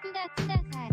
ください。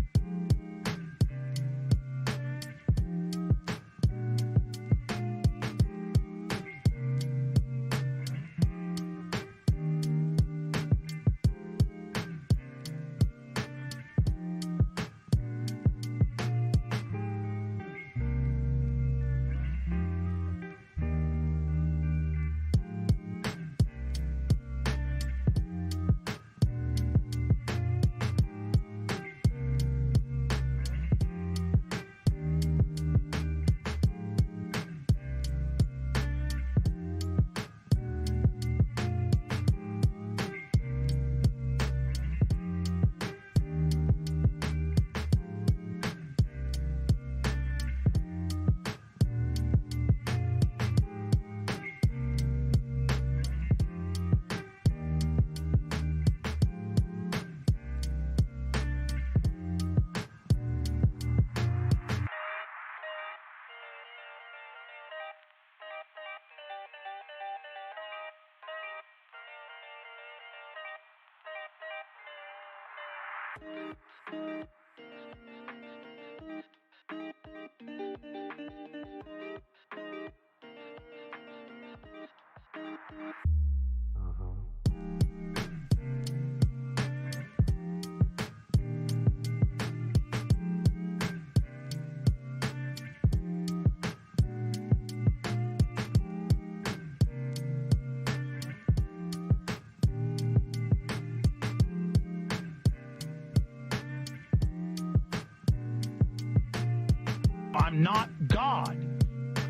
I'm not God.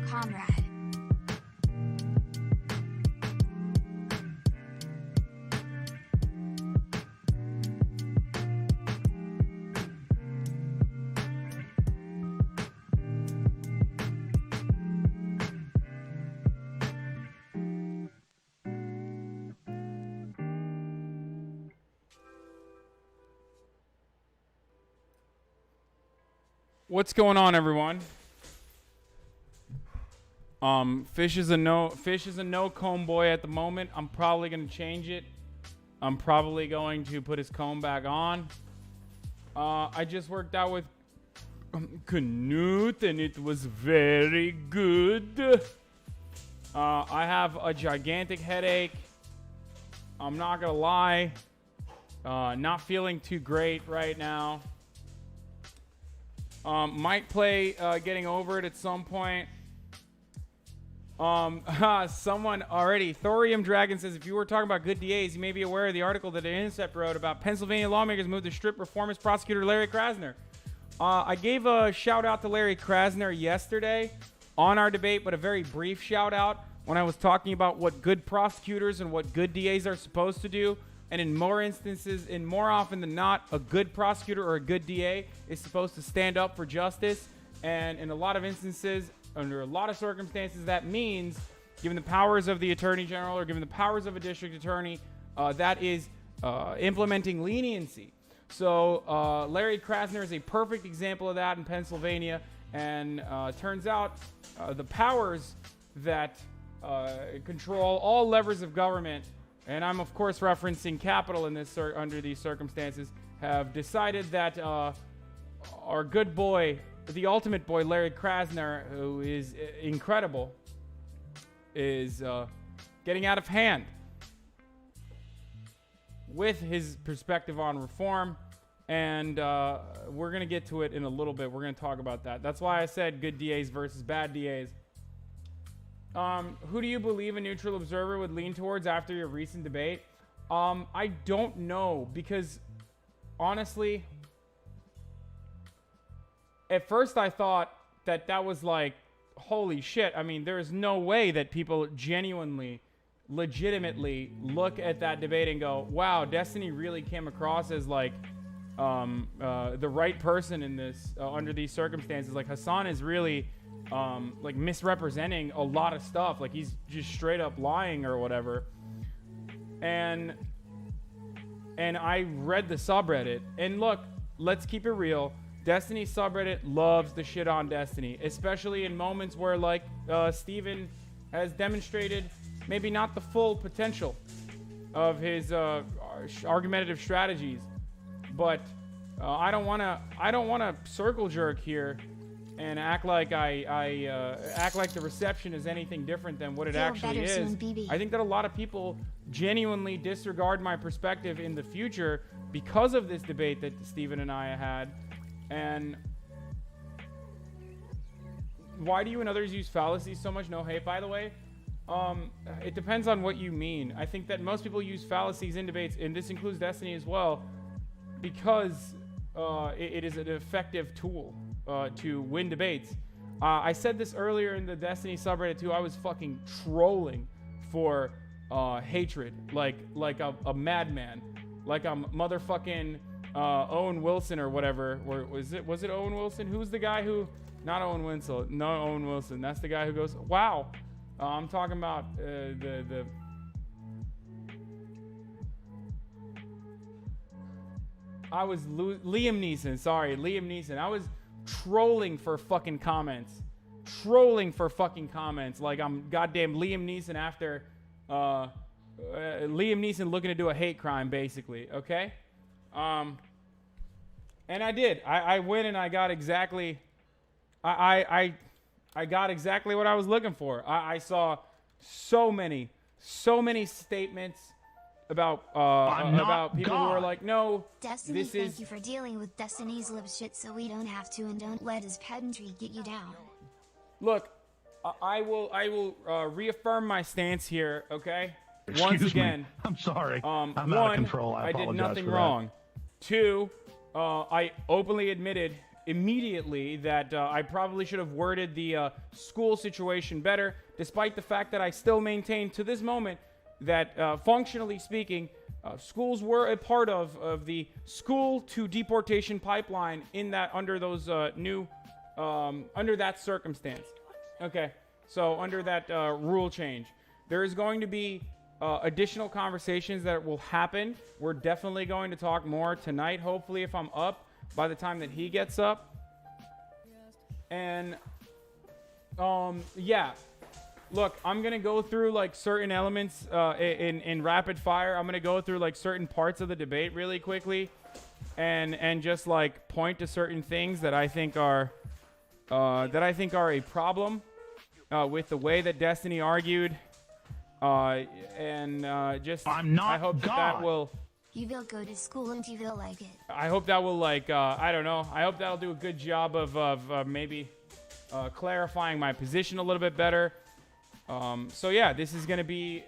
Comrade. What's going on, everyone? Fish is a no comb boy at the moment. I'm probably gonna change it. I'm probably going to put his comb back on. I just worked out with Knut and it was very good. I have a gigantic headache. I'm not gonna lie. Not feeling too great right now. Might play Getting Over It at some point. Someone already, Thorium Dragon says, if you were talking about good DAs, you may be aware of the article that The Intercept wrote about Pennsylvania lawmakers moved to strip reformist prosecutor Larry Krasner. I gave a shout out to Larry Krasner yesterday on our debate, but a very brief shout out when I was talking about what good prosecutors and what good DAs are supposed to do. And in more instances, and more often than not, a good prosecutor or a good DA is supposed to stand up for justice. And in a lot of instances, under a lot of circumstances, that means, given the powers of the attorney general or given the powers of a district attorney, that is implementing leniency. So Larry Krasner is a perfect example of that in Pennsylvania. And turns out the powers that control all levers of government, and I'm of course referencing Capitol in this under these circumstances, have decided that our good boy, the ultimate boy, Larry Krasner, who is incredible, is getting out of hand with his perspective on reform. And we're going to get to it in a little bit. We're going to talk about that. That's why I said good DAs versus bad DAs. Who do you believe a neutral observer would lean towards after your recent debate? I don't know, because honestly, at first I thought that that was like, holy shit. I mean, there is no way that people genuinely, legitimately look at that debate and go, wow, Destiny really came across as like the right person in this under these circumstances. Like Hasan is really like misrepresenting a lot of stuff. Like he's just straight up lying or whatever. And I read the subreddit, and look, let's keep it real. Destiny subreddit loves the shit on Destiny, especially in moments where like Steven has demonstrated maybe not the full potential of his argumentative strategies. But I don't want to circle jerk here and act like act like the reception is anything different than what it Feel actually better is. soon, BB. I think that a lot of people genuinely disregard my perspective in the future because of this debate that Steven and I had. And why do you and others use fallacies so much? No hate, by the way. It depends on what you mean. I think that most people use fallacies in debates, and this includes Destiny as well, because it is an effective tool to win debates. I said this earlier in the Destiny subreddit too. I was fucking trolling for hatred, like a madman, like I'm motherfucking Owen Wilson or whatever. Was it Owen Wilson? Who's the guy who? Not Owen Wilson. No, Owen Wilson. That's the guy who goes, wow. I'm talking about the. I was Liam Neeson. Sorry, Liam Neeson. I was trolling for fucking comments. Like I'm goddamn Liam Neeson after Liam Neeson looking to do a hate crime, basically. Okay. And I did. I went and I got exactly. I got exactly what I was looking for. I saw so many statements about people who are like, no, Destiny, this thank is. you for dealing with Destiny's lip shit so we don't have to, and don't let his pedantry get you down. Look, I will reaffirm my stance here. Okay. Once Excuse me. again, I'm sorry. I'm out of one, control. I did apologize nothing for that. wrong. Two, I openly admitted immediately that I probably should have worded the school situation better, despite the fact that I still maintain to this moment that functionally speaking, schools were a part of the school to deportation pipeline in that under those new under that circumstance. Okay, so under that rule change, there is going to be additional conversations that will happen. We're definitely going to talk more tonight, hopefully, if I'm up by the time that he gets up. And yeah, look, I'm gonna go through like certain elements in rapid fire. I'm gonna go through like certain parts of the debate really quickly, and just like point to certain things that I think are a problem with the way that Destiny argued. Just I hope that will. You will go to school and you will like it. I hope that will like I don't know. I hope that'll do a good job of maybe clarifying my position a little bit better. So yeah, this is gonna be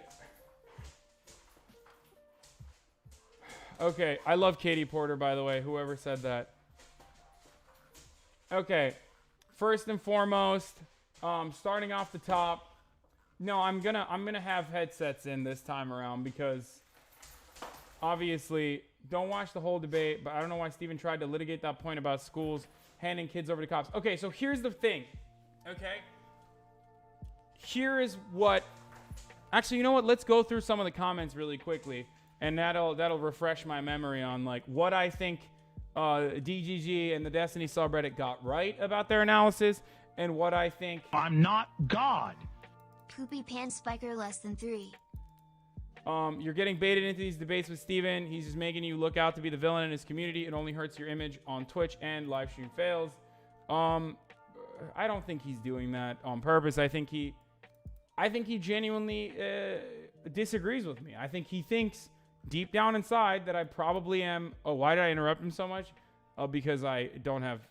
okay. I love Katie Porter, by the way. Whoever said that. Okay, first and foremost, starting off the top. No, I'm gonna have headsets in this time around because obviously don't watch the whole debate. But I don't know why Steven tried to litigate that point about schools handing kids over to cops. Okay, so here's the thing. Okay. Here is what. Actually, you know what? Let's go through some of the comments really quickly, and that'll refresh my memory on like what I think DGG and the Destiny subreddit got right about their analysis, and what I think. I'm not God. Poopy pants spiker less than 3. You're getting baited into these debates with Steven. He's just making you look out to be the villain in his community. It only hurts your image on Twitch and live stream fails. I don't think he's doing that on purpose. I think he genuinely disagrees with me. I think he thinks deep down inside that I probably am. Oh, why did I interrupt him so much? Because I don't have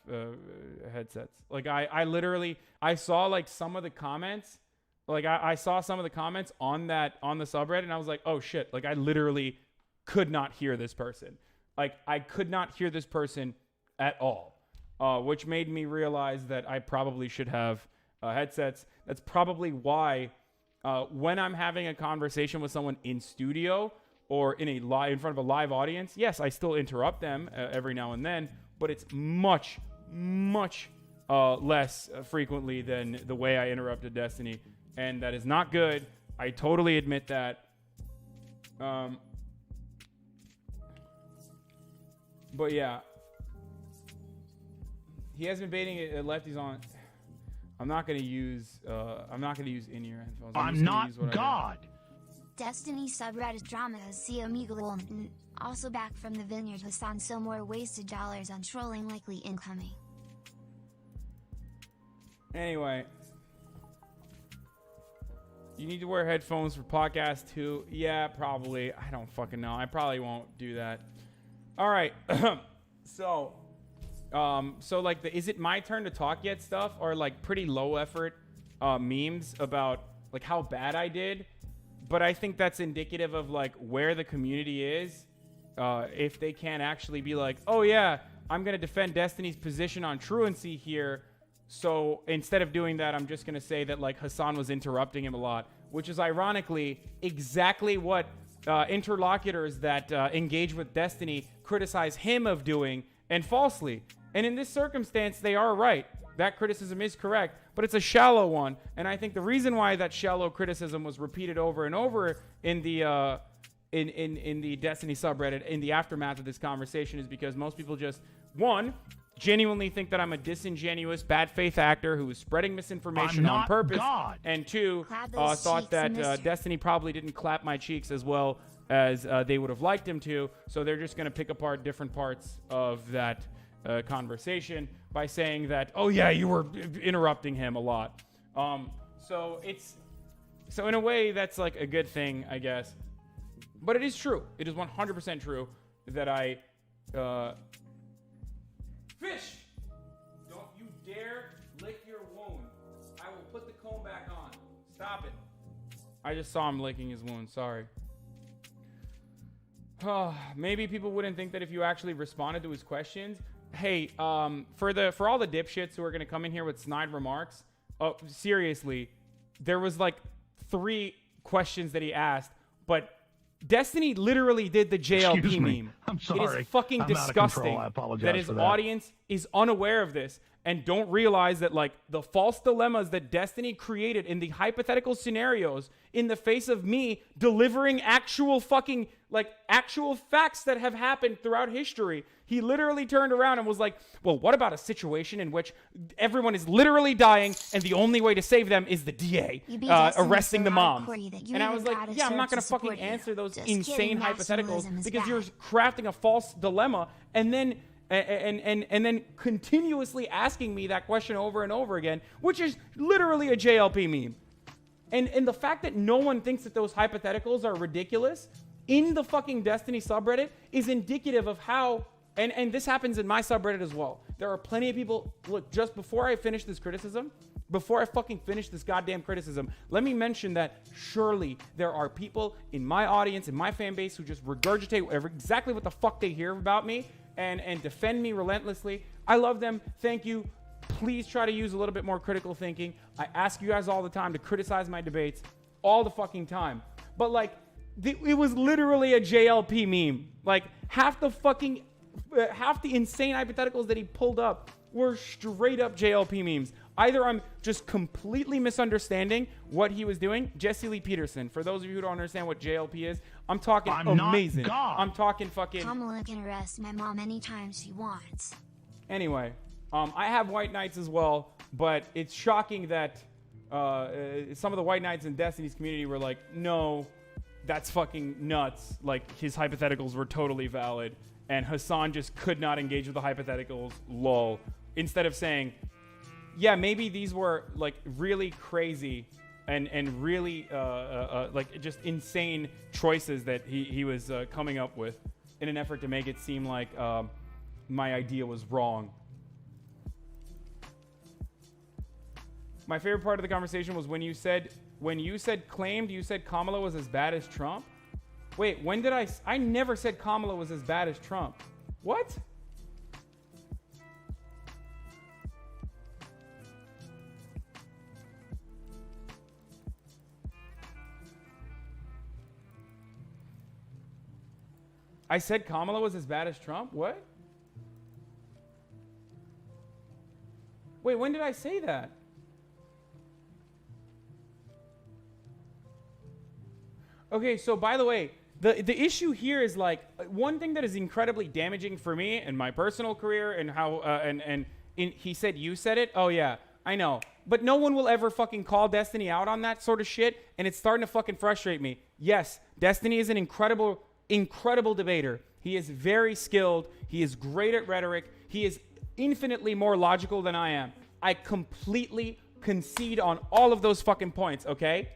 headsets. Like I literally saw like some of the comments. Like I saw some of the comments on the subreddit, and I was like, oh shit! Like I literally could not hear this person. Like I could not hear this person at all, which made me realize that I probably should have headsets. That's probably why when I'm having a conversation with someone in studio or in front of a live audience, yes, I still interrupt them every now and then, but it's much less frequently than the way I interrupted Destiny. And that is not good. I totally admit that. But yeah. He has been baiting lefties on. I'm not gonna use in-ear headphones. I'm not God. Destiny subreddit drama has see Amigo also back from the vineyard Hasan, so more wasted dollars on trolling likely incoming. Anyway. You need to wear headphones for podcast too. Yeah, probably. I don't fucking know. I probably won't do that. All right. So like is it my turn to talk yet stuff are like pretty low effort memes about like how bad I did. But I think that's indicative of like where the community is. If they can't actually be like, oh yeah, I'm going to defend Destiny's position on truancy here. So instead of doing that, I'm just going to say that like Hasan was interrupting him a lot, which is ironically exactly what interlocutors that engage with Destiny criticize him of doing, and falsely. And in this circumstance, they are right. That criticism is correct, but it's a shallow one. And I think the reason why that shallow criticism was repeated over and over in the in the Destiny subreddit in the aftermath of this conversation is because most people just, one, genuinely think that I'm a disingenuous, bad faith actor who is spreading misinformation on purpose. God. And two, thought that Destiny probably didn't clap my cheeks as well as they would have liked him to. So they're just going to pick apart different parts of that conversation by saying that, oh yeah, you were interrupting him a lot. So in a way that's like a good thing, I guess. But it is true. It is 100% true that I fish. Don't you dare lick your wound. I will put the comb back on. Stop it. I just saw him licking his wound. Sorry. Maybe people wouldn't think that if you actually responded to his questions. Hey, for all the dipshits who are going to come in here with snide remarks, seriously, there was like 3 questions that he asked, but Destiny literally did the JLP meme. I'm sorry. It is fucking disgusting I apologize that his for that. audience is unaware of this and don't realize that like the false dilemmas that Destiny created in the hypothetical scenarios in the face of me delivering actual fucking like actual facts that have happened throughout history. He literally turned around and was like, well, what about a situation in which everyone is literally dying and the only way to save them is the DA arresting the mom? And I was like, yeah, I'm not going to fucking answer those insane hypotheticals because you're crafting a false dilemma and then continuously asking me that question over and over again, which is literally a JLP meme. And the fact that no one thinks that those hypotheticals are ridiculous in the fucking Destiny subreddit is indicative of how, and this happens in my subreddit as well. There are plenty of people, look, just before I finish this criticism, before I fucking finish this goddamn criticism, let me mention that surely there are people in my audience, in my fan base who just regurgitate exactly what the fuck they hear about me and defend me relentlessly. I love them. Thank you. Please try to use a little bit more critical thinking. I ask you guys all the time to criticize my debates all the fucking time. But like, it was literally a JLP meme. Like half the insane hypotheticals that he pulled up were straight up JLP memes. Either I'm just completely misunderstanding what he was doing. Jesse Lee Peterson, for those of you who don't understand what JLP is, I'm talking amazing. I'm talking fucking... Kamala can arrest my mom anytime she wants. Anyway, I have white knights as well, but it's shocking that some of the white knights in Destiny's community were like, no, that's fucking nuts. Like, his hypotheticals were totally valid, and Hasan just could not engage with the hypotheticals, lol. Instead of saying, yeah, maybe these were like really crazy and really like just insane choices that he was coming up with in an effort to make it seem like my idea was wrong. My favorite part of the conversation was when you said claimed, you said Kamala was as bad as Trump. Wait, when did I never said Kamala was as bad as Trump. What? I said Kamala was as bad as Trump? What? Wait, when did I say that? Okay, so by the way, the issue here is like one thing that is incredibly damaging for me in my personal career and how he said you said it. Oh yeah, I know. But no one will ever fucking call Destiny out on that sort of shit, and it's starting to fucking frustrate me. Yes, Destiny is an incredible debater. He is very skilled. He is great at rhetoric. He is infinitely more logical than I am. I completely concede on all of those fucking points, okay?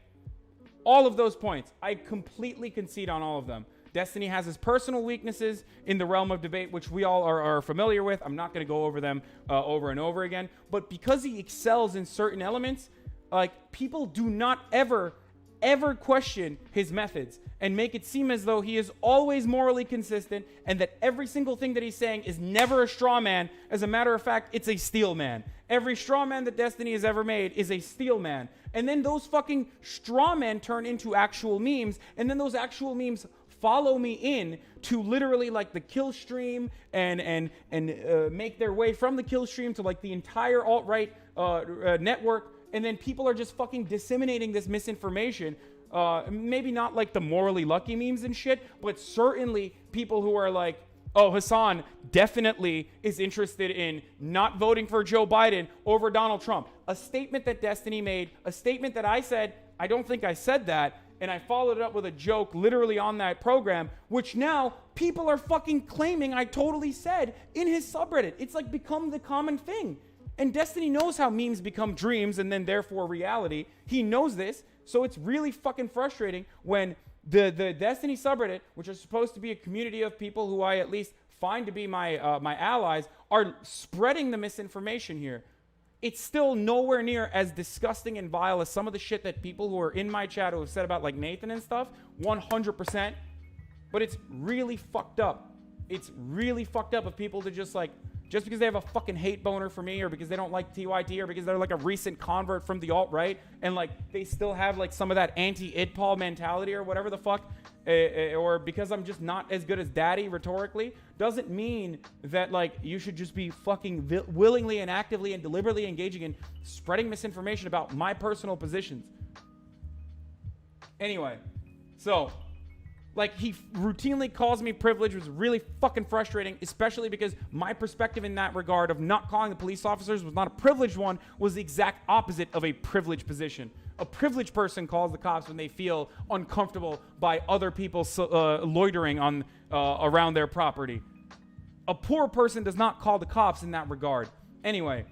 All of those points. I completely concede on all of them. Destiny has his personal weaknesses in the realm of debate, which we all are familiar with. I'm not going to go over them over and over again. But because he excels in certain elements, like, people do not ever question his methods and make it seem as though he is always morally consistent and that every single thing that he's saying is never a straw man. As a matter of fact, it's a steel man. Every straw man that Destiny has ever made is a steel man. And then those fucking straw men turn into actual memes, and then those actual memes follow me in to literally like the kill stream and make their way from the kill stream to like the entire alt-right network. And then people are just fucking disseminating this misinformation. Maybe not like the morally lucky memes and shit, but certainly people who are like, oh, Hasan definitely is interested in not voting for Joe Biden over Donald Trump. A statement that Destiny made, a statement that I said, I don't think I said that. And I followed it up with a joke literally on that program, which now people are fucking claiming I totally said in his subreddit. It's like become the common thing. And Destiny knows how memes become dreams and then therefore reality. He knows this. So it's really fucking frustrating when the Destiny subreddit, which is supposed to be a community of people who I at least find to be my allies, are spreading the misinformation here. It's still nowhere near as disgusting and vile as some of the shit that people who are in my chat who have said about like Nathan and stuff, 100%. But it's really fucked up. It's really fucked up of people to just like, just because they have a fucking hate boner for me or because they don't like TYT or because they're like a recent convert from the alt-right and like they still have like some of that anti-idpol mentality or whatever the fuck, or because I'm just not as good as daddy rhetorically, doesn't mean that like you should just be fucking willingly and actively and deliberately engaging in spreading misinformation about my personal positions. Anyway, so like he routinely calls me privileged, was really fucking frustrating, especially because my perspective in that regard of not calling the police officers was not a privileged one, was the exact opposite of a privileged position. A privileged person calls the cops when they feel uncomfortable by other people loitering on around their property. A poor person does not call the cops in that regard. Anyway.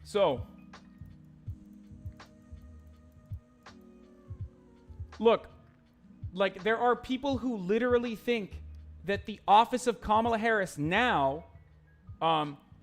So, look, like there are people who literally think that the office of Kamala Harris now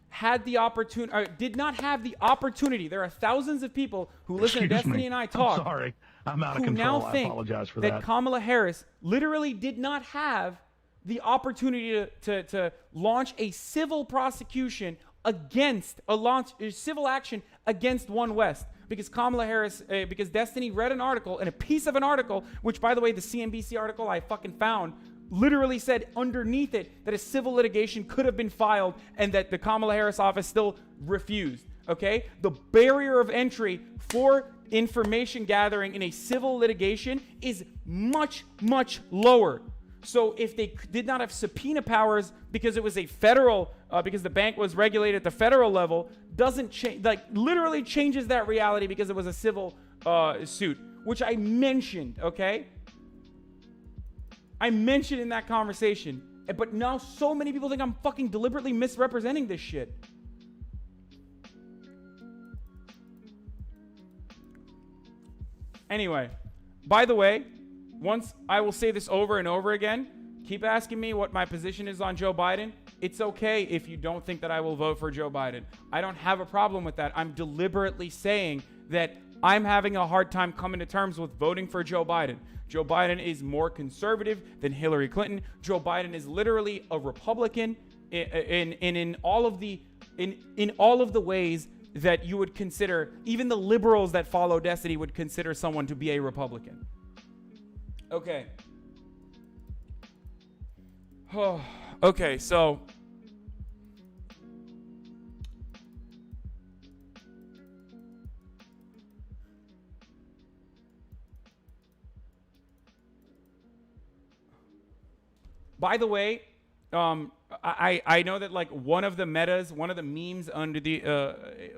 had the opportunity, did not have the opportunity. There are thousands of people who listen to Destiny and I talk. I'm sorry, I'm out of who control. now I think apologize for that Kamala Harris literally did not have the opportunity to launch a civil prosecution against a civil action against One West. Because Kamala Harris, because Destiny read an article, and a piece of an article, which, by the way, the CNBC article I fucking found, literally said underneath it that a civil litigation could have been filed and that the Kamala Harris office still refused, okay? The barrier of entry for information gathering in a civil litigation is much, much lower. So if they did not have subpoena powers because it was a federal, because the bank was regulated at the federal level, doesn't change, like literally changes that reality because it was a civil suit, which I mentioned, okay? I mentioned in that conversation, but now so many people think I'm fucking deliberately misrepresenting this shit. Anyway, by the way, once I will say this over and over again, keep asking me what my position is on Joe Biden. It's okay if you don't think that I will vote for Joe Biden. I don't have a problem with that. I'm deliberately saying that I'm having a hard time coming to terms with voting for Joe Biden. Joe Biden is more conservative than Hillary Clinton. Joe Biden is literally a Republican in all of the ways that you would consider, even the liberals that follow Destiny would consider someone to be a Republican. Okay. Okay, so by the way, I know that like one of the memes under the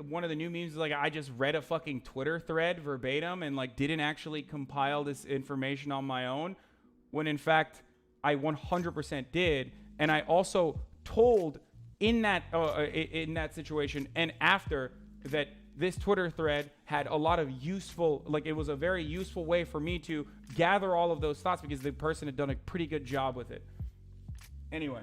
one of the new memes is like I just read a fucking Twitter thread verbatim and like didn't actually compile this information on my own, when in fact I 100% did, and I also told in that situation and after that this Twitter thread had a lot of useful, like it was a very useful way for me to gather all of those thoughts because the person had done a pretty good job with it. Anyway,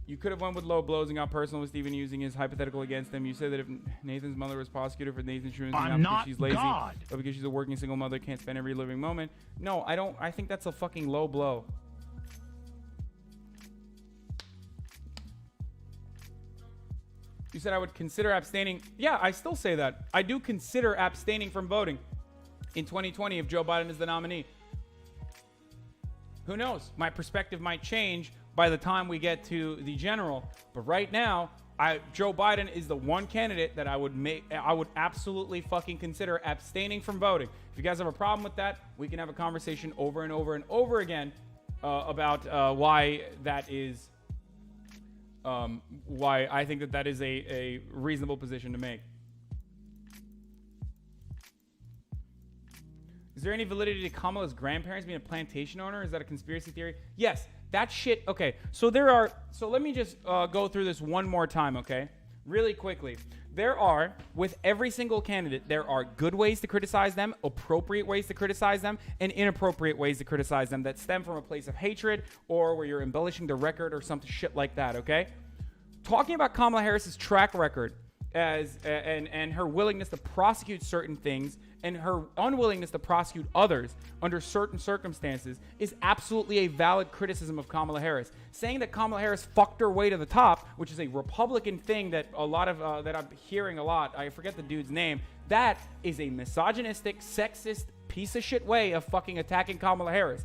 you could have went with low blows and got personal with Steven using his hypothetical against him. You said that if Nathan's mother was prosecuted for Nathan's shooting, not because she's lazy, but because she's a working single mother, can't spend every living moment. No, I don't. I think that's a fucking low blow. You said I would consider abstaining. Yeah, I still say that. I do consider abstaining from voting in 2020 if Joe Biden is the nominee. Who knows? My perspective might change by the time we get to the general. But right now, Joe Biden is the one candidate that I would absolutely fucking consider abstaining from voting. If you guys have a problem with that, we can have a conversation over and over and over again about why that is. Why I think that is a reasonable position to make. Is there any validity to Kamala's grandparents being a plantation owner? Is that a conspiracy theory? Yes, that shit. Okay, so let me just go through this one more time, okay? Really quickly. There are, with every single candidate, there are good ways to criticize them, appropriate ways to criticize them, and inappropriate ways to criticize them that stem from a place of hatred or where you're embellishing the record or something shit like that, okay? Talking about Kamala Harris's track record and her willingness to prosecute certain things and her unwillingness to prosecute others under certain circumstances is absolutely a valid criticism of Kamala Harris. Saying that Kamala Harris fucked her way to the top, which is a Republican thing that a lot of that I'm hearing a lot. I forget the dude's name. That is a misogynistic, sexist, piece of shit way of fucking attacking Kamala Harris.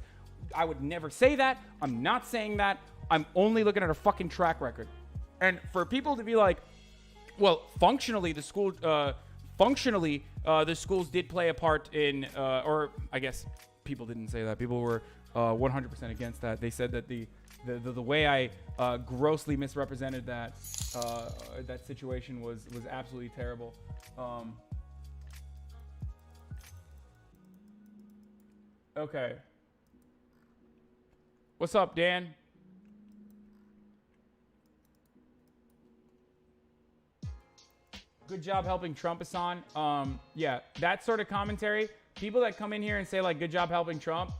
I would never say that. I'm not saying that. I'm only looking at her fucking track record. And for people to be like, well, functionally the schools did play a part in, or I guess people didn't say that. People were 100% against that. They said that the way I grossly misrepresented that situation was absolutely terrible. Okay. What's up, Dan? Good job helping Trump, Hasan. Yeah, that sort of commentary. People that come in here and say, like, good job helping Trump,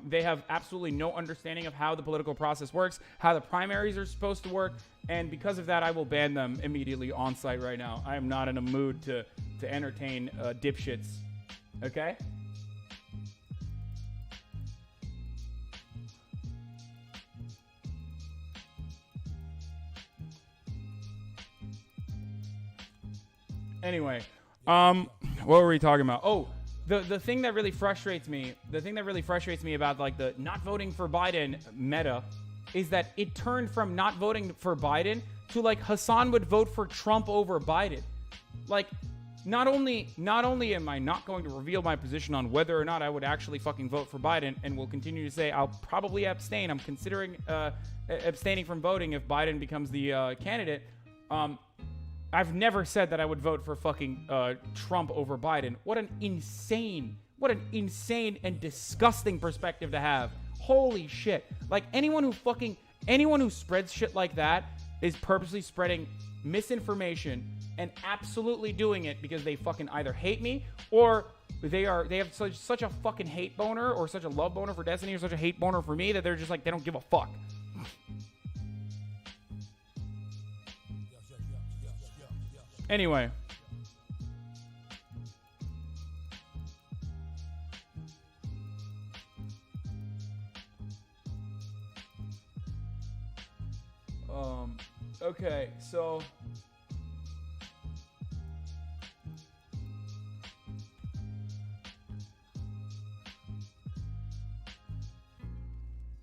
they have absolutely no understanding of how the political process works, how the primaries are supposed to work, and because of that, I will ban them immediately on site right now. I am not in a mood to entertain dipshits. Okay? Anyway, what were we talking about? Oh, the thing that really frustrates me, about like the not voting for Biden meta is that it turned from not voting for Biden to like Hasan would vote for Trump over Biden. Like, not only am I not going to reveal my position on whether or not I would actually fucking vote for Biden, and will continue to say I'll probably abstain. I'm considering abstaining from voting if Biden becomes the candidate. I've never said that I would vote for fucking Trump over Biden. What an insane and disgusting perspective to have. Holy shit. Like, anyone who spreads shit like that is purposely spreading misinformation and absolutely doing it because they fucking either hate me or they have such a fucking hate boner or such a love boner for Destiny or such a hate boner for me that they're just like, they don't give a fuck. Anyway. Okay, so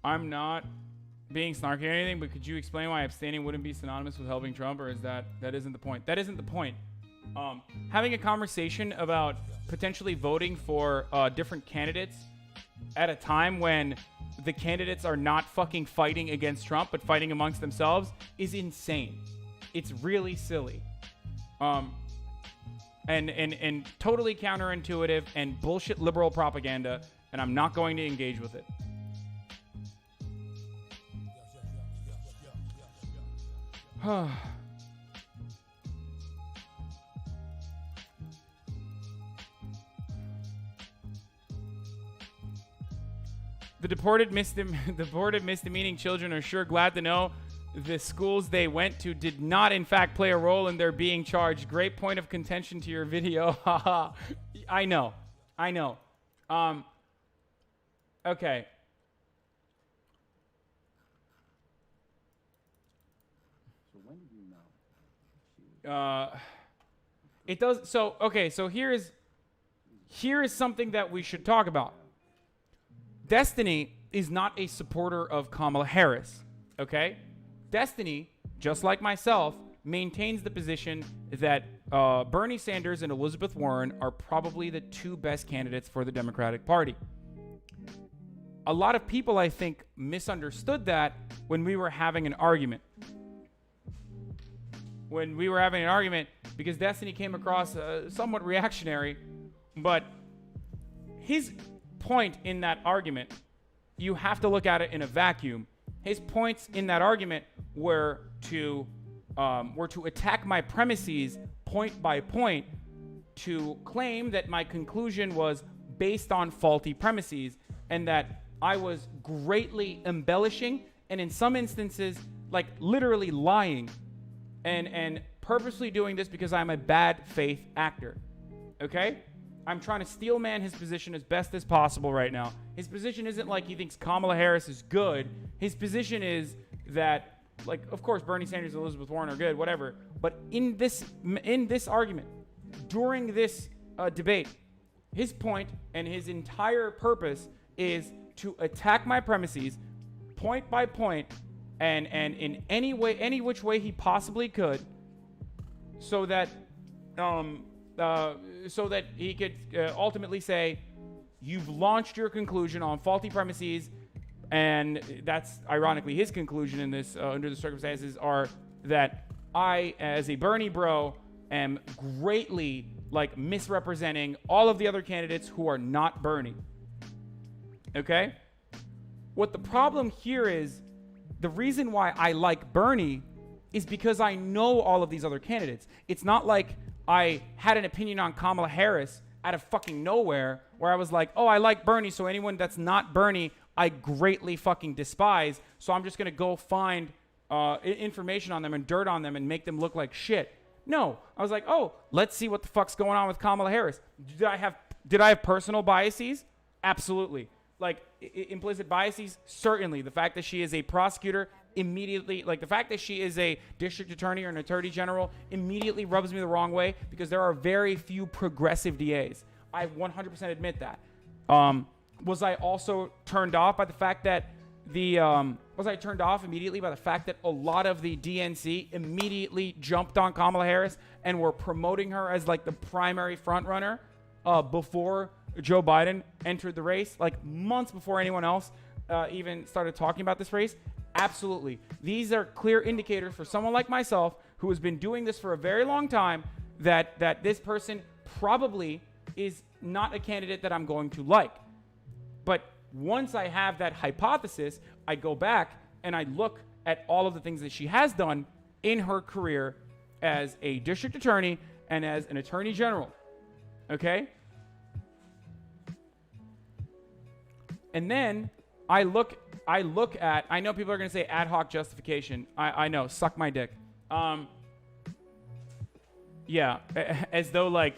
I'm not being snarky or anything, but could you explain why abstaining wouldn't be synonymous with helping Trump, or is that isn't the point? That isn't the point. Having a conversation about potentially voting for different candidates at a time when the candidates are not fucking fighting against Trump, but fighting amongst themselves is insane. It's really silly. And totally counterintuitive and bullshit liberal propaganda, and I'm not going to engage with it. The deported misdemeaning children are sure glad to know the schools they went to did not, in fact, play a role in their being charged. Great point of contention to your video. Haha. I know. Okay. So when did you know? It does. So, okay. So here is something that we should talk about. Destiny is not a supporter of Kamala Harris, okay? Destiny, just like myself, maintains the position that Bernie Sanders and Elizabeth Warren are probably the two best candidates for the Democratic Party. A lot of people, I think, misunderstood that when we were having an argument. Because Destiny came across somewhat reactionary, but his point in that argument, you have to look at it in a vacuum. His points in that argument were to attack my premises point by point, to claim that my conclusion was based on faulty premises and that I was greatly embellishing and in some instances like literally lying and purposely doing this because I'm a bad faith actor. Okay? I'm trying to steel man his position as best as possible right now. His position isn't like he thinks Kamala Harris is good. His position is that, like, of course, Bernie Sanders and Elizabeth Warren are good, whatever. But in this argument, during this debate, his point and his entire purpose is to attack my premises point by point and in any way, any which way he possibly could, so that he could ultimately say, you've launched your conclusion on faulty premises, and that's ironically his conclusion in this, under the circumstances, are that I, as a Bernie bro, am greatly misrepresenting all of the other candidates who are not Bernie. Okay? What the problem here is, the reason why I like Bernie is because I know all of these other candidates. It's not like I had an opinion on Kamala Harris out of fucking nowhere where I was like, oh, I like Bernie, so anyone that's not Bernie, I greatly fucking despise. So I'm just going to go find information on them and dirt on them and make them look like shit. No, I was like, oh, let's see what the fuck's going on with Kamala Harris. Did I have personal biases? Absolutely. Implicit biases? Certainly. The fact that she is a prosecutor immediately, the fact that she is a district attorney or an attorney general immediately rubs me the wrong way because there are very few progressive DAs. I 100% admit that. Was I also turned off by the fact that was I turned off immediately by the fact that a lot of the DNC immediately jumped on Kamala Harris and were promoting her as the primary front runner before Joe Biden entered the race, months before anyone else even started talking about this race? Absolutely. These are clear indicators for someone like myself who has been doing this for a very long time that this person probably is not a candidate that I'm going to like. But once I have that hypothesis, I go back and I look at all of the things that she has done in her career as a district attorney and as an attorney general. Okay? And then I look at, I know people are going to say ad hoc justification. I know, suck my dick. Yeah, as though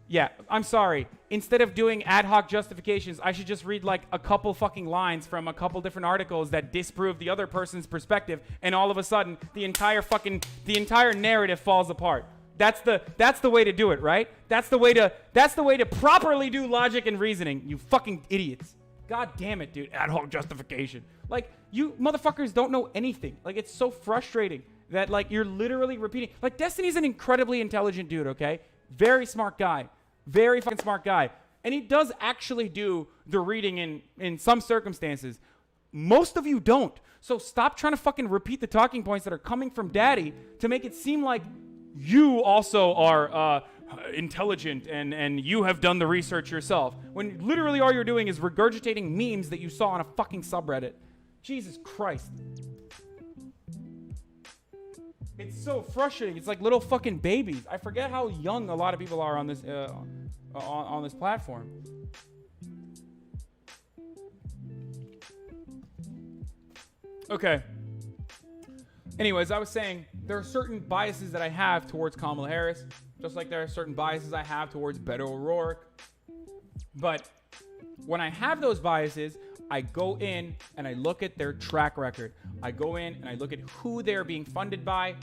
yeah, I'm sorry. Instead of doing ad hoc justifications, I should just read a couple fucking lines from a couple different articles that disprove the other person's perspective, and all of a sudden the entire narrative falls apart. That's the way to do it, right? That's the way to properly do logic and reasoning, you fucking idiots. God damn it, dude. Ad hoc justification. You motherfuckers don't know anything. It's so frustrating that, you're literally repeating. Destiny's an incredibly intelligent dude, okay? Very smart guy. Very fucking smart guy. And he does actually do the reading in some circumstances. Most of you don't. So stop trying to fucking repeat the talking points that are coming from daddy to make it seem like you also are intelligent and you have done the research yourself. When literally all you're doing is regurgitating memes that you saw on a fucking subreddit. Jesus Christ. It's so frustrating. It's like little fucking babies. I forget how young a lot of people are on this on this platform. Okay. Anyways, I was saying there are certain biases that I have towards Kamala Harris, just like there are certain biases I have towards Beto O'Rourke. But when I have those biases, I go in and I look at their track record. I go in and I look at who they're being funded by,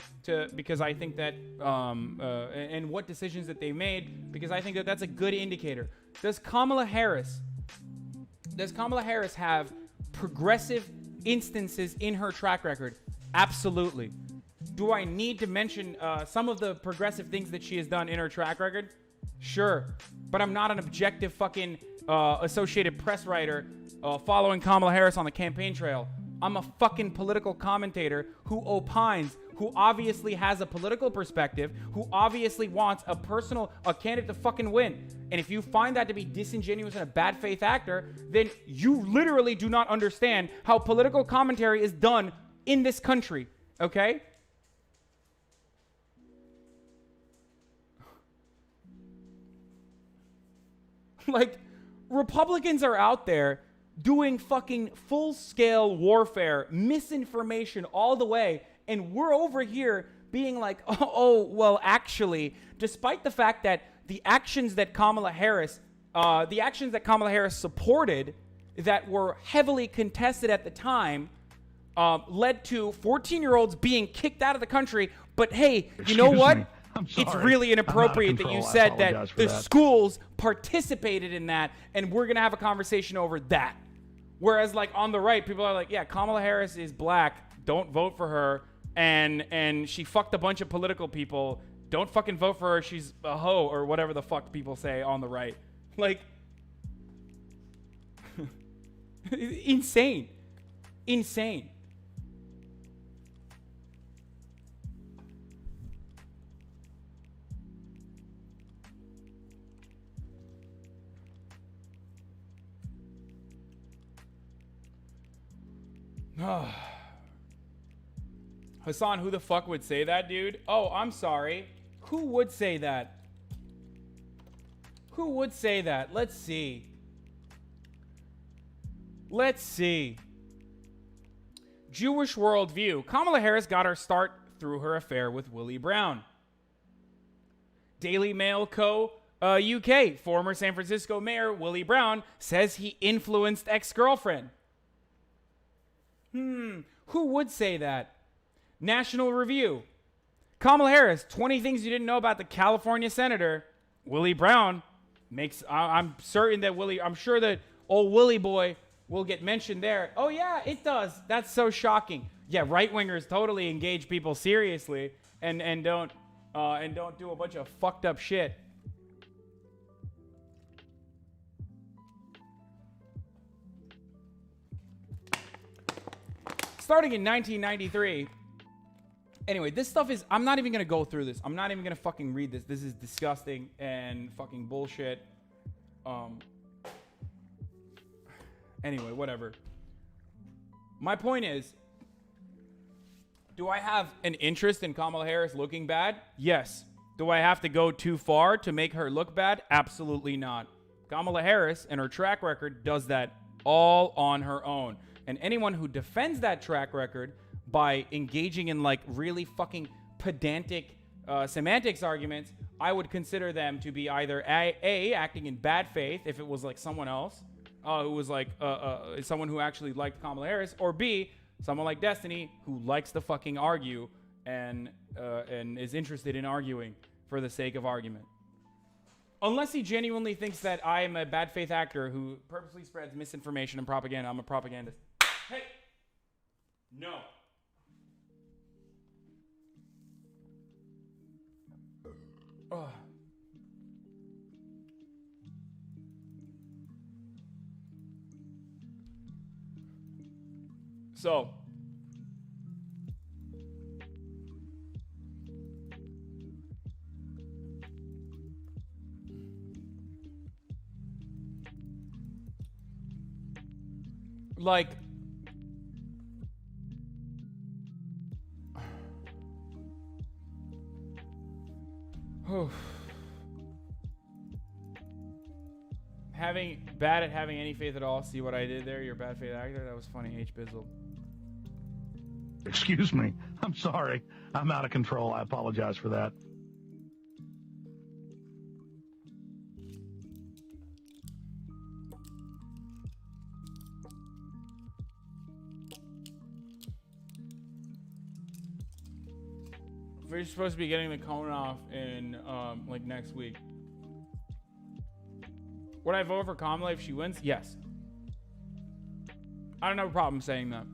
because I think that and what decisions that they made, because I think that that's a good indicator. Does Kamala Harris have progressive instances in her track record? Absolutely. Do I need to mention some of the progressive things that she has done in her track record? Sure. But I'm not an objective fucking Associated Press writer following Kamala Harris on the campaign trail. I'm a fucking political commentator who opines, who obviously has a political perspective, who obviously wants a candidate to fucking win. And if you find that to be disingenuous and a bad faith actor, then you literally do not understand how political commentary is done in this country, okay? Like, Republicans are out there doing fucking full-scale warfare, misinformation all the way, and we're over here being like, oh, well, actually, despite the fact that the actions that Kamala Harris supported that were heavily contested at the time led to 14-year-olds being kicked out of the country. But hey, you know what? It's really inappropriate that you said that the schools participated in that, and we're going to have a conversation over that. Whereas, like, on the right, people are like, yeah, Kamala Harris is black. Don't vote for her. And she fucked a bunch of political people. Don't fucking vote for her. She's a hoe, or whatever the fuck people say on the right. Like, insane. Insane. Hasan, who the fuck would say that, dude? Oh, I'm sorry. Who would say that? Who would say that? Let's see. Let's see. Jewish worldview. Kamala Harris got her start through her affair with Willie Brown. Daily Mail Co. UK. Former San Francisco Mayor Willie Brown says he influenced ex-girlfriend. Who would say that? National Review. Kamala Harris, 20 things you didn't know about the California senator. Willie Brown makes, I'm certain that I'm sure that old Willie boy will get mentioned there. Oh yeah, it does. That's so shocking. Yeah, right-wingers totally engage people seriously and don't do a bunch of fucked up shit. Starting in 1993. Anyway, this stuff is, I'm not even going to go through this. I'm not even going to fucking read this. This is disgusting and fucking bullshit. Anyway, whatever. My point is, do I have an interest in Kamala Harris looking bad? Yes. Do I have to go too far to make her look bad? Absolutely not. Kamala Harris and her track record does that all on her own. And anyone who defends that track record by engaging in like really fucking pedantic semantics arguments, I would consider them to be either A, acting in bad faith if it was like someone else who was like someone who actually liked Kamala Harris, or B, someone like Destiny who likes to fucking argue and is interested in arguing for the sake of argument. Unless he genuinely thinks that I am a bad faith actor who purposely spreads misinformation and propaganda. I'm a propagandist. Hey! No. Ugh. So, like, bad at having any faith at all. See what I did there? You're a bad faith actor. That was funny. H. Bizzle. Excuse me. I'm sorry. I'm out of control. I apologize for that. We're supposed to be getting the cone off in like next week. Would I vote for Kamala if she wins? Yes. I don't have a problem saying that.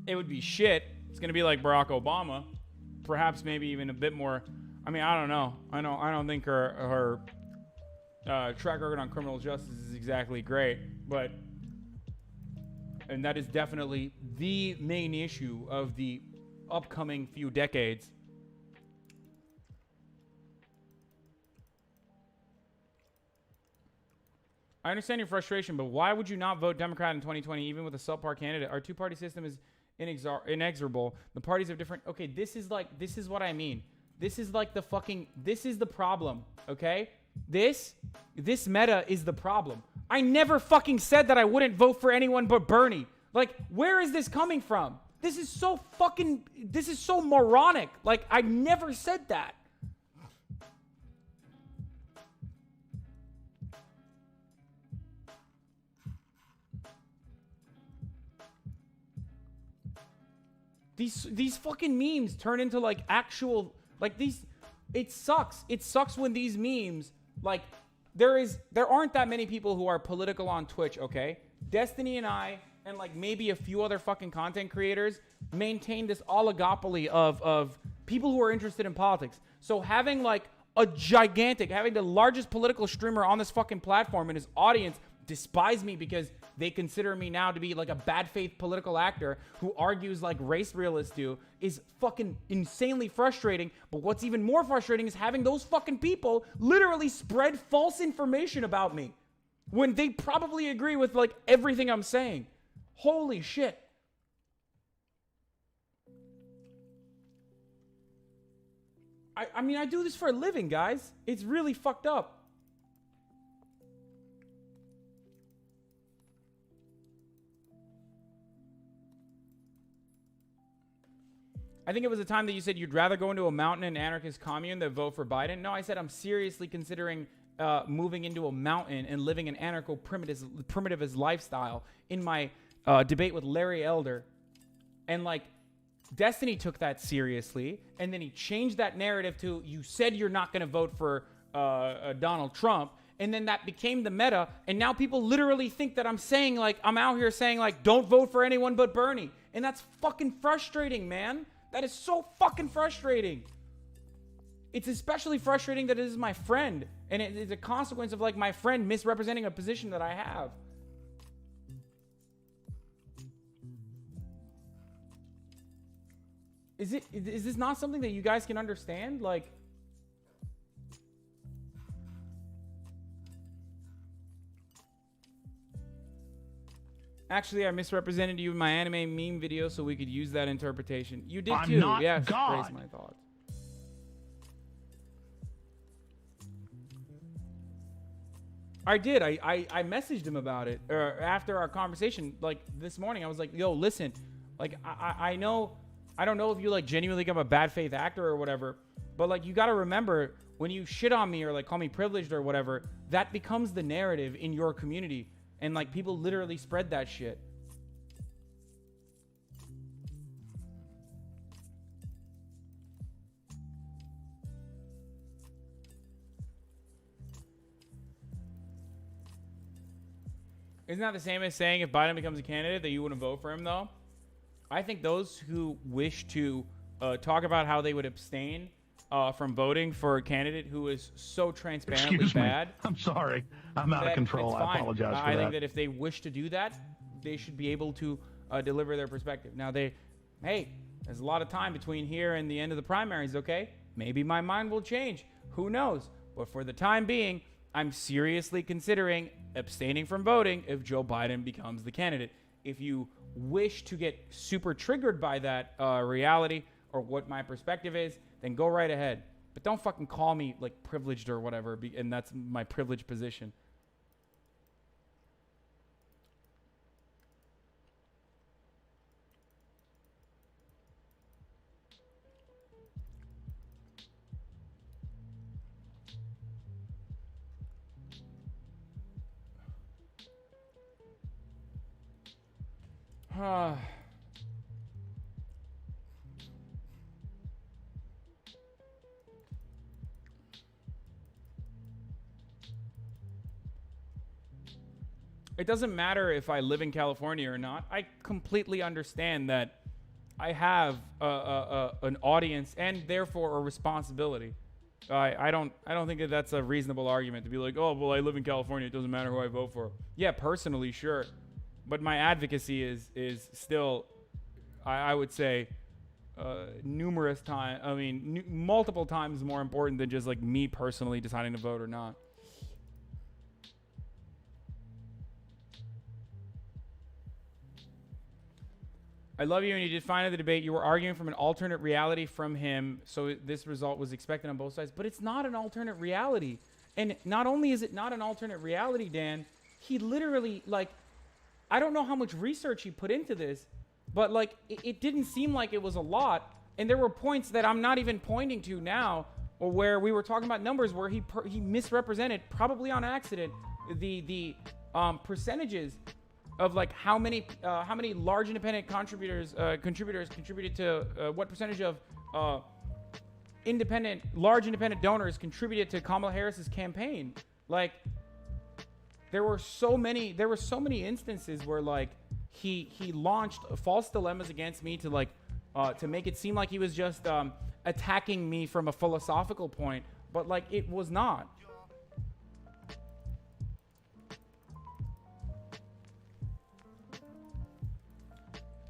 It would be shit. It's gonna be like Barack Obama, perhaps maybe even a bit more. I mean, I don't know. I don't think her track record on criminal justice is exactly great, and that is definitely the main issue of the upcoming few decades. I understand your frustration, but why would you not vote Democrat in 2020 even with a subpar candidate? Our two-party system is inexorable. The parties have different... Okay, this is what I mean. This is like the fucking... This is the problem, okay? This meta is the problem. I never fucking said that I wouldn't vote for anyone but Bernie. Like, where is this coming from? This is so fucking... This is so moronic. Like, I never said that. These fucking memes turn into like actual, like these, it sucks. It sucks when these memes, like there aren't that many people who are political on Twitch, okay? Destiny and I, and like maybe a few other fucking content creators maintain this oligopoly of people who are interested in politics. So having like having the largest political streamer on this fucking platform and his audience despise me because they consider me now to be like a bad faith political actor who argues like race realists do is fucking insanely frustrating. But what's even more frustrating is having those fucking people literally spread false information about me when they probably agree with like everything I'm saying. Holy shit. I mean, I do this for a living, guys. It's really fucked up. I think it was a time that you said you'd rather go into a mountain and anarchist commune than vote for Biden. No, I said I'm seriously considering moving into a mountain and living an anarcho-primitivist lifestyle in my debate with Larry Elder. And like, Destiny took that seriously, and then he changed that narrative to, you said you're not going to vote for Donald Trump, and then that became the meta, and now people literally think that I'm saying, like, I'm out here saying, like, don't vote for anyone but Bernie. And that's fucking frustrating, man. That is so fucking frustrating. It's especially frustrating that it is my friend, and it is a consequence of, like, my friend misrepresenting a position that I have. Is this not something that you guys can understand? Like, actually, I misrepresented you in my anime meme video so we could use that interpretation. You did too. I'm not yes, God. Praise my thoughts. I did. I messaged him about it after our conversation, like this morning. I was like, yo, listen, like I know, I don't know if you like genuinely become a bad faith actor or whatever, but like you got to remember when you shit on me or like call me privileged or whatever, that becomes the narrative in your community. And like people literally spread that shit. Isn't that the same as saying if Biden becomes a candidate that you wouldn't vote for him though? I think those who wish to talk about how they would abstain from voting for a candidate who is so transparently bad. I'm sorry. I'm out of control. I apologize for that. I think that if they wish to do that, they should be able to deliver their perspective. Now hey, there's a lot of time between here and the end of the primaries, okay? Maybe my mind will change. Who knows? But for the time being, I'm seriously considering abstaining from voting if Joe Biden becomes the candidate. If you wish to get super triggered by that reality or what my perspective is, then go right ahead. But don't fucking call me like privileged or whatever, and that's my privileged position. It doesn't matter if I live in California or not. I completely understand that I have an audience and therefore a responsibility. I don't think that that's a reasonable argument to be like, oh, well, I live in California. It doesn't matter who I vote for. Yeah, personally, sure. But my advocacy is still, I would say, numerous times. I mean, multiple times more important than just like me personally deciding to vote or not. I love you, and you did fine at the debate. You were arguing from an alternate reality from him, so this result was expected on both sides. But it's not an alternate reality. And not only is it not an alternate reality, Dan, he literally, like, I don't know how much research he put into this, but, like, it didn't seem like it was a lot. And there were points that I'm not even pointing to now, or where we were talking about numbers where he misrepresented, probably on accident, the percentages of like how many large independent contributors contributed to what percentage of large independent donors contributed to Kamala Harris's campaign. Like there were so many instances where like he launched false dilemmas against me to make it seem like he was just attacking me from a philosophical point, but like it was not.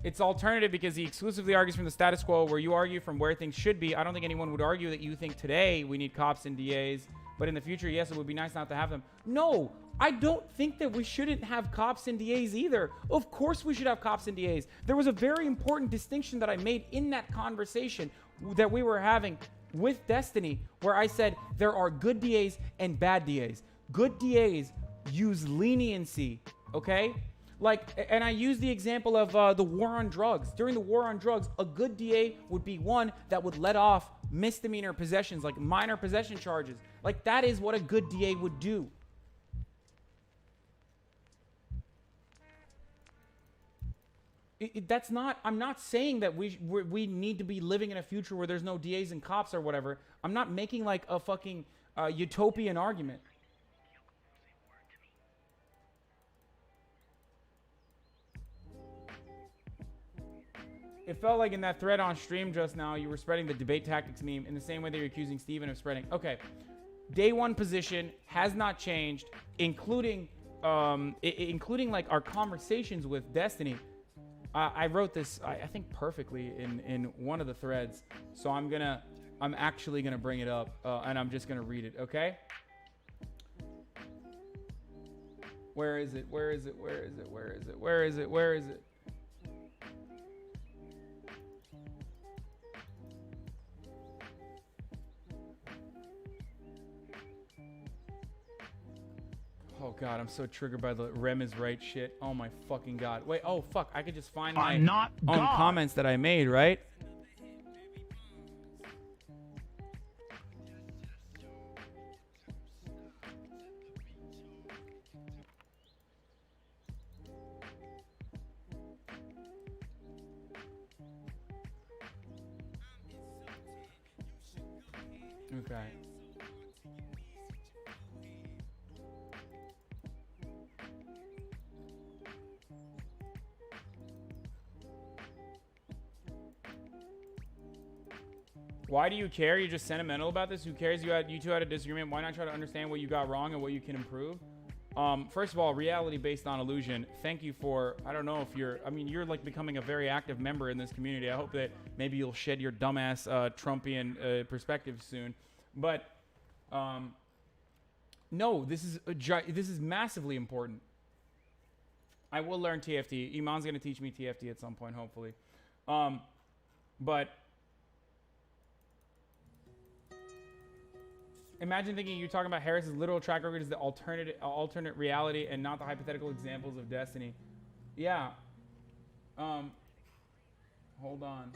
It's alternative because he exclusively argues from the status quo, where you argue from where things should be. I don't think anyone would argue that you think today we need cops and DAs, but in the future, yes, it would be nice not to have them. No, I don't think that we shouldn't have cops and DAs either. Of course we should have cops and DAs. There was a very important distinction that I made in that conversation that we were having with Destiny, where I said there are good DAs and bad DAs. Good DAs use leniency, okay? Like, and I use the example of the war on drugs. During the war on drugs, a good DA would be one that would let off misdemeanor possessions, like minor possession charges. Like, that is what a good DA would do. I'm not saying that we need to be living in a future where there's no DAs and cops or whatever. I'm not making like a fucking utopian argument. It felt like in that thread on stream just now, you were spreading the debate tactics meme in the same way that you're accusing Steven of spreading. Okay. Day one position has not changed, including like our conversations with Destiny. I wrote this, I think perfectly in one of the threads. So I'm actually gonna bring it up and I'm just gonna read it. Okay. Where is it? Oh god, I'm so triggered by the Rem is right shit. Oh my fucking god. Wait, oh fuck, I could just find my own comments that I made, right? Okay. Why do you care? You're just sentimental about this? Who cares? You two had a disagreement. Why not try to understand what you got wrong and what you can improve? First of all, reality based on illusion. Thank you for, I don't know if you're, I mean, you're like becoming a very active member in this community. I hope that maybe you'll shed your dumbass Trumpian perspective soon. But no, this is massively important. I will learn TFT. Iman's going to teach me TFT at some point, hopefully. But imagine thinking you're talking about Harris's literal track record is the alternate reality and not the hypothetical examples of destiny. Yeah. Hold on.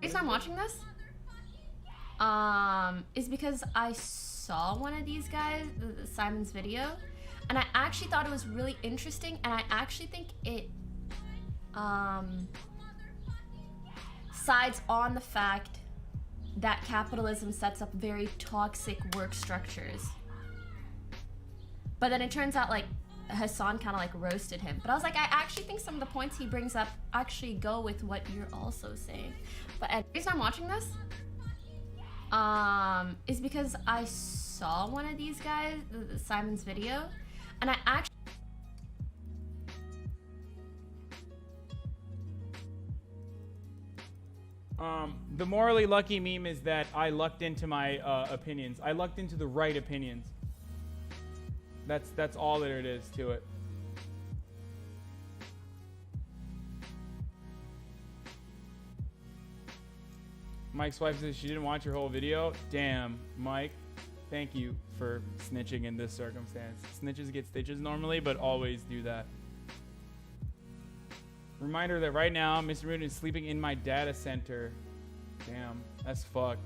The reason I'm watching this is because I saw one of these guys, Simon's video, and I actually thought it was really interesting, and I actually think it sides on the fact that capitalism sets up very toxic work structures. But then it turns out like Hasan kind of like roasted him. But I was like, I actually think some of the points he brings up actually go with what you're also saying. But the reason I'm watching this is because I saw one of these guys, Simon's video, and I actually the morally lucky meme is that I lucked into my opinions. I lucked into the right opinions. That's all that it is to it. Mike's wife says she didn't watch your whole video. Damn, Mike. Thank you for snitching in this circumstance. Snitches get stitches normally, but always do that. Reminder that right now, Mr. Moon is sleeping in my data center. Damn, that's fucked.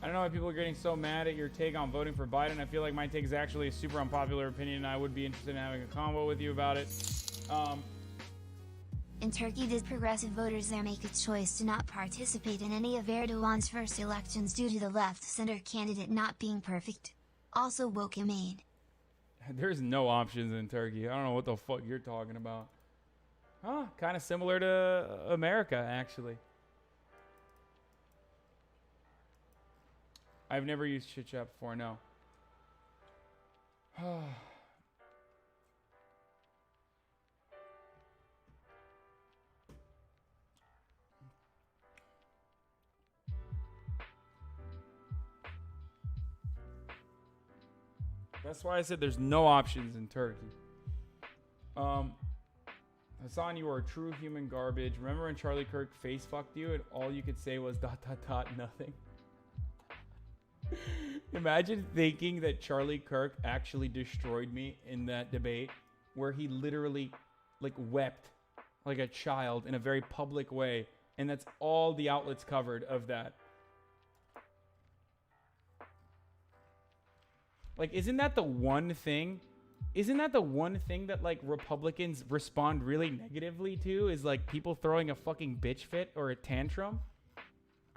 I don't know why people are getting so mad at your take on voting for Biden. I feel like my take is actually a super unpopular opinion, and I would be interested in having a convo with you about it. In Turkey, did progressive voters there make a choice to not participate in any of Erdogan's first elections due to the left-center candidate not being perfect? Also woke him in. There's no options in Turkey. I don't know what the fuck you're talking about. Huh, kind of similar to America, actually. I've never used chit chat before, no. That's why I said there's no options in Turkey. Hasan, you are a true human garbage. Remember when Charlie Kirk face fucked you and all you could say was ... nothing? Imagine thinking that Charlie Kirk actually destroyed me in that debate where he literally like wept like a child in a very public way, and that's all the outlets covered of that. Like, isn't that the one thing that like Republicans respond really negatively to, is like people throwing a fucking bitch fit or a tantrum?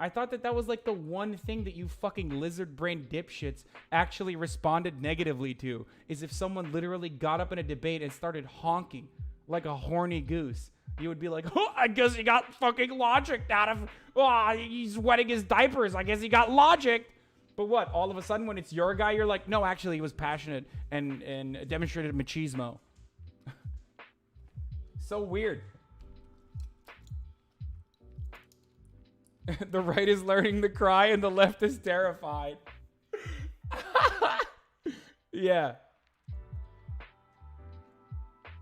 I thought that was like the one thing that you fucking lizard brain dipshits actually responded negatively to, is if someone literally got up in a debate and started honking like a horny goose. You would be like, oh, I guess he got fucking logic out of, he's wetting his diapers. I guess he got logic. But what? All of a sudden when it's your guy, you're like, no, actually he was passionate and demonstrated machismo. So weird. The right is learning to cry and the left is terrified. Yeah.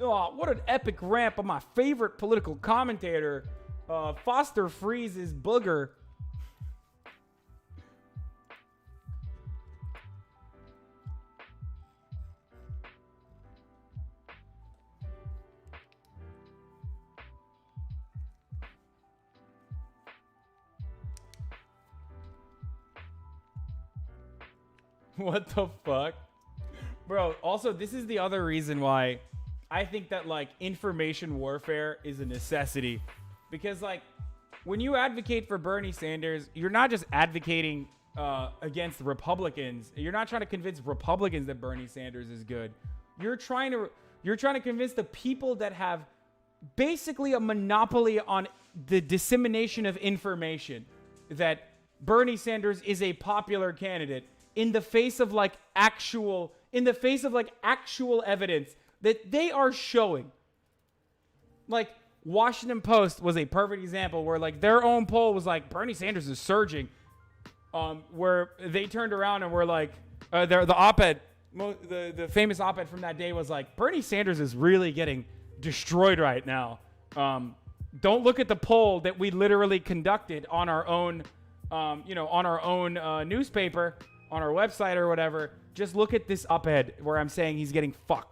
Oh, what an epic rant on my favorite political commentator, Foster Freeze's booger. What the fuck? Bro, also, this is the other reason why I think that, like, information warfare is a necessity. Because, like, when you advocate for Bernie Sanders, you're not just advocating against Republicans. You're not trying to convince Republicans that Bernie Sanders is good. You're trying to convince the people that have basically a monopoly on the dissemination of information that Bernie Sanders is a popular candidate in the face of like actual evidence that they are showing. Like Washington Post was a perfect example where like their own poll was like Bernie Sanders is surging, where they turned around and were like the op-ed, the famous op-ed from that day was like Bernie Sanders is really getting destroyed right now. Don't look at the poll that we literally conducted on our own, on our own newspaper, on our website or whatever. Just look at this op-ed where I'm saying he's getting fucked.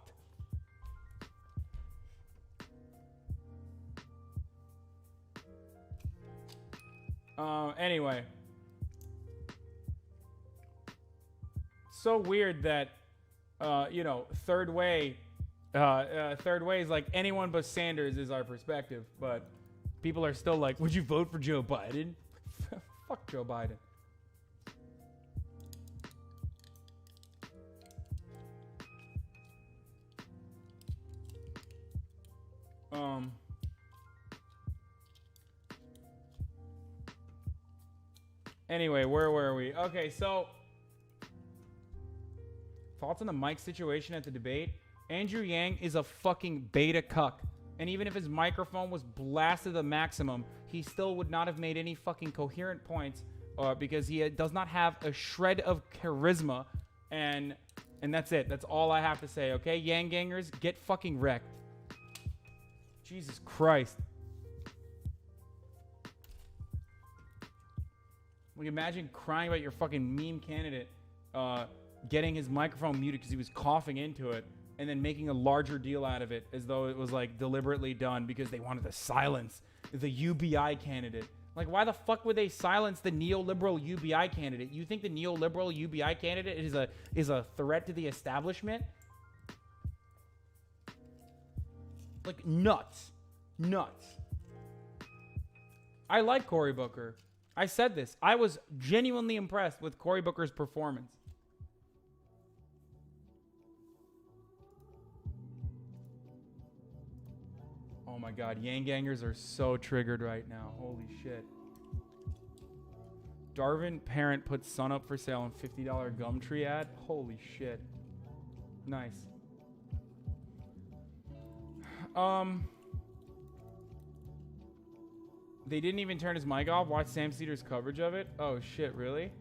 Anyway. So weird that, third way is like anyone but Sanders is our perspective, but people are still like, would you vote for Joe Biden? Fuck Joe Biden. Anyway, where were we? Okay, so thoughts on the mic situation at the debate? Andrew Yang is a fucking beta cuck. And even if his microphone was blasted to the maximum, he still would not have made any fucking coherent points because he does not have a shred of charisma. And that's it. That's all I have to say, okay? Yang gangers, get fucking wrecked. Jesus Christ. Like, imagine crying about your fucking meme candidate getting his microphone muted because he was coughing into it, and then making a larger deal out of it as though it was like deliberately done because they wanted to silence the UBI candidate. Like, why the fuck would they silence the neoliberal UBI candidate? You think the neoliberal UBI candidate is a threat to the establishment? Like, nuts. I like Cory Booker. I said this. I was genuinely impressed with Cory Booker's performance. Oh my God, Yang gangers are so triggered right now. Holy shit. Darvin parent puts son up for sale on $50 Gumtree ad. Holy shit. Nice. They didn't even turn his mic off. Watch Sam Cedar's coverage of it. Oh shit, really?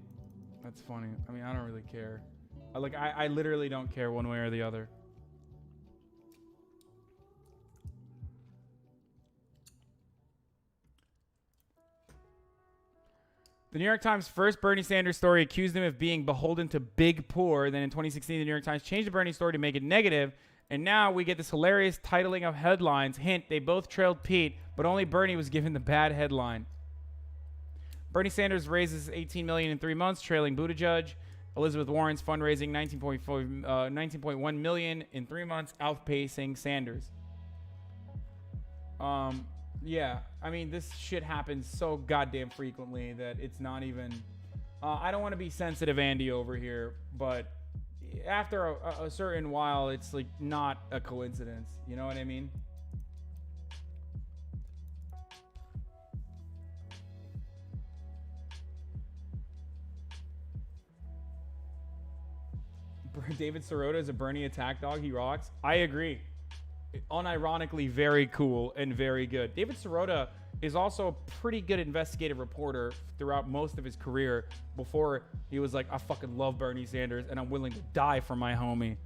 That's funny. I mean, I don't really care. I literally don't care one way or the other. The New York Times' first Bernie Sanders story accused him of being beholden to Big Poor. Then in 2016, the New York Times changed the Bernie story to make it negative. And now we get this hilarious titling of headlines. Hint, they both trailed Pete, but only Bernie was given the bad headline. Bernie Sanders raises $18 million in 3 months, trailing Buttigieg. Elizabeth Warren's fundraising $19.1 million in 3 months, outpacing Sanders. Yeah, I mean, this shit happens so goddamn frequently that it's not even... I don't want to be sensitive Andy over here, but after a certain while, it's like not a coincidence. You know what I mean? David Sirota is a Bernie attack dog. He rocks. I agree. Unironically very cool and very good. David Sirota is also a pretty good investigative reporter throughout most of his career before he was like, I fucking love Bernie Sanders and I'm willing to die for my homie.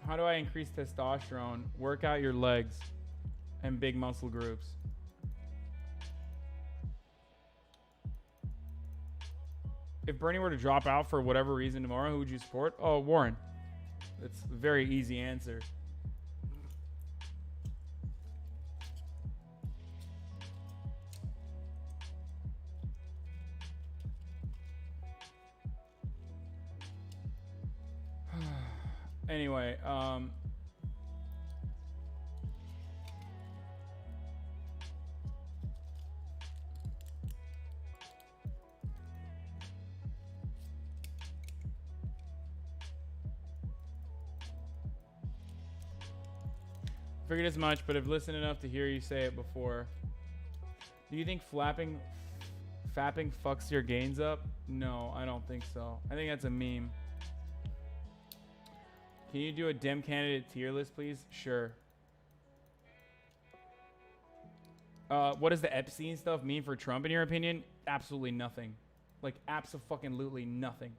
How do I increase testosterone? Work out your legs and big muscle groups. If Bernie were to drop out for whatever reason tomorrow, who would you support? Oh, Warren. That's a very easy answer. Anyway, figured as much, but I've listened enough to hear you say it before. Do you think fapping fucks your gains up? No, I don't think so. I think that's a meme. Can you do a Dem candidate tier list, please? Sure. What does the Epstein stuff mean for Trump, in your opinion? Absolutely nothing. Like, abso-fucking-lutely nothing.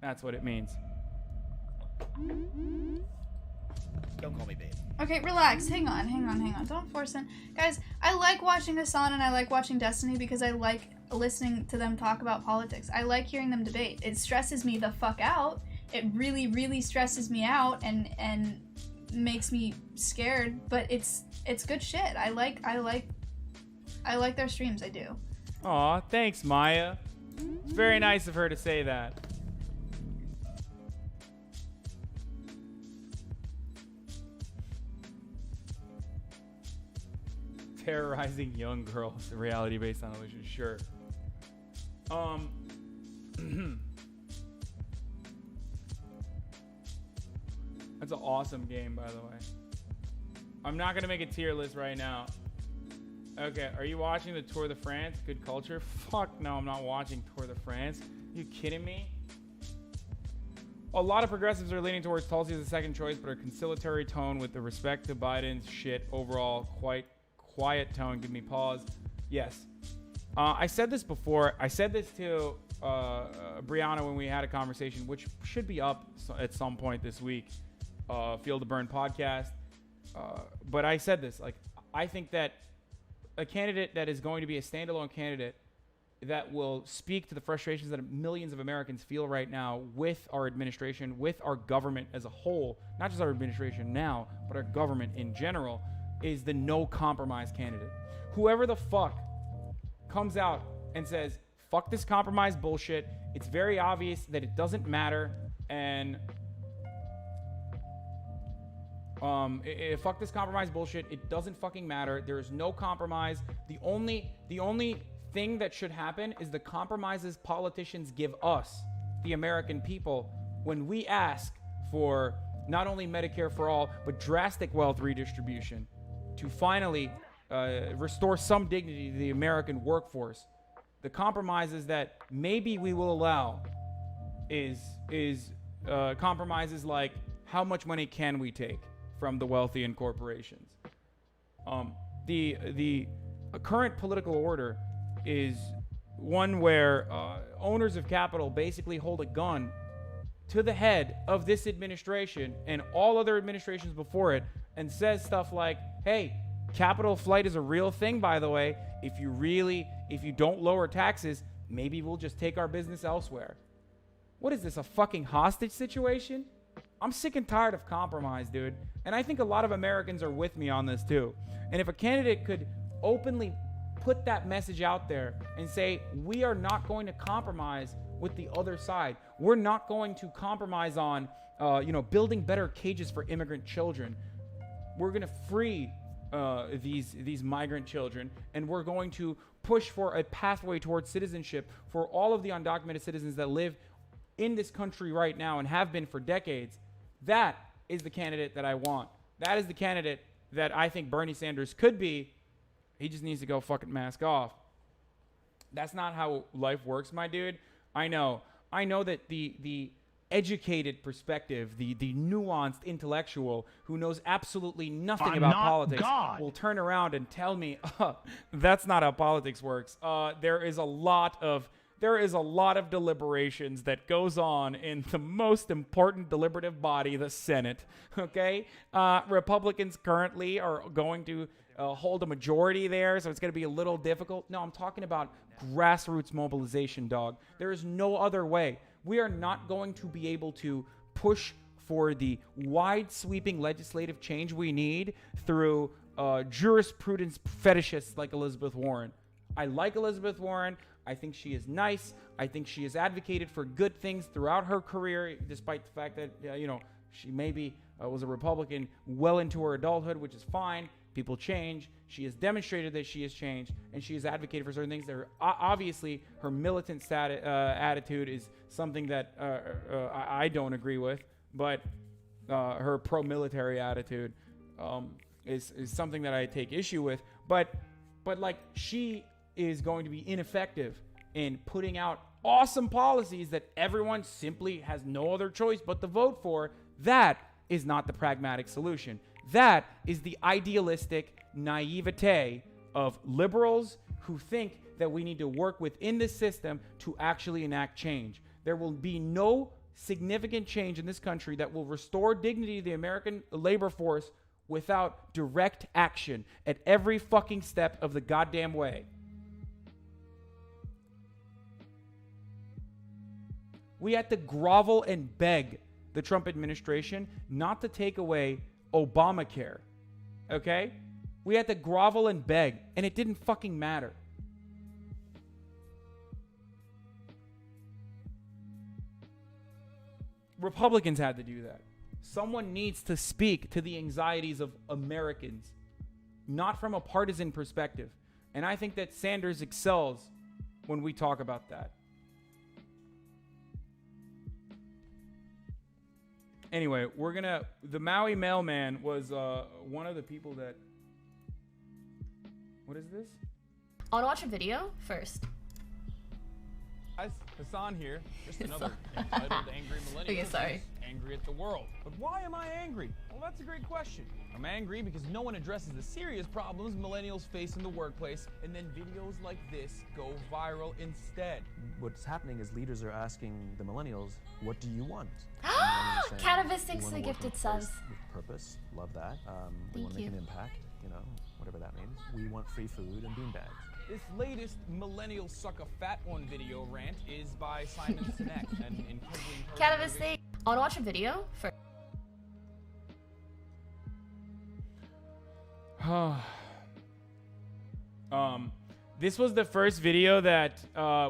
That's what it means. Don't call me babe. Okay, relax. Hang on. Don't force it. Guys, I like watching Hasan and I like watching Destiny because I like listening to them talk about politics. I like hearing them debate. It stresses me the fuck out. It really, really stresses me out and makes me scared, but it's good shit. I like their streams, I do. Aw, thanks, Maya. It's very nice of her to say that. Terrorizing young girls, reality based on illusion, sure. That's an awesome game, by the way. I'm not gonna make a tier list right now. Okay, are you watching the Tour de France? Good culture? Fuck no, I'm not watching Tour de France. You kidding me? A lot of progressives are leaning towards Tulsi as a second choice, but her conciliatory tone with the respect to Biden's shit overall, quite quiet tone, give me pause. Yes. I said this before. I said this to Brianna when we had a conversation, which should be up at some point this week. Feel the Burn podcast. But I said this, like, I think that a candidate that is going to be a standalone candidate that will speak to the frustrations that millions of Americans feel right now with our administration, with our government as a whole, not just our administration now, but our government in general, is the no compromise candidate. Whoever the fuck comes out and says, fuck this compromise bullshit, it's very obvious that it doesn't matter, and fuck this compromise bullshit, it doesn't fucking matter, there's no compromise. The only thing that should happen is the compromises politicians give us, the American people, when we ask for not only Medicare for all, but drastic wealth redistribution to finally restore some dignity to the American workforce. The compromises that maybe we will allow is compromises like, how much money can we take from the wealthy and corporations? The current political order is one where owners of capital basically hold a gun to the head of this administration and all other administrations before it and says stuff like, hey, capital flight is a real thing, by the way. If you don't lower taxes, maybe we'll just take our business elsewhere. What is this, a fucking hostage situation? I'm sick and tired of compromise, dude. And I think a lot of Americans are with me on this too. And if a candidate could openly put that message out there and say, we are not going to compromise with the other side. We're not going to compromise on, building better cages for immigrant children. We're going to free these migrant children, and we're going to push for a pathway towards citizenship for all of the undocumented citizens that live in this country right now and have been for decades. That is the candidate that I want. That is the candidate that I think Bernie Sanders could be. He just needs to go fucking mask off. That's not how life works, my dude. I know that the educated perspective, the nuanced intellectual who knows absolutely nothing about politics will turn around and tell me, that's not how politics works. There is a lot of deliberations that goes on in the most important deliberative body, the Senate. Okay, Republicans currently are going to hold a majority there, so it's going to be a little difficult. No, I'm talking about grassroots mobilization, dog. There is no other way. We are not going to be able to push for the wide-sweeping legislative change we need through jurisprudence fetishists like Elizabeth Warren. I like Elizabeth Warren. I think she is nice. I think she has advocated for good things throughout her career, despite the fact that, She maybe was a Republican well into her adulthood, which is fine. People change. She has demonstrated that she has changed, and she has advocated for certain things. Obviously, her militant attitude is something that I don't agree with, but her pro-military attitude is something that I take issue with. But like, she is going to be ineffective in putting out awesome policies that everyone simply has no other choice but to vote for. That is not the pragmatic solution. That is the idealistic naivete of liberals who think that we need to work within the system to actually enact change. There will be no significant change in this country that will restore dignity to the American labor force without direct action at every fucking step of the goddamn way. We had to grovel and beg the Trump administration not to take away Obamacare. Okay? We had to grovel and beg, and it didn't fucking matter. Republicans had to do that. Someone needs to speak to the anxieties of Americans, not from a partisan perspective. And I think that Sanders excels when we talk about that. Anyway, the Maui mailman was one of the people that, what is this? I want to watch a video first. Guys, Hasan here. Just another entitled angry millennial. Okay, sorry. Angry at the world. But why am I angry? Well, that's a great question. I'm angry because no one addresses the serious problems millennials face in the workplace, and then videos like this go viral instead. What's happening is leaders are asking the millennials, what do you want? Cannabis We Six wanna the work in gifted a place subs. with purpose, love that. We Thank want to make you. an impact, whatever that means. We want free food and beanbags. This latest millennial suck a fat one video rant is by Simon Sinek, an incredibly intelligent Cannabis Six. I want to watch a video first. This was the first video that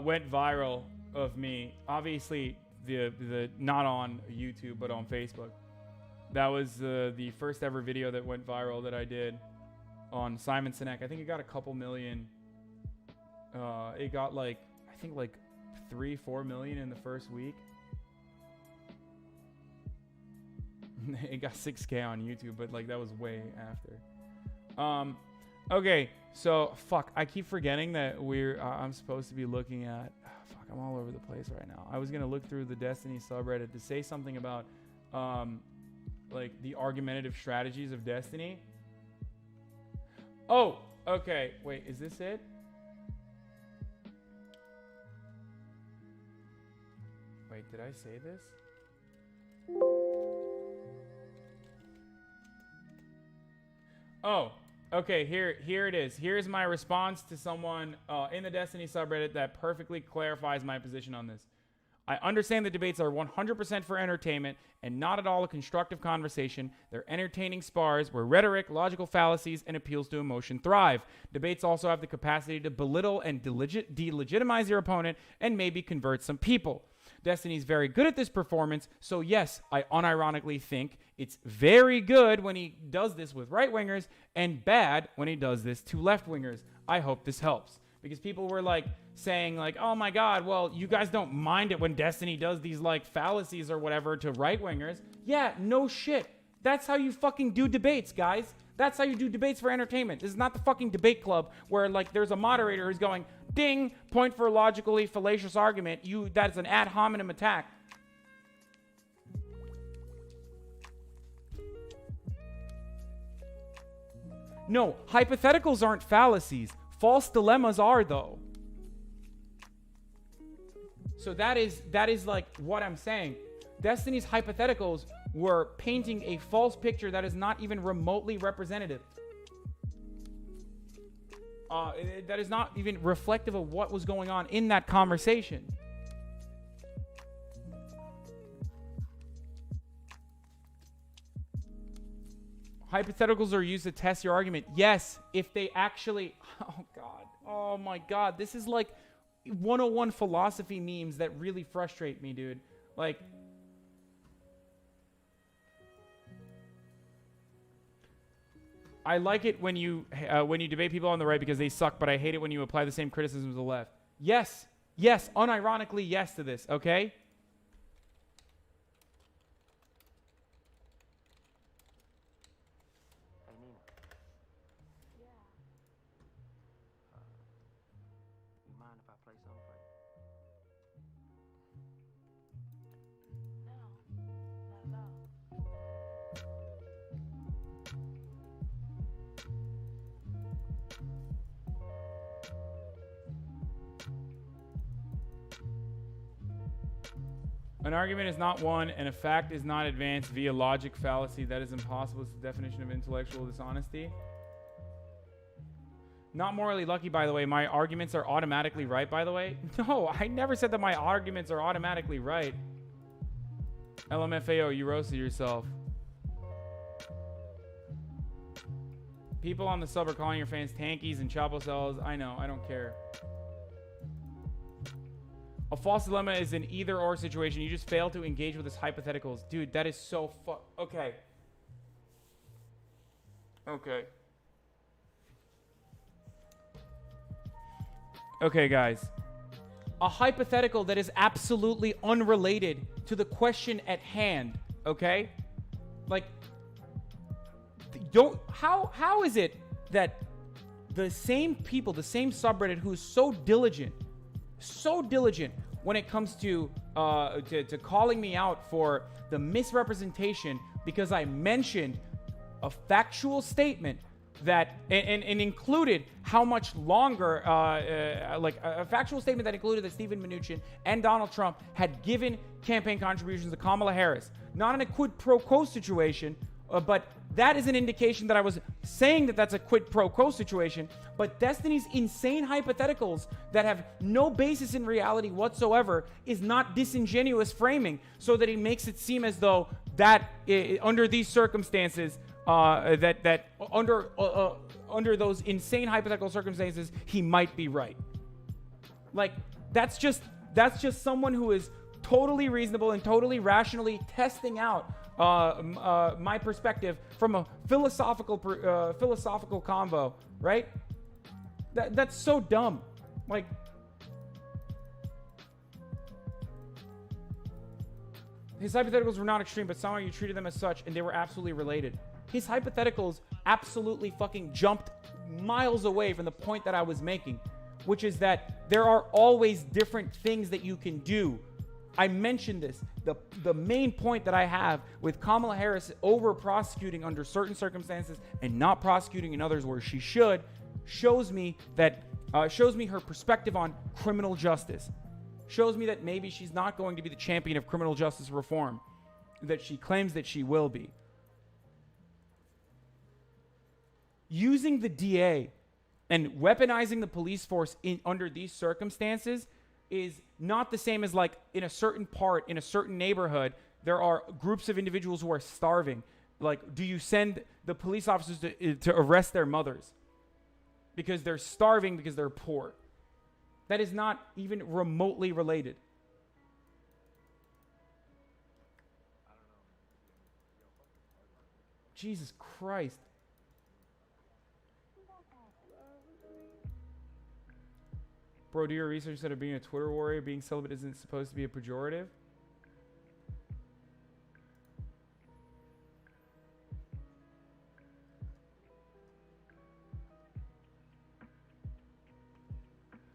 went viral of me. Obviously, the not on YouTube but on Facebook. That was the first ever video that went viral that I did on Simon Sinek. I think it got a couple million. It got like 3-4 million in the first week. It got 6K on YouTube, but like that was way after. Okay, so fuck, I keep forgetting that I'm supposed to be looking at. Fuck, I'm all over the place right now. I was gonna look through the Destiny subreddit to say something about like the argumentative strategies of Destiny. Oh, okay. Wait, is this it? Wait, did I say this? Oh, okay, here it is. Here's my response to someone in the Destiny subreddit that perfectly clarifies my position on this. I understand the debates are 100% for entertainment and not at all a constructive conversation. They're entertaining spars where rhetoric, logical fallacies, and appeals to emotion thrive. Debates also have the capacity to belittle and delegitimize your opponent and maybe convert some people. Destiny's very good at this performance, so yes, I unironically think it's very good when he does this with right-wingers and bad when he does this to left-wingers. I hope this helps. Because people were like saying like, oh my God, well, you guys don't mind it when Destiny does these like fallacies or whatever to right-wingers. Yeah, no shit. That's how you fucking do debates, guys. That's how you do debates for entertainment. This is not the fucking debate club where like there's a moderator who's going, ding, point for a logically fallacious argument. That's an ad hominem attack. No, hypotheticals aren't fallacies. False dilemmas are, though. So that is like what I'm saying. Destiny's hypotheticals were painting a false picture that is not even remotely representative. That is not even reflective of what was going on in that conversation. Hypotheticals are used to test your argument. Yes, if they actually... Oh, God. Oh, my God. This is like 101 philosophy memes that really frustrate me, dude. Like... I like it when you debate people on the right because they suck, but I hate it when you apply the same criticism to the left. Yes, unironically yes to this, okay? Hey, Nina. Yeah. You mind if I play something for you? No, not at all. An argument is not won, and a fact is not advanced via logic fallacy. That is impossible. It's the definition of intellectual dishonesty. Not morally lucky, by the way. My arguments are automatically right, by the way. No, I never said that my arguments are automatically right. LMFAO, you roasted yourself. People on the sub are calling your fans tankies and chapo cells. I know, I don't care. A false dilemma is an either-or situation. You just fail to engage with his hypotheticals. Dude, that is so Okay. Okay, guys. A hypothetical that is absolutely unrelated to the question at hand, okay? Like, how is it that the same people, the same subreddit who is so diligent when it comes to calling me out for the misrepresentation because I mentioned a factual statement that and included how much longer like a factual statement that included that Steven Mnuchin and Donald Trump had given campaign contributions to Kamala Harris, not in a quid pro quo situation, but that is an indication that I was saying that that's a quid pro quo situation. But Destiny's insane hypotheticals that have no basis in reality whatsoever is not disingenuous framing, so that he makes it seem as though that under these circumstances, that under those insane hypothetical circumstances, he might be right. Like that's just someone who is totally reasonable and totally rationally testing out my perspective from a philosophical convo, right? That's so dumb. Like, his hypotheticals were not extreme, but somehow you treated them as such, and they were absolutely related. His hypotheticals absolutely fucking jumped miles away from the point that I was making, which is that there are always different things that you can do. I mentioned this. The main point that I have with Kamala Harris over prosecuting under certain circumstances and not prosecuting in others where she should, shows me her perspective on criminal justice. Shows me that maybe she's not going to be the champion of criminal justice reform that she claims that she will be. Using the DA and weaponizing the police force under these circumstances is not the same as, like, in a certain neighborhood, there are groups of individuals who are starving. Like, do you send the police officers to arrest their mothers because they're starving, because they're poor? That is not even remotely related. Jesus Christ. Bro, do your research that being a Twitter warrior, being celibate isn't supposed to be a pejorative?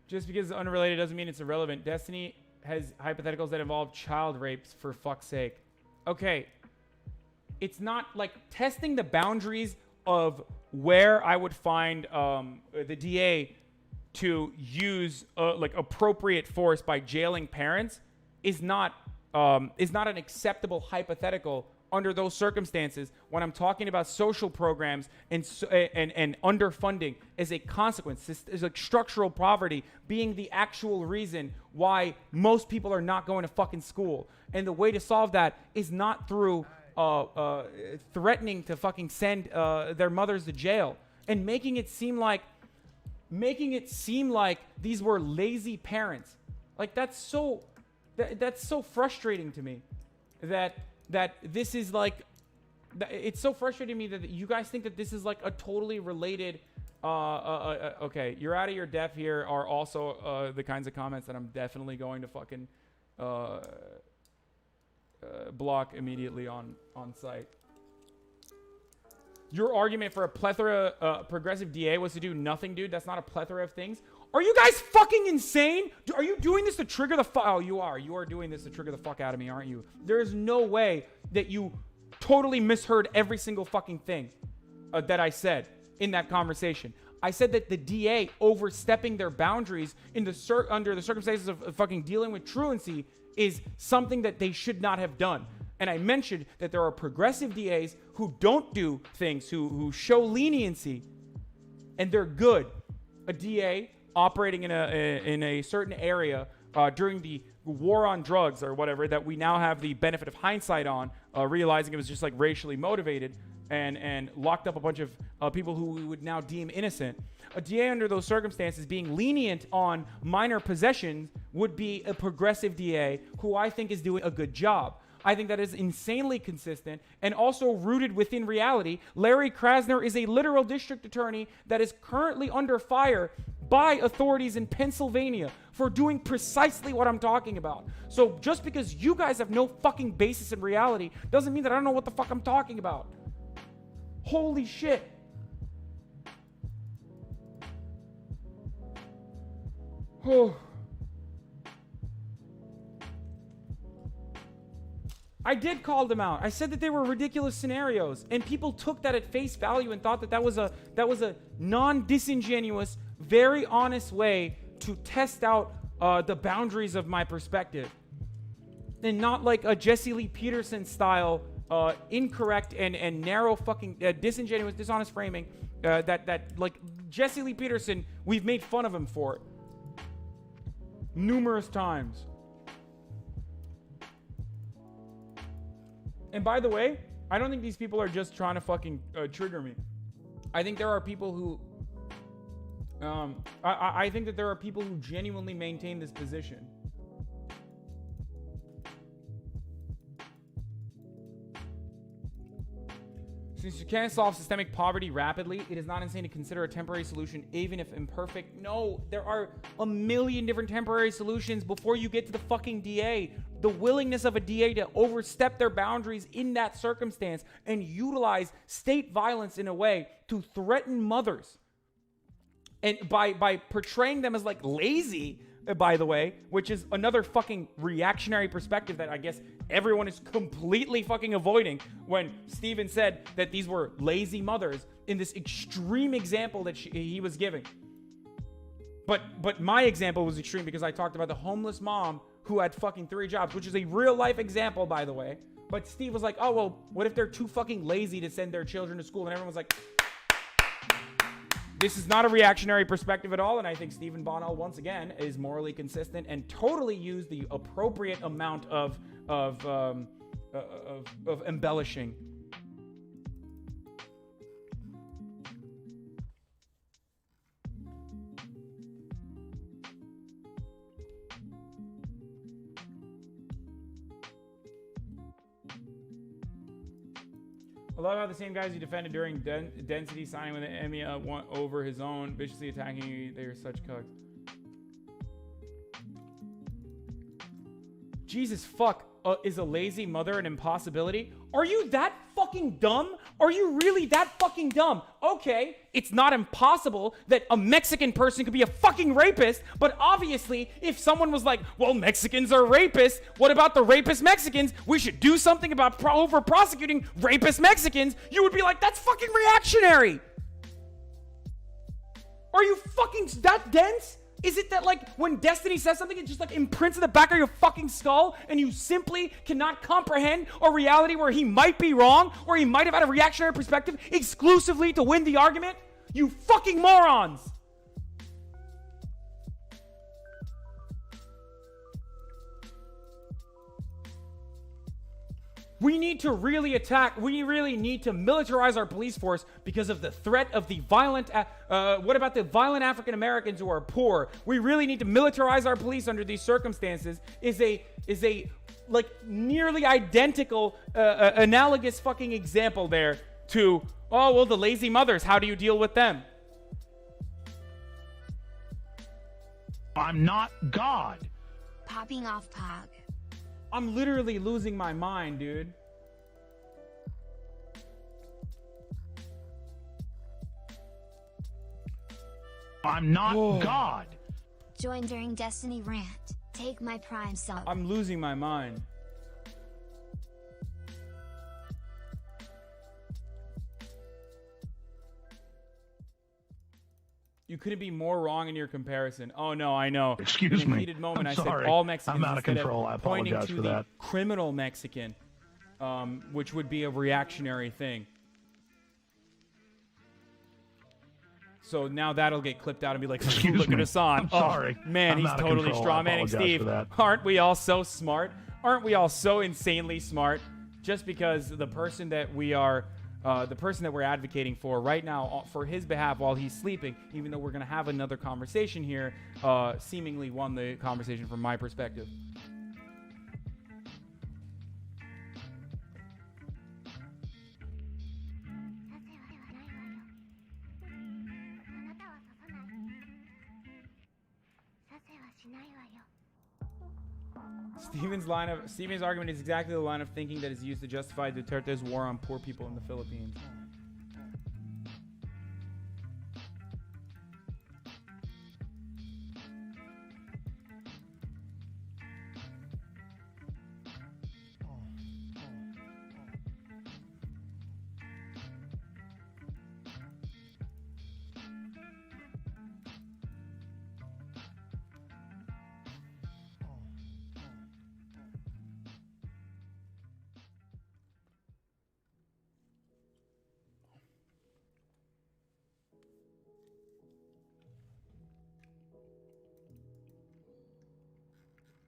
Just because it's unrelated doesn't mean it's irrelevant. Destiny has hypotheticals that involve child rapes, for fuck's sake. Okay. It's not like testing the boundaries of where I would find the DA to use like appropriate force by jailing parents is not an acceptable hypothetical under those circumstances when I'm talking about social programs and underfunding as a consequence. This is like structural poverty being the actual reason why most people are not going to fucking school. And the way to solve that is not through threatening to fucking send their mothers to jail and making it seem like these were lazy parents. Like that's so frustrating to me that this is like it's so frustrating to me that you guys think that this is like a totally related. Okay, you're out of your depth here are also the kinds of comments that I'm definitely going to fucking block immediately on site. Your argument for a plethora progressive DA was to do nothing, dude. That's not a plethora of things. Are you guys fucking insane? Are you doing this to trigger the fuck? Oh, you are. You are doing this to trigger the fuck out of me, aren't you? There is no way that you totally misheard every single fucking thing that I said in that conversation. I said that the DA overstepping their boundaries in the under the circumstances of fucking dealing with truancy is something that they should not have done. And I mentioned that there are progressive DAs who don't do things, who show leniency, and they're good. A DA operating in a certain area during the war on drugs or whatever that we now have the benefit of hindsight on, realizing it was just like racially motivated and locked up a bunch of people who we would now deem innocent. A DA under those circumstances being lenient on minor possessions would be a progressive DA who I think is doing a good job. I think that is insanely consistent and also rooted within reality. Larry Krasner is a literal district attorney that is currently under fire by authorities in Pennsylvania for doing precisely what I'm talking about. So just because you guys have no fucking basis in reality doesn't mean that I don't know what the fuck I'm talking about. Holy shit. Oh. I did call them out. I said that they were ridiculous scenarios, and people took that at face value and thought that that was a non-disingenuous, very honest way to test out the boundaries of my perspective, and not like a Jesse Lee Peterson style incorrect and narrow fucking disingenuous, dishonest framing that like Jesse Lee Peterson, we've made fun of him for it numerous times. And by the way, I don't think these people are just trying to fucking trigger me. I think there are people who, I think that there are people who genuinely maintain this position. Since you can't solve systemic poverty rapidly, it is not insane to consider a temporary solution, even if imperfect. No, there are a million different temporary solutions before you get to the fucking DA. The willingness of a DA to overstep their boundaries in that circumstance and utilize state violence in a way to threaten mothers. And by portraying them as like lazy, by the way, which is another fucking reactionary perspective that I guess everyone is completely fucking avoiding when Steven said that these were lazy mothers in this extreme example that he was giving. But my example was extreme because I talked about the homeless mom who had fucking 3 jobs, which is a real life example, by the way. But Steve was like, oh, well, what if they're too fucking lazy to send their children to school? And everyone was like, this is not a reactionary perspective at all, and I think Stephen Bonnell, once again, is morally consistent and totally used the appropriate amount of embellishing. I love how the same guys you defended during density signing with the EMEA went over his own, viciously attacking you. They are such cucks. Jesus fuck, is a lazy mother an impossibility? Are you that fucking dumb? Are you really that fucking dumb? Okay, it's not impossible that a Mexican person could be a fucking rapist, but obviously, if someone was like, well, Mexicans are rapists, what about the rapist Mexicans? We should do something about over-prosecuting rapist Mexicans. You would be like, that's fucking reactionary. Are you fucking that dense? Is it that, like, when Destiny says something, it just, like, imprints in the back of your fucking skull and you simply cannot comprehend a reality where he might be wrong or he might have had a reactionary perspective exclusively to win the argument? You fucking morons! We need to really attack. We really need to militarize our police force because of the threat of the violent. What about the violent African Americans who are poor? We really need to militarize our police under these circumstances. Is a like nearly identical, analogous fucking example there to, oh, well, the lazy mothers, how do you deal with them? I'm not God. Popping off Pog. I'm literally losing my mind, dude. I'm not God. Join during Destiny rant. Take my prime sub. I'm losing my mind. You couldn't be more wrong in your comparison. Oh no, I know. Excuse in a me. heated moment, I'm I sorry. said all Mexicans I'm out of instead control. I pointing apologize to for the that. criminal Mexican, which would be a reactionary thing. So now that'll get clipped out and be like, Excuse look me. at Hasan. I'm sorry. Oh, man, I'm he's out of totally control. I strawmanning apologize Steve. for that. Aren't we all so smart? Aren't we all so insanely smart? Just because the person that we are, the person that we're advocating for right now, for his behalf while he's sleeping, even though we're going to have another conversation here, seemingly won the conversation from my perspective. Steven's argument is exactly the line of thinking that is used to justify Duterte's war on poor people in the Philippines.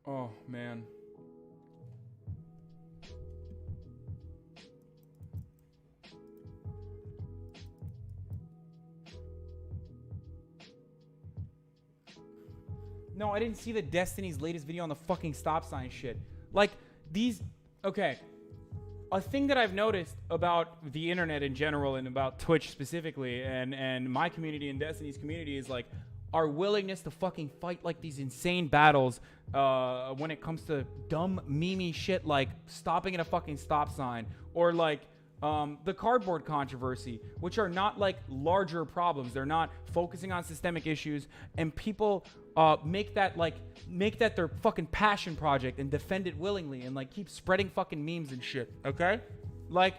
Oh, man. No, I didn't see the Destiny's latest video on the fucking stop sign shit. Like, these... Okay. A thing that I've noticed about the internet in general and about Twitch specifically and my community and Destiny's community is, like, our willingness to fucking fight, like, these insane battles when it comes to dumb, memey shit like stopping at a fucking stop sign or, like, the cardboard controversy, which are not, like, larger problems. They're not focusing on systemic issues, and people make that their fucking passion project and defend it willingly and, like, keep spreading fucking memes and shit, okay? Like,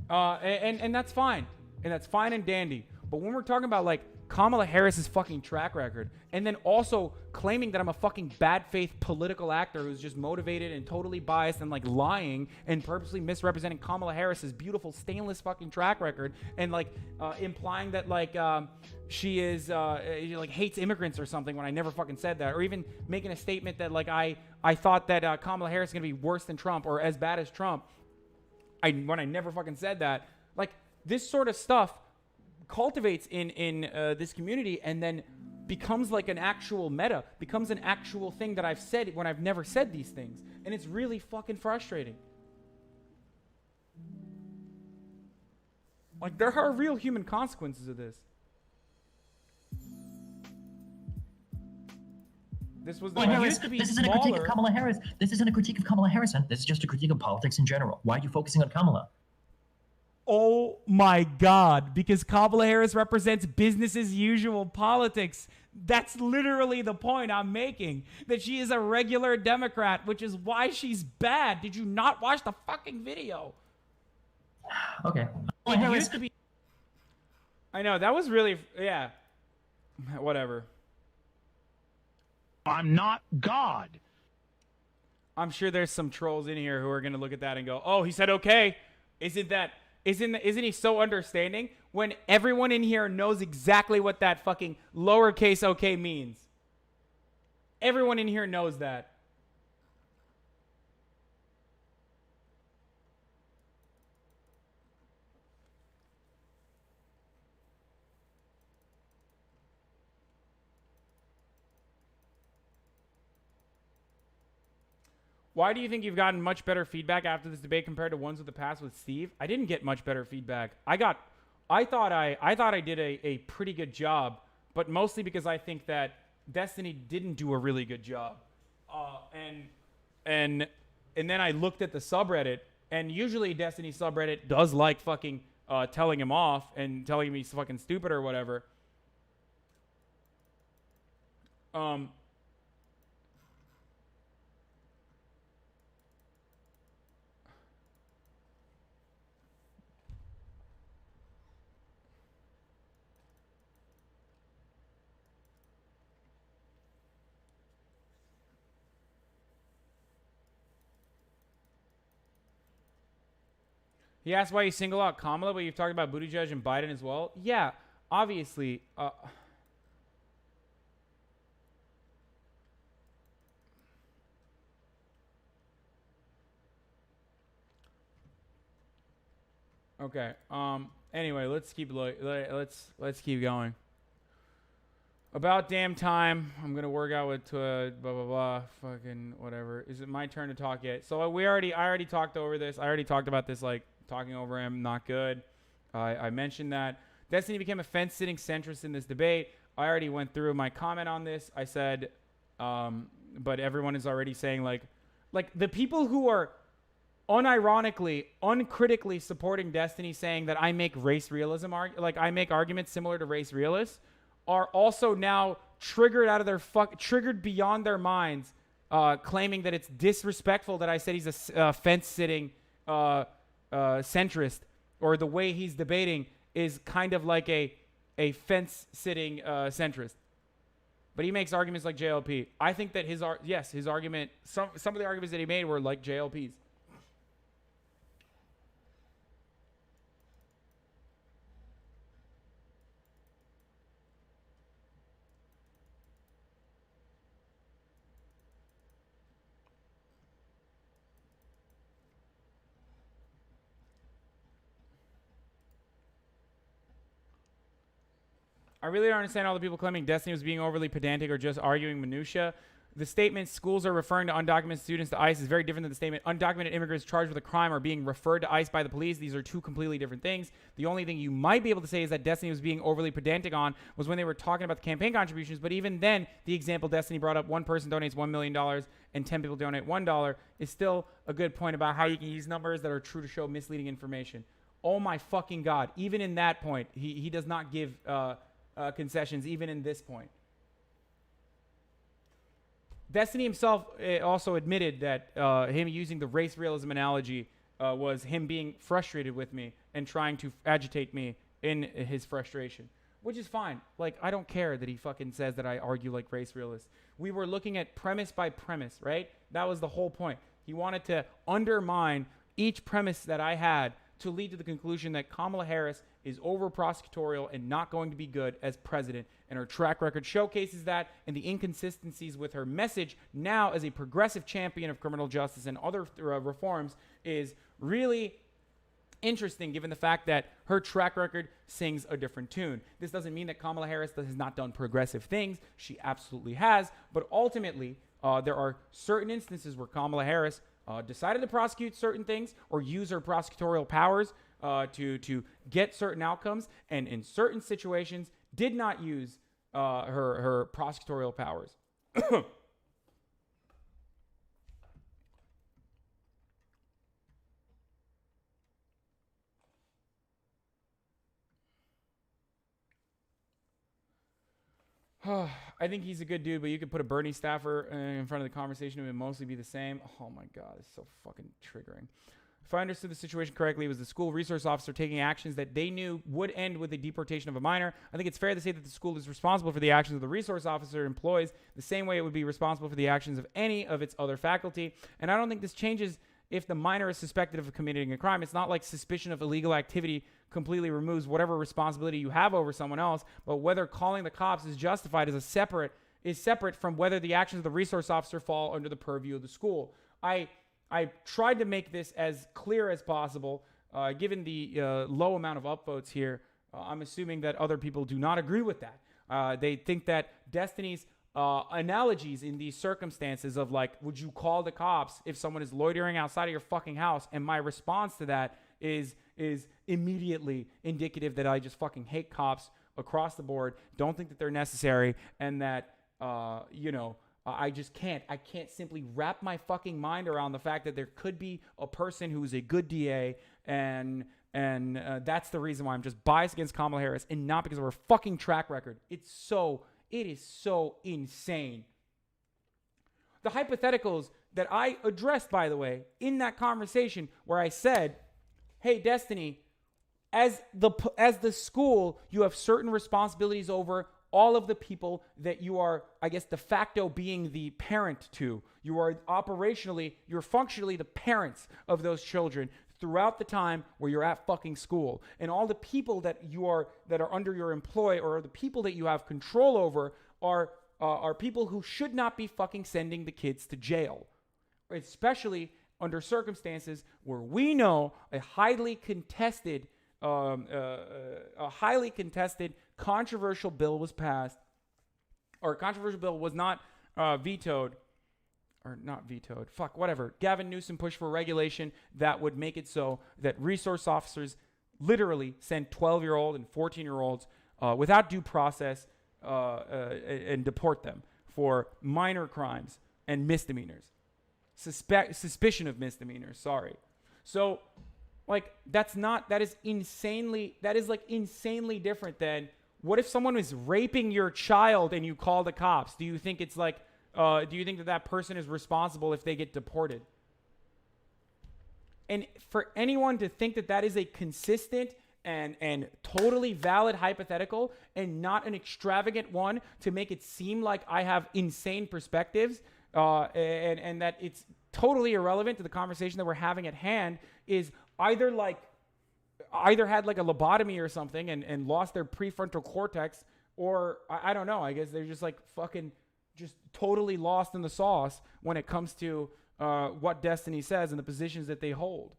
and that's fine. And that's fine and dandy. But when we're talking about, like, Kamala Harris's fucking track record, and then also claiming that I'm a fucking bad faith political actor who's just motivated and totally biased and, like, lying and purposely misrepresenting Kamala Harris's beautiful stainless fucking track record, and, like, implying that, like, she is like hates immigrants or something when I never fucking said that, or even making a statement that, like, I thought that Kamala Harris is gonna be worse than Trump or as bad as Trump, when I never fucking said that. Like, this sort of stuff cultivates in this community and then becomes like an actual meta, becomes an actual thing that I've said when I've never said these things, and it's really fucking frustrating. Like, there are real human consequences of this. This was used to be this isn't a critique of Kamala Harris. This isn't a critique of Kamala Harris. This is just a critique of politics in general. Why are you focusing on Kamala? Oh my God, because Kamala Harris represents business as usual politics. That's literally the point I'm making. That she is a regular Democrat, which is why she's bad. Did you not watch the fucking video? Okay. It used to be... I know, that was really... Yeah. Whatever. I'm not God. I'm sure there's some trolls in here who are going to look at that and go, oh, he said okay. Isn't he so understanding when everyone in here knows exactly what that fucking lowercase okay means? Everyone in here knows that. Why do you think you've gotten much better feedback after this debate compared to ones with the past with Steve? I didn't get much better feedback. I thought I did a pretty good job, but mostly because I think that Destiny didn't do a really good job. And then I looked at the subreddit, and usually Destiny subreddit does like fucking telling him off and telling him he's fucking stupid or whatever. He asked why you single out Kamala, but you've talked about Buttigieg and Biden as well. Yeah, obviously. Okay. Anyway, let's keep going. About damn time. I'm gonna work out with blah blah blah. Fucking whatever. Is it my turn to talk yet? So I already talked over this. I already talked about this, like talking over him. Not good. I mentioned that Destiny became a fence-sitting centrist in this debate. I already went through my comment on this. I said, but everyone is already saying like the people who are unironically, uncritically supporting Destiny, saying that I make race realism I make arguments similar to race realists, are also now triggered out of their triggered beyond their minds, claiming that it's disrespectful that I said he's a fence-sitting centrist, or the way he's debating is kind of like a fence-sitting centrist. But he makes arguments like JLP. I think that his argument, some of the arguments that he made were like JLP's. I really don't understand all the people claiming Destiny was being overly pedantic or just arguing minutia. The statement, schools are referring to undocumented students to ICE, is very different than the statement, undocumented immigrants charged with a crime are being referred to ICE by the police. These are two completely different things. The only thing you might be able to say is that Destiny was being overly pedantic on was when they were talking about the campaign contributions. But even then, the example Destiny brought up, one person donates $1 million and 10 people donate $1, is still a good point about how you can use numbers that are true to show misleading information. Oh my fucking God. Even in that point, he does not give concessions, even in this point. Destiny himself also admitted that him using the race realism analogy was him being frustrated with me and trying to agitate me in his frustration, which is fine. Like, I don't care that he fucking says that I argue like race realists. We were looking at premise by premise, right? That was the whole point. He wanted to undermine each premise that I had to lead to the conclusion that Kamala Harris is over-prosecutorial and not going to be good as president. And her track record showcases that, and the inconsistencies with her message now as a progressive champion of criminal justice and other reforms is really interesting, given the fact that her track record sings a different tune. This doesn't mean that Kamala Harris has not done progressive things. She absolutely has. But ultimately, there are certain instances where Kamala Harris decided to prosecute certain things or use her prosecutorial powers to get certain outcomes, and in certain situations did not use her prosecutorial powers. I think he's a good dude, but you could put a Bernie staffer in front of the conversation, it would mostly be the same. Oh my God, it's so fucking triggering. If I understood the situation correctly, it was the school resource officer taking actions that they knew would end with the deportation of a minor. I think it's fair to say that the school is responsible for the actions of the resource officer employs the same way it would be responsible for the actions of any of its other faculty. And I don't think this changes if the minor is suspected of committing a crime. It's not like suspicion of illegal activity completely removes whatever responsibility you have over someone else, but whether calling the cops is justified is separate from whether the actions of the resource officer fall under the purview of the school. I tried to make this as clear as possible. Given the low amount of upvotes here, I'm assuming that other people do not agree with that. They think that Destiny's analogies in these circumstances of like, would you call the cops if someone is loitering outside of your fucking house? And my response to that is immediately indicative that I just fucking hate cops across the board, don't think that they're necessary, and that, I just can't. I can't simply wrap my fucking mind around the fact that there could be a person who's a good DA, and that's the reason why I'm just biased against Kamala Harris, and not because of her fucking track record. It is so insane. The hypotheticals that I addressed, by the way, in that conversation where I said, hey, Destiny, as the school, you have certain responsibilities over all of the people that you are, I guess, de facto being the parent to. You are you're functionally the parents of those children throughout the time where you're at fucking school. And all the people that are under your employ, or the people that you have control over, are people who should not be fucking sending the kids to jail. Especially under circumstances where we know a highly contested, controversial bill was passed, or a controversial bill was not vetoed. Gavin Newsom pushed for regulation that would make it so that resource officers literally send 12-year-old and 14-year-olds without due process and deport them for minor crimes and misdemeanors. Suspicion of misdemeanors, sorry. So, like, that is insanely different than, what if someone is raping your child and you call the cops? Do you think it's like, do you think that person is responsible if they get deported? And for anyone to think that is a consistent and totally valid hypothetical and not an extravagant one to make it seem like I have insane perspectives, and that it's totally irrelevant to the conversation that we're having at hand, is either had like a lobotomy or something and lost their prefrontal cortex, or I don't know, I guess they're just like fucking just totally lost in the sauce when it comes to what Destiny says and the positions that they hold.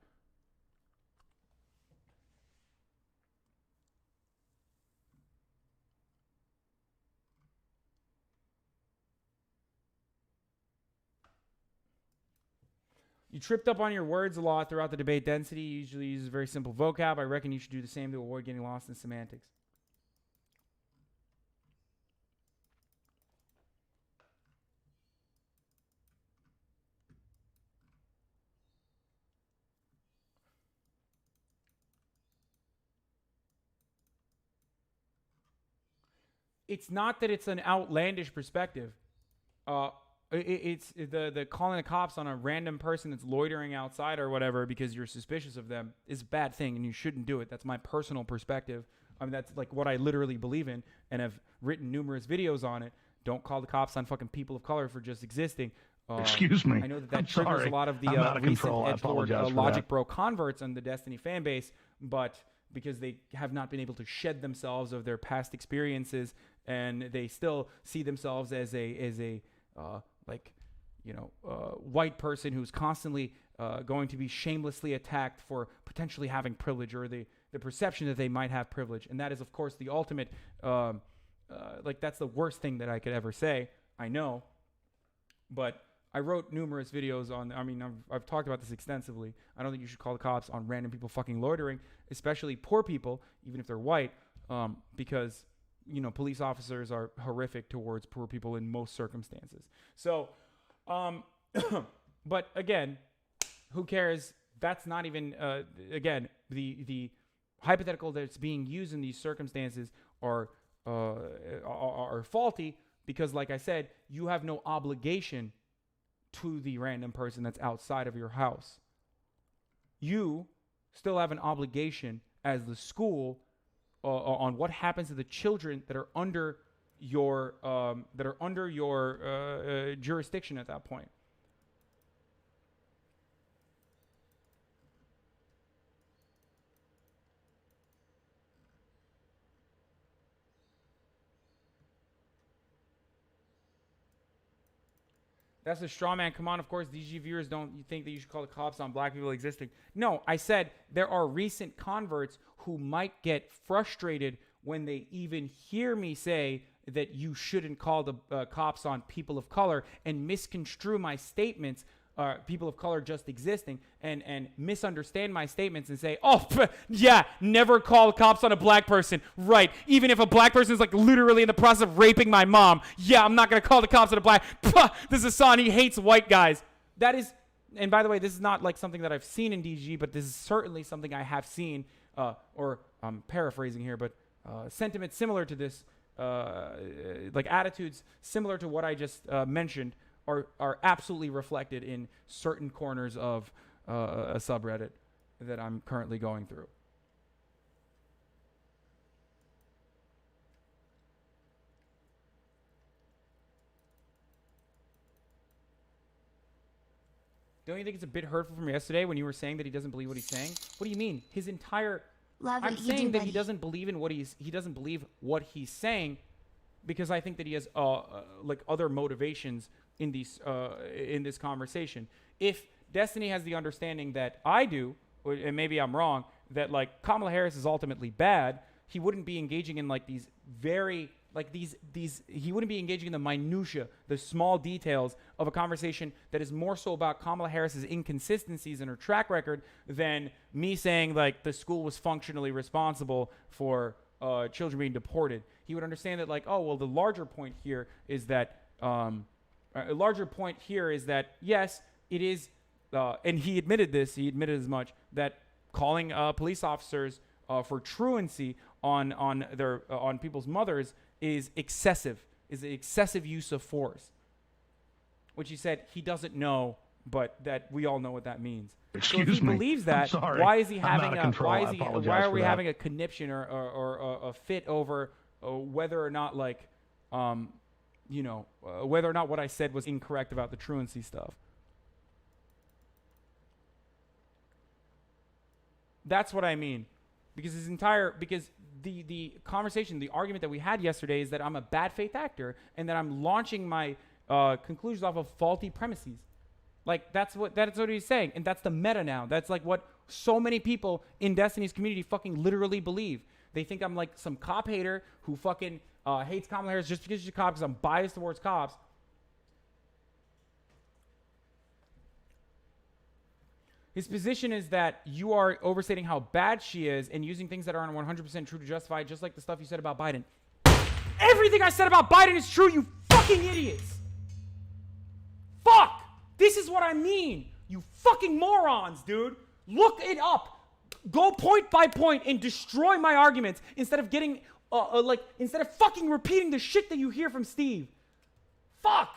You tripped up on your words a lot throughout the debate. Density usually uses very simple vocab. I reckon you should do the same to avoid getting lost in semantics. It's not that it's an outlandish perspective. It's the calling the cops on a random person that's loitering outside or whatever because you're suspicious of them is a bad thing, and you shouldn't do it. That's my personal perspective. I mean, that's like what I literally believe in, and have written numerous videos on it. Don't call the cops on fucking people of color for just existing. Excuse me. I know that I'm triggers sorry. a lot of the I'm out of recent control. I edgelord apologize for Logic that. Bro converts on the Destiny fan base, but because they have not been able to shed themselves of their past experiences, and they still see themselves as a white person who's constantly going to be shamelessly attacked for potentially having privilege, or the perception that they might have privilege. And that is, of course, the ultimate, that's the worst thing that I could ever say. I know. But I wrote numerous videos on, I've talked about this extensively. I don't think you should call the cops on random people fucking loitering, especially poor people, even if they're white, because police officers are horrific towards poor people in most circumstances. So, but again, who cares? That's not even, again, the hypothetical that's being used in these circumstances are faulty because, like I said, you have no obligation to the random person that's outside of your house. You still have an obligation as the school on what happens to the children that are under your jurisdiction at that point. That's a straw man. Come on, of course, DG viewers don't think that you should call the cops on black people existing. No, I said there are recent converts who might get frustrated when they even hear me say that you shouldn't call the cops on people of color and misconstrue my statements, people of color just existing, and misunderstand my statements and say, oh, yeah, never call cops on a black person. Right. Even if a black person is like literally in the process of raping my mom. Yeah, I'm not going to call the cops on a black. This is Hasan. He hates white guys. That is, and by the way, this is not like something that I've seen in DG, but this is certainly something I have seen, or I'm paraphrasing here, but sentiments similar to this, like attitudes similar to what I just mentioned, are absolutely reflected in certain corners of a subreddit that I'm currently going through. Don't you think it's a bit hurtful from yesterday when you were saying that he doesn't believe what he's saying? What do you mean? His entire... I'm saying that he doesn't believe in what he doesn't believe what he's saying, because I think that he has like other motivations in these in this conversation. If Destiny has the understanding that I do, and maybe I'm wrong, that like Kamala Harris is ultimately bad, he wouldn't be engaging in like these very like these he wouldn't be engaging in the minutia, the small details of a conversation that is more so about Kamala Harris's inconsistencies in her track record than me saying like the school was functionally responsible for children being deported. He would understand that like, oh well, the larger point here is that yes, it is, and he admitted this. He admitted as much, that calling police officers for truancy on people's mothers is excessive use of force, which he said he doesn't know, but that we all know what that means. So if he believes that, why is he having why are we having a conniption or a fit over whether or not like whether or not what I said was incorrect about the truancy stuff? That's what I mean. Because the conversation, the argument that we had yesterday is that I'm a bad faith actor and that I'm launching my conclusions off of faulty premises. Like that's what he's saying, and that's the meta now. That's like what so many people in Destiny's community fucking literally believe. They think I'm like some cop hater who fucking hates Kamala Harris just because she's a cop, because I'm biased towards cops. His position is that you are overstating how bad she is and using things that aren't 100% true to justify it, just like the stuff you said about Biden. Everything I said about Biden is true, you fucking idiots. Fuck! This is what I mean, you fucking morons, dude. Look it up. Go point by point and destroy my arguments instead of getting, instead of fucking repeating the shit that you hear from Steve. Fuck!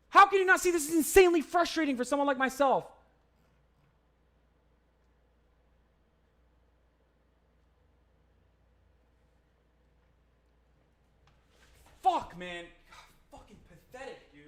How can you not see this is insanely frustrating for someone like myself? Fuck, man. God, fucking pathetic, dude.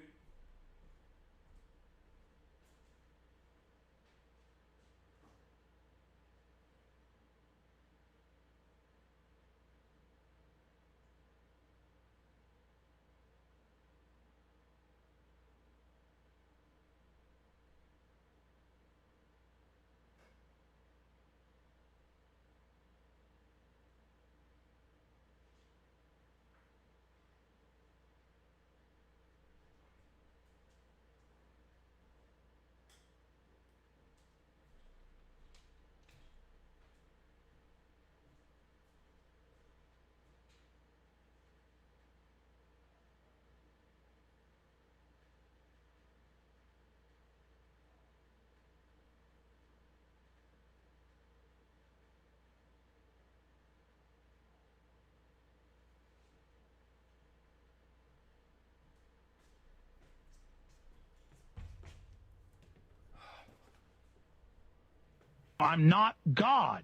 I'm not God.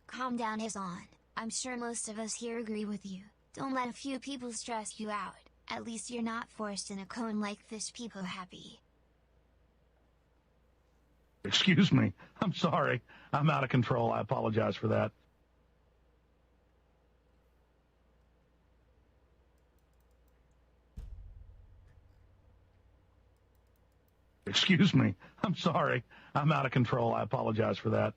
Calm down, Hasan. I'm sure most of us here agree with you. Don't let a few people stress you out. At least you're not forced in a cone like fish people happy. Excuse me. I'm sorry. I'm out of control. I apologize for that. Excuse me. I'm sorry. I'm out of control. I apologize for that.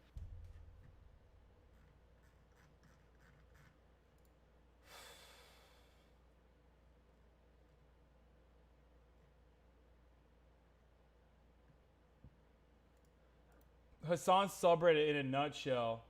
Hasan's subreddit in a nutshell.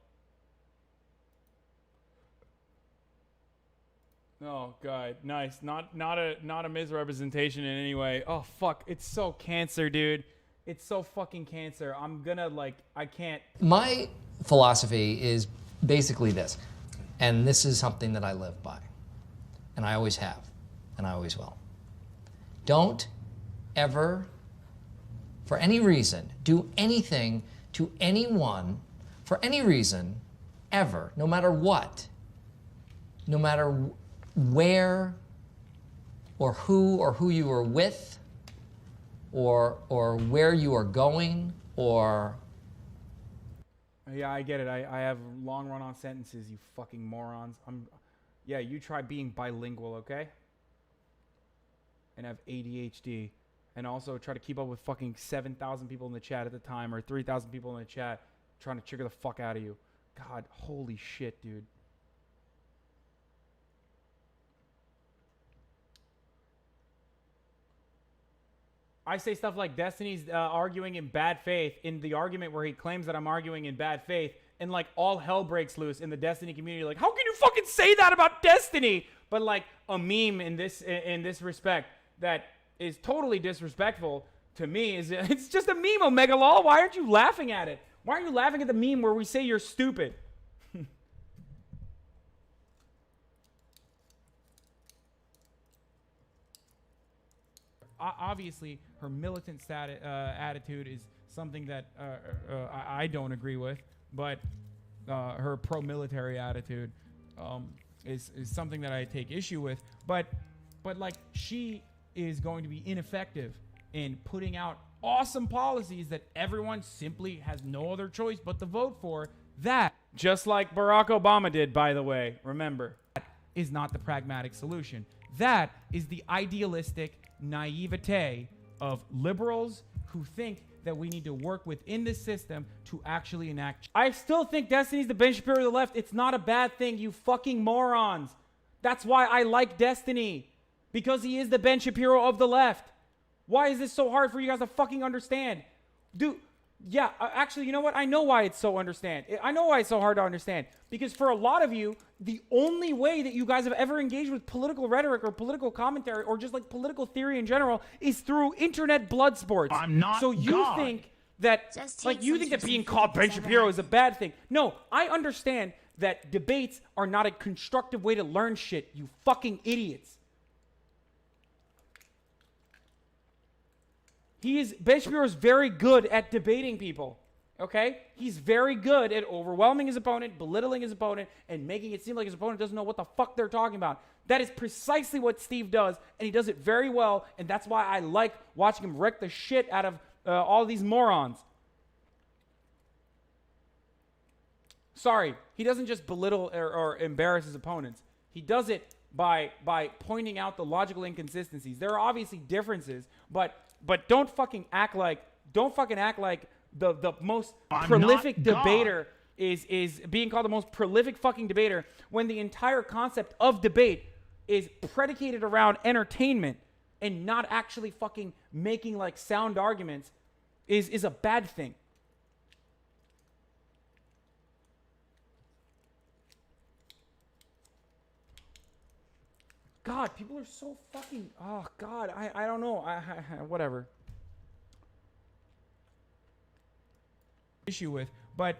Oh god, nice. Not a misrepresentation in any way. Oh fuck, it's so cancer, dude. It's so fucking cancer. I'm gonna I can't. My philosophy is basically this, and this is something that I live by, and I always have, and I always will. Don't ever, for any reason, do anything to anyone, for any reason, ever, no matter what, no matter where or who you are with, or where you are going, or... Yeah, I get it. I have long run-on sentences, you fucking morons. Yeah, you try being bilingual, okay? And have ADHD. And also try to keep up with fucking 7,000 people in the chat at the time, or 3,000 people in the chat trying to trigger the fuck out of you. God, holy shit, dude. I say stuff like Destiny's arguing in bad faith in the argument where he claims that I'm arguing in bad faith, and all hell breaks loose in the Destiny community. Like, how can you fucking say that about Destiny? But a meme in this respect that is totally disrespectful to me is it's just a meme, Omega Lol. Why aren't you laughing at it? Why aren't you laughing at the meme where we say you're stupid? Obviously, her militant attitude is something that I don't agree with, but her pro-military attitude is something that I take issue with. But she is going to be ineffective in putting out awesome policies that everyone simply has no other choice but to vote for. That, just like Barack Obama did, by the way, remember, that is not the pragmatic solution. That is the idealistic naivete of liberals who think that we need to work within the system to actually enact. I still think Destiny's the Ben Shapiro of the left. It's not a bad thing, you fucking morons. That's why I like Destiny. Because he is the Ben Shapiro of the left. Why is this so hard for you guys to fucking understand? Dude, yeah, actually, you know what? I know why it's so I know why it's so hard to understand. Because for a lot of you, the only way that you guys have ever engaged with political rhetoric or political commentary or just political theory in general is through internet blood sports. I'm not So you God. think that you think that being called Ben Shapiro is a bad thing. No, I understand that debates are not a constructive way to learn shit, you fucking idiots. Ben Shapiro is very good at debating people, okay? He's very good at overwhelming his opponent, belittling his opponent, and making it seem like his opponent doesn't know what the fuck they're talking about. That is precisely what Steve does, and he does it very well, and that's why I like watching him wreck the shit out of all these morons. Sorry, he doesn't just belittle or embarrass his opponents. He does it by pointing out the logical inconsistencies. There are obviously differences, but don't fucking act like the most prolific debater is being called the most prolific fucking debater when the entire concept of debate is predicated around entertainment and not actually fucking making sound arguments is a bad thing. God, people are so fucking... Oh, God, I don't know. Whatever. Issue with. But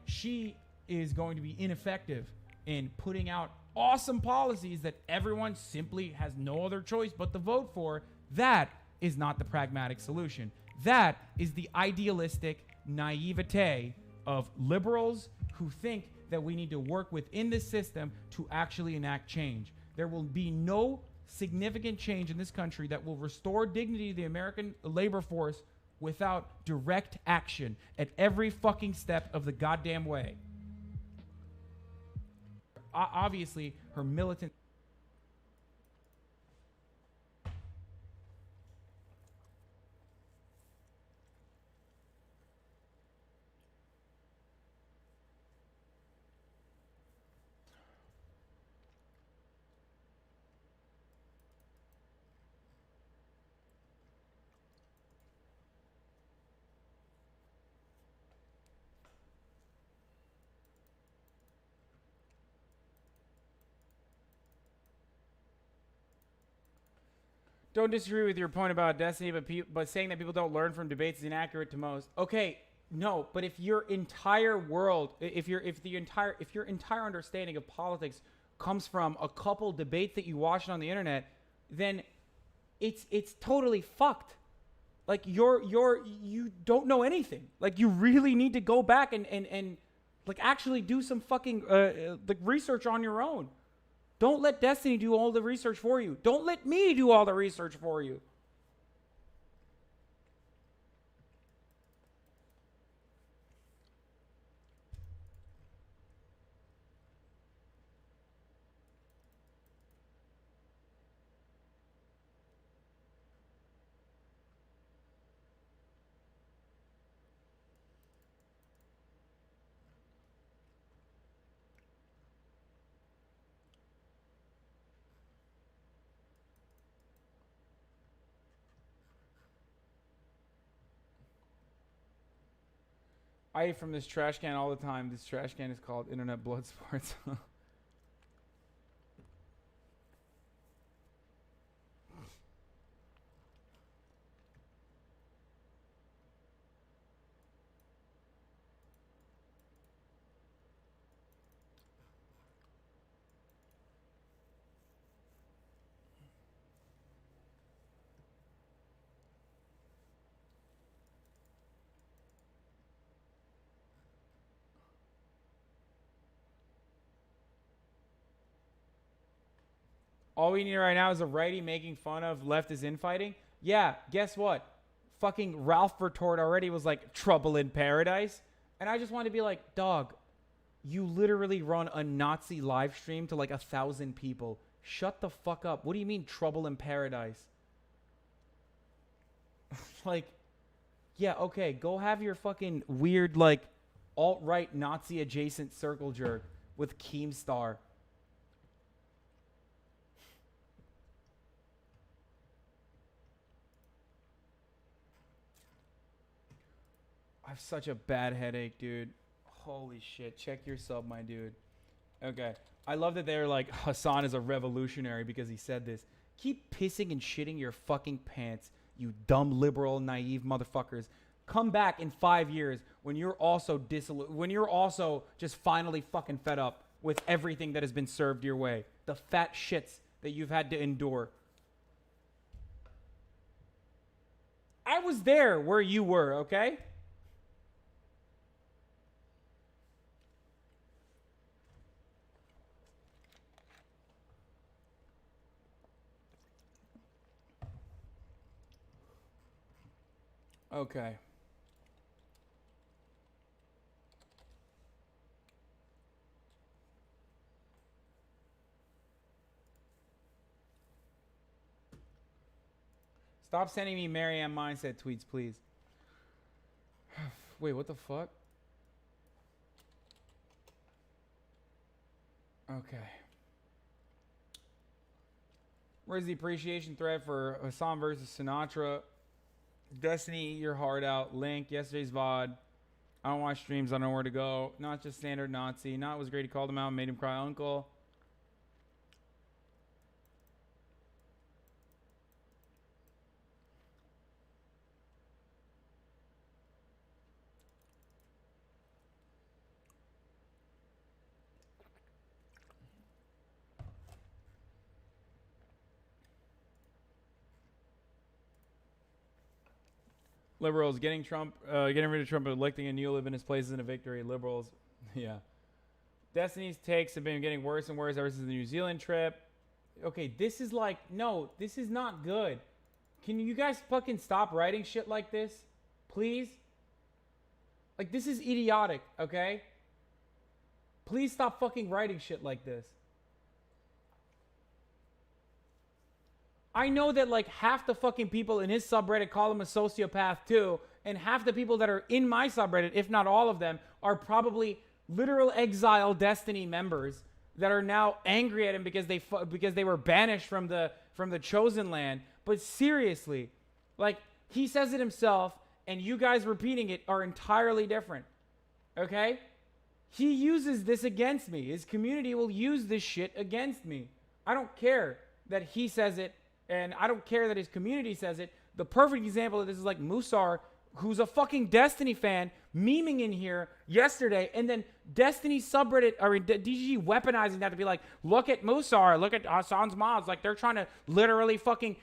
she is going to be ineffective in putting out awesome policies that everyone simply has no other choice but to vote for. That is not the pragmatic solution. That is the idealistic naivete of liberals who think that we need to work within the system to actually enact change. There will be no significant change in this country that will restore dignity to the American labor force without direct action at every fucking step of the goddamn way. Obviously, her militant... Don't disagree with your point about Destiny, but saying that people don't learn from debates is inaccurate to most. Okay, no, but if your entire world, if your entire understanding of politics comes from a couple debates that you watched on the internet, then it's totally fucked. Like you don't know anything. Like you really need to go back and like actually do some fucking like research on your own. Don't let Destiny do all the research for you. Don't let me do all the research for you. I eat from this trash can all the time. This trash can is called Internet Blood Sports. All we need right now is a righty making fun of leftist infighting. Yeah, guess what? Fucking Ralph retort already was like, trouble in paradise. And I just want to be like, dog, you literally run a Nazi live stream to like 1,000 people. Shut the fuck up. What do you mean trouble in paradise? Like, yeah, okay, go have your fucking weird like alt-right Nazi adjacent circle jerk with Keemstar. I have such a bad headache, dude. Holy shit. Check your sub, my dude. Okay. I love that they're like, Hasan is a revolutionary because he said this. Keep pissing and shitting your fucking pants, you dumb, liberal, naive motherfuckers. Come back in 5 years when you're also when you're also just finally fucking fed up with everything that has been served your way. The fat shits that you've had to endure. I was there where you were, okay? Okay. Stop sending me Marianne Mindset tweets, please. Wait, what the fuck? Okay. Where's the appreciation thread for Hasan versus Sinatra? Destiny, your heart out. Link, yesterday's VOD. I don't watch streams. I don't know where to go. Not just standard Nazi. Not was great. He called him out, made him cry uncle. Liberals getting rid of Trump, electing a new live in his place isn't a victory. Liberals, yeah. Destiny's takes have been getting worse and worse ever since the New Zealand trip. Okay, this is like, no, this is not good. Can you guys fucking stop writing shit like this? Please? Like, this is idiotic, okay? Please stop fucking writing shit like this. I know that like half the fucking people in his subreddit call him a sociopath too, and half the people that are in my subreddit, if not all of them, are probably literal exile Destiny members that are now angry at him because they were banished from the chosen land. But seriously, like, he says it himself, and you guys repeating it are entirely different. Okay? He uses this against me. His community will use this shit against me. I don't care that he says it And I don't care that his community says it. The perfect example of this is like Musar, who's a fucking Destiny fan, memeing in here yesterday, and then Destiny subreddit, or DGG weaponizing that to be like, look at Musar, look at Hasan's mods. Like, they're trying to literally fucking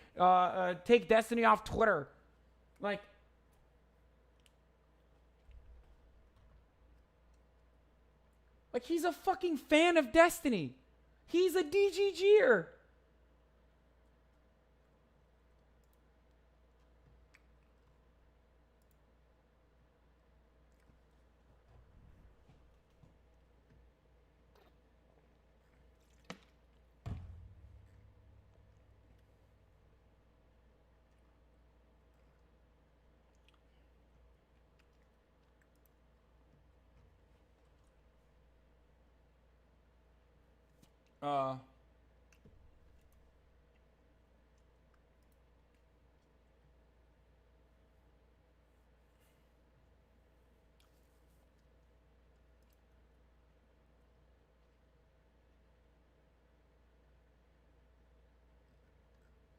take Destiny off Twitter. Like, he's a fucking fan of Destiny. He's a DGGer.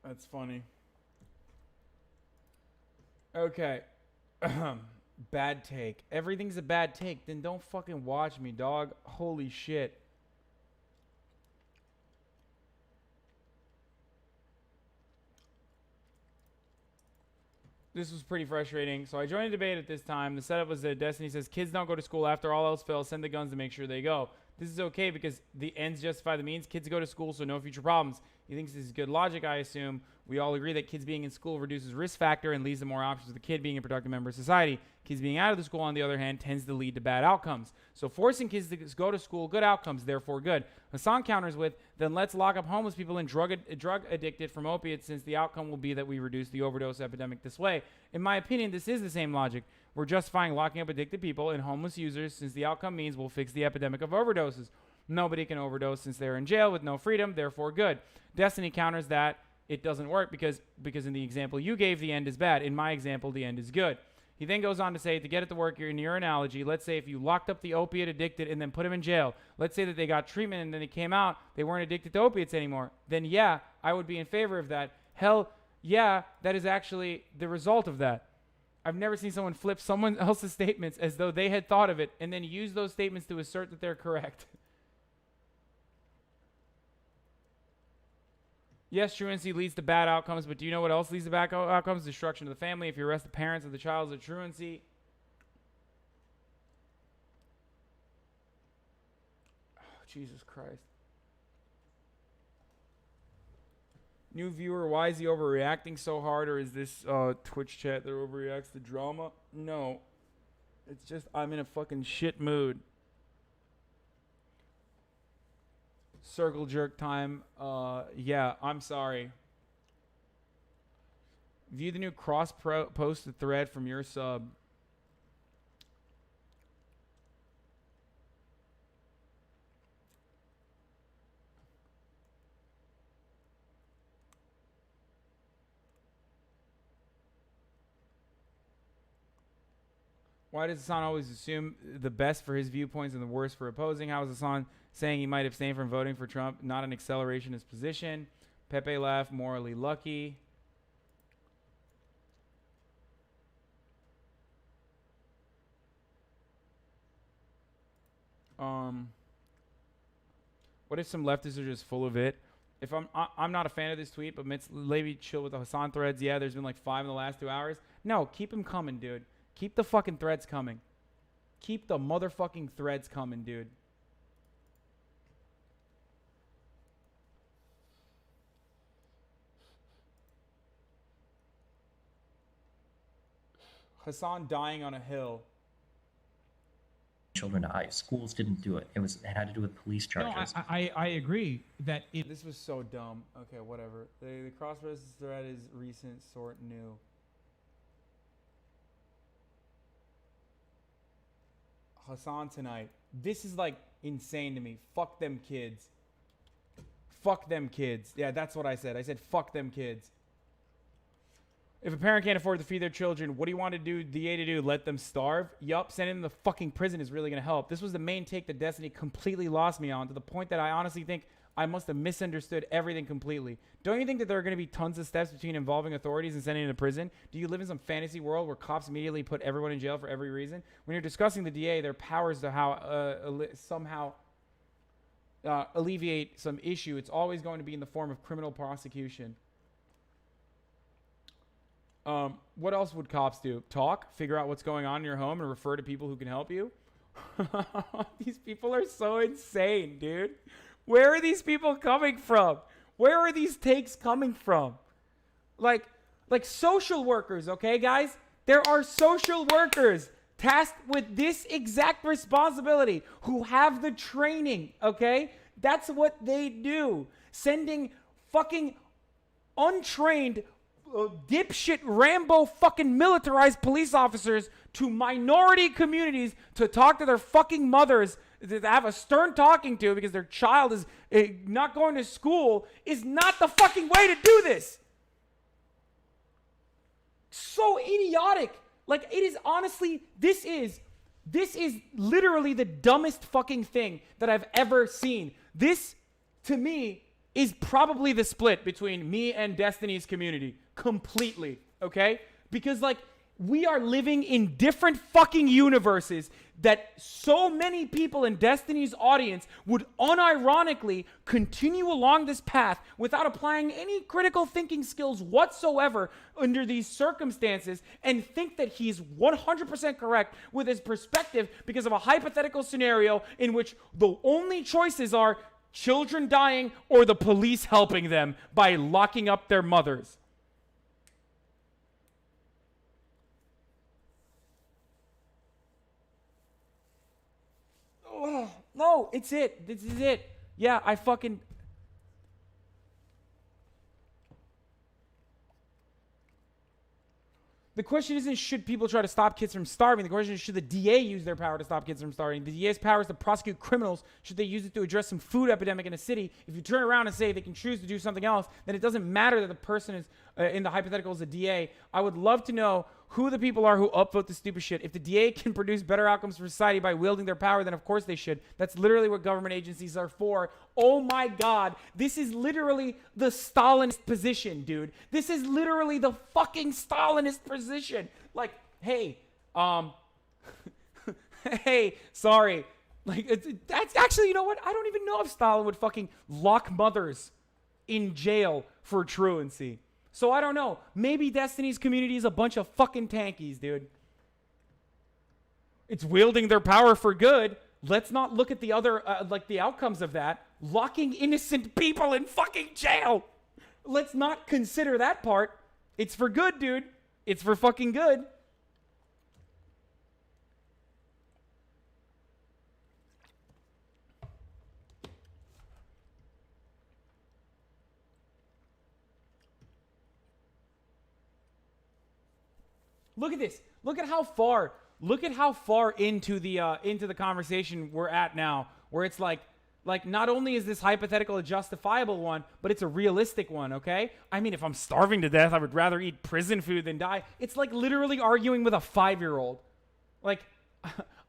That's funny. Okay. Bad take. Everything's a bad take. Then don't fucking watch me, dog. Holy shit. This was pretty frustrating. So I joined a debate at this time. The setup was that Destiny says kids don't go to school after all else fails. Send the guns to make sure they go. This is okay because the ends justify the means. Kids go to school, so no future problems. He thinks this is good logic, I assume. We all agree that kids being in school reduces risk factor and leads to more options for the kid being a productive member of society. Kids being out of the school, on the other hand, tends to lead to bad outcomes. So forcing kids to go to school, good outcomes, therefore good. Hasan counters with, then let's lock up homeless people and drug addicted from opiates, since the outcome will be that we reduce the overdose epidemic this way. In my opinion, this is the same logic. We're justifying locking up addicted people and homeless users, since the outcome means we'll fix the epidemic of overdoses. Nobody can overdose since they're in jail with no freedom, therefore good. Destiny counters that it doesn't work because in the example you gave, the end is bad. In my example, the end is good. He then goes on to say, to get it to work in your analogy, let's say if you locked up the opiate addicted and then put them in jail, let's say that they got treatment and then they came out, they weren't addicted to opiates anymore, then yeah, I would be in favor of that. Hell yeah, that is actually the result of that. I've never seen someone flip someone else's statements as though they had thought of it and then use those statements to assert that they're correct. Yes, truancy leads to bad outcomes, but do you know what else leads to bad outcomes? Destruction of the family. If you arrest the parents of the child as a truancy. Oh, Jesus Christ. New viewer, why is he overreacting so hard? Or is this Twitch chat that overreacts to drama? No. It's just I'm in a fucking shit mood. Circle jerk time. Yeah, I'm sorry. View the new cross-posted thread from your sub. Why does Hasan always assume the best for his viewpoints and the worst for opposing? How is Hasan saying he might abstain from voting for Trump? Not an acceleration his position. Pepe laugh, morally lucky. What if some leftists are just full of it? If I'm not a fan of this tweet, but maybe chill with the Hasan threads. Yeah, there's been like 5 in the last 2 hours. No, keep them coming, dude. Keep the fucking threads coming. Keep the motherfucking threads coming, dude. Hasan dying on a hill. Children to ICE. Schools didn't do it. It had to do with police charges. No, I agree that This was so dumb. Okay, whatever. The cross-reference thread is recent, sort new. Hasan tonight. This is like insane to me. Fuck them kids. Fuck them kids. Yeah, that's what I said. I said fuck them kids. If a parent can't afford to feed their children, what do you want to do, DA to do? Let them starve? Yup, sending them to fucking prison is really going to help. This was the main take that Destiny completely lost me on, to the point that I honestly think I must have misunderstood everything completely. Don't you think that there are going to be tons of steps between involving authorities and sending them to prison? Do you live in some fantasy world where cops immediately put everyone in jail for every reason? When you're discussing the DA, their powers to somehow alleviate some issue, it's always going to be in the form of criminal prosecution. What else would cops do? Talk, figure out what's going on in your home, and refer to people who can help you? These people are so insane, dude. Where are these people coming from? Where are these takes coming from? Like social workers, okay, guys? There are social workers tasked with this exact responsibility who have the training, okay? That's what they do. Sending fucking untrained dipshit Rambo fucking militarized police officers to minority communities to talk to their fucking mothers, to have a stern talking to because their child is not going to school, is not the fucking way to do this. So idiotic. Like, it is honestly, this is literally the dumbest fucking thing that I've ever seen. This, to me, is probably the split between me and Destiny's community. Completely, okay? Because, like, we are living in different fucking universes that so many people in Destiny's audience would unironically continue along this path without applying any critical thinking skills whatsoever under these circumstances and think that he's 100% correct with his perspective because of a hypothetical scenario in which the only choices are children dying or the police helping them by locking up their mothers. Oh, no, it's it. This is it. Yeah, I fucking... The question isn't should people try to stop kids from starving. The question is should the DA use their power to stop kids from starving. The DA's power is to prosecute criminals. Should they use it to address some food epidemic in a city? If you turn around and say they can choose to do something else, then it doesn't matter that the person is in the hypothetical is a DA. I would love to know who the people are who upvote this stupid shit. If the DA can produce better outcomes for society by wielding their power, then of course they should. That's literally what government agencies are for. Oh my God. This is literally the Stalinist position, dude. This is literally the fucking Stalinist position. Like, hey, hey, sorry. Like, that's actually, you know what? I don't even know if Stalin would fucking lock mothers in jail for truancy. So I don't know. Maybe Destiny's community is a bunch of fucking tankies, dude. It's wielding their power for good. Let's not look at the other, the outcomes of that. Locking innocent people in fucking jail. Let's not consider that part. It's for good, dude. It's for fucking good. Look at this. Look at how far into the conversation we're at now, where it's like not only is this hypothetical a justifiable one, but it's a realistic one, okay? I mean, if I'm starving to death, I would rather eat prison food than die. It's like literally arguing with a 5-year-old. Like,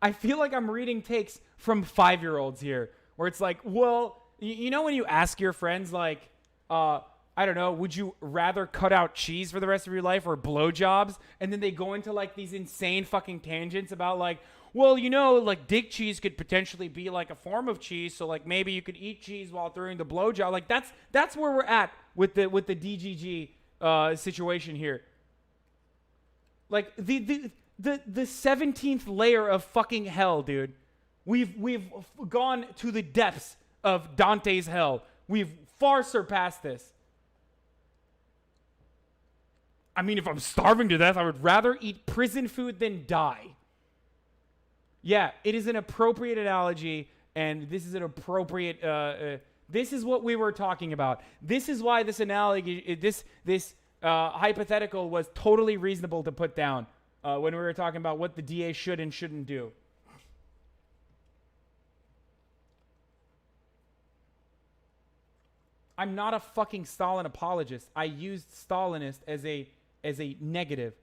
I feel like I'm reading takes from 5-year-olds here, where it's like, well, you know when you ask your friends, like, I don't know, would you rather cut out cheese for the rest of your life or blowjobs? And then they go into like these insane fucking tangents about like, well, you know, like dick cheese could potentially be like a form of cheese. So like maybe you could eat cheese while throwing the blowjob. Like that's where we're at with the DGG situation here. Like the 17th layer of fucking hell, dude. We've gone to the depths of Dante's hell. We've far surpassed this. I mean, if I'm starving to death, I would rather eat prison food than die. Yeah, it is an appropriate analogy, and this is an appropriate, this is what we were talking about. This is why this analogy, this hypothetical was totally reasonable to put down when we were talking about what the DA should and shouldn't do. I'm not a fucking Stalin apologist. I used Stalinist as a negative.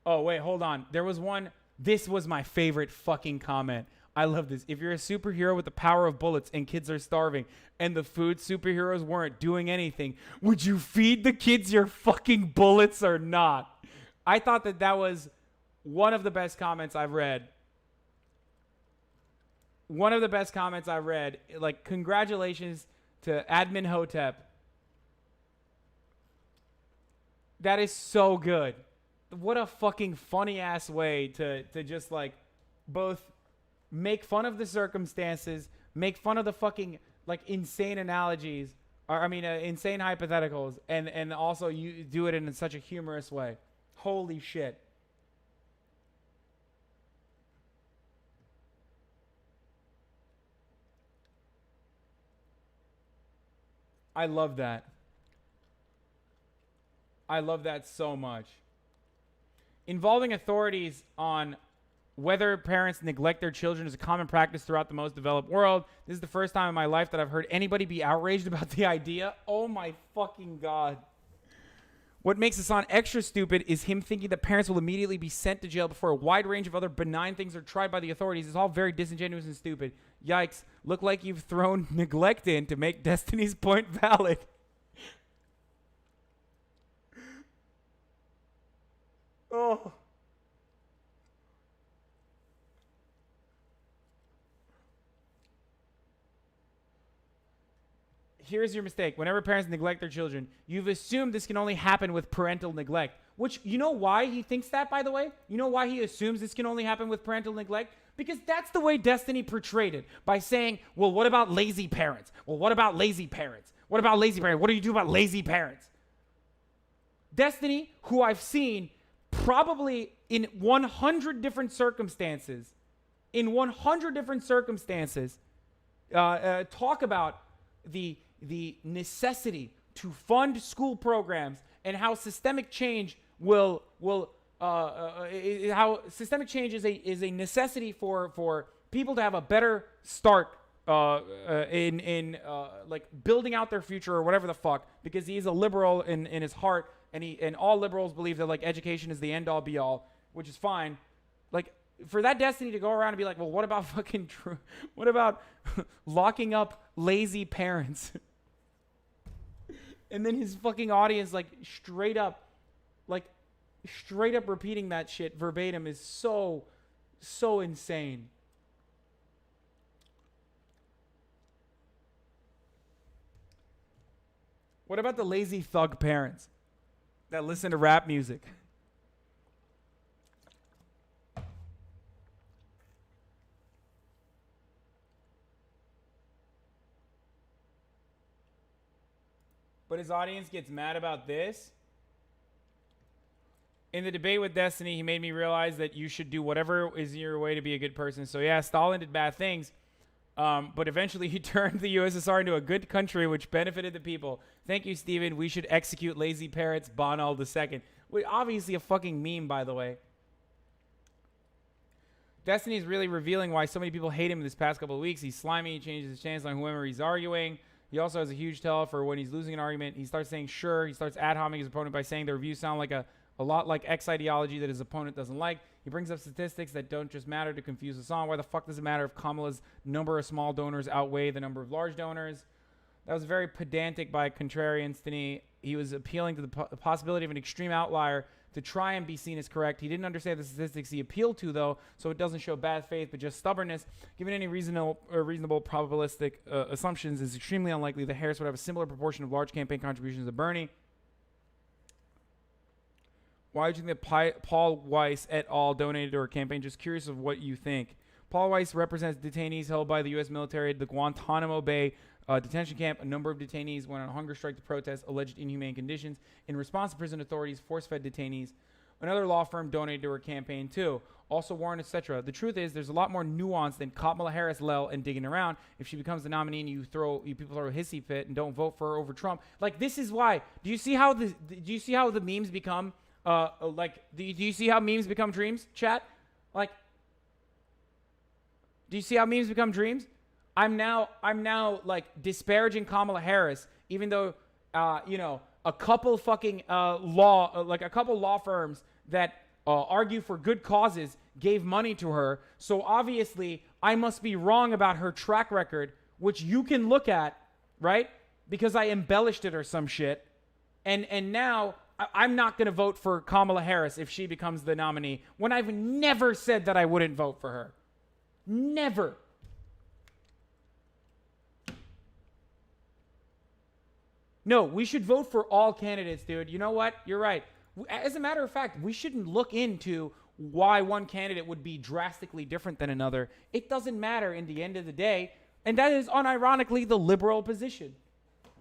Oh, wait, hold on. There was one. This was my favorite fucking comment. I love this. If you're a superhero with the power of bullets and kids are starving and the food superheroes weren't doing anything, would you feed the kids your fucking bullets or not? I thought that was one of the best comments I've read. One of the best comments I've read. Like, congratulations to Admin Hotep. That is so good. What a fucking funny ass way to just like both make fun of the circumstances, make fun of the fucking like insane analogies, or insane hypotheticals, and also you do it in such a humorous way. Holy shit. I love that. I love that so much. Involving authorities on whether parents neglect their children is a common practice throughout the most developed world. This is the first time in my life that I've heard anybody be outraged about the idea. Oh my fucking God. What makes Hasan extra stupid is him thinking that parents will immediately be sent to jail before a wide range of other benign things are tried by the authorities. It's all very disingenuous and stupid. Yikes. Look like you've thrown neglect in to make Destiny's point valid. Oh. Here's your mistake. Whenever parents neglect their children, you've assumed this can only happen with parental neglect. Which, you know why he thinks that, by the way? You know why he assumes this can only happen with parental neglect? Because that's the way Destiny portrayed it. By saying, well, what about lazy parents? Well, what about lazy parents? What about lazy parents? What do you do about lazy parents? Destiny, who I've seen probably in 100 different circumstances, talk about the necessity to fund school programs and how systemic change how systemic change is a necessity for people to have a better start in like building out their future or whatever the fuck, because he's a liberal in his heart, and all liberals believe that like education is the end all be all, which is fine. Like, for that Destiny to go around and be like, well, what about what about locking up lazy parents? And then his fucking audience like straight up repeating that shit verbatim is so insane. What about the lazy thug parents that listen to rap music? But his audience gets mad about this. In the debate with Destiny, he made me realize that you should do whatever is in your way to be a good person. So yeah, Stalin did bad things, but eventually he turned the USSR into a good country which benefited the people. Thank you, Steven. We should execute lazy parents, Bonald II. Obviously a fucking meme, by the way. Destiny is really revealing why so many people hate him in this past couple of weeks. He's slimy. He changes his stance on whoever he's arguing. He also has a huge tell for when he's losing an argument. He starts saying sure. He starts ad-homing his opponent by saying their reviews sound like a lot like X ideology that his opponent doesn't like. He brings up statistics that don't just matter to confuse Hasan. Why the fuck does it matter if Kamala's number of small donors outweigh the number of large donors? That was very pedantic by contrarians to me. He was appealing to the possibility of an extreme outlier to try and be seen as correct. He didn't understand the statistics he appealed to, though, so it doesn't show bad faith, but just stubbornness. Given any reasonable probabilistic assumptions, it's extremely unlikely that Harris would have a similar proportion of large campaign contributions to Bernie. Why do you think that Paul Weiss et al. Donated to her campaign? Just curious of what you think. Paul Weiss represents detainees held by the U.S. military at the Guantanamo Bay detention camp. A number of detainees went on hunger strike to protest alleged inhumane conditions. In response, to prison authorities force-fed detainees. Another law firm donated to her campaign too. Also Warren, etc. The truth is, there's a lot more nuance than Kamala Harris, and digging around. If she becomes the nominee and people throw a hissy fit and don't vote for her over Trump, like, this is why. Do you see how the memes become? Do you see how memes become dreams, chat? Like, do you see how memes become dreams? I'm now like disparaging Kamala Harris, even though a couple fucking law firms that argue for good causes gave money to her. So obviously, I must be wrong about her track record, which you can look at, right? Because I embellished it or some shit. And now I'm not going to vote for Kamala Harris if she becomes the nominee, when I've never said that I wouldn't vote for her. Never. No, we should vote for all candidates, dude. You know what? You're right. As a matter of fact, we shouldn't look into why one candidate would be drastically different than another. It doesn't matter in the end of the day. And that is unironically the liberal position.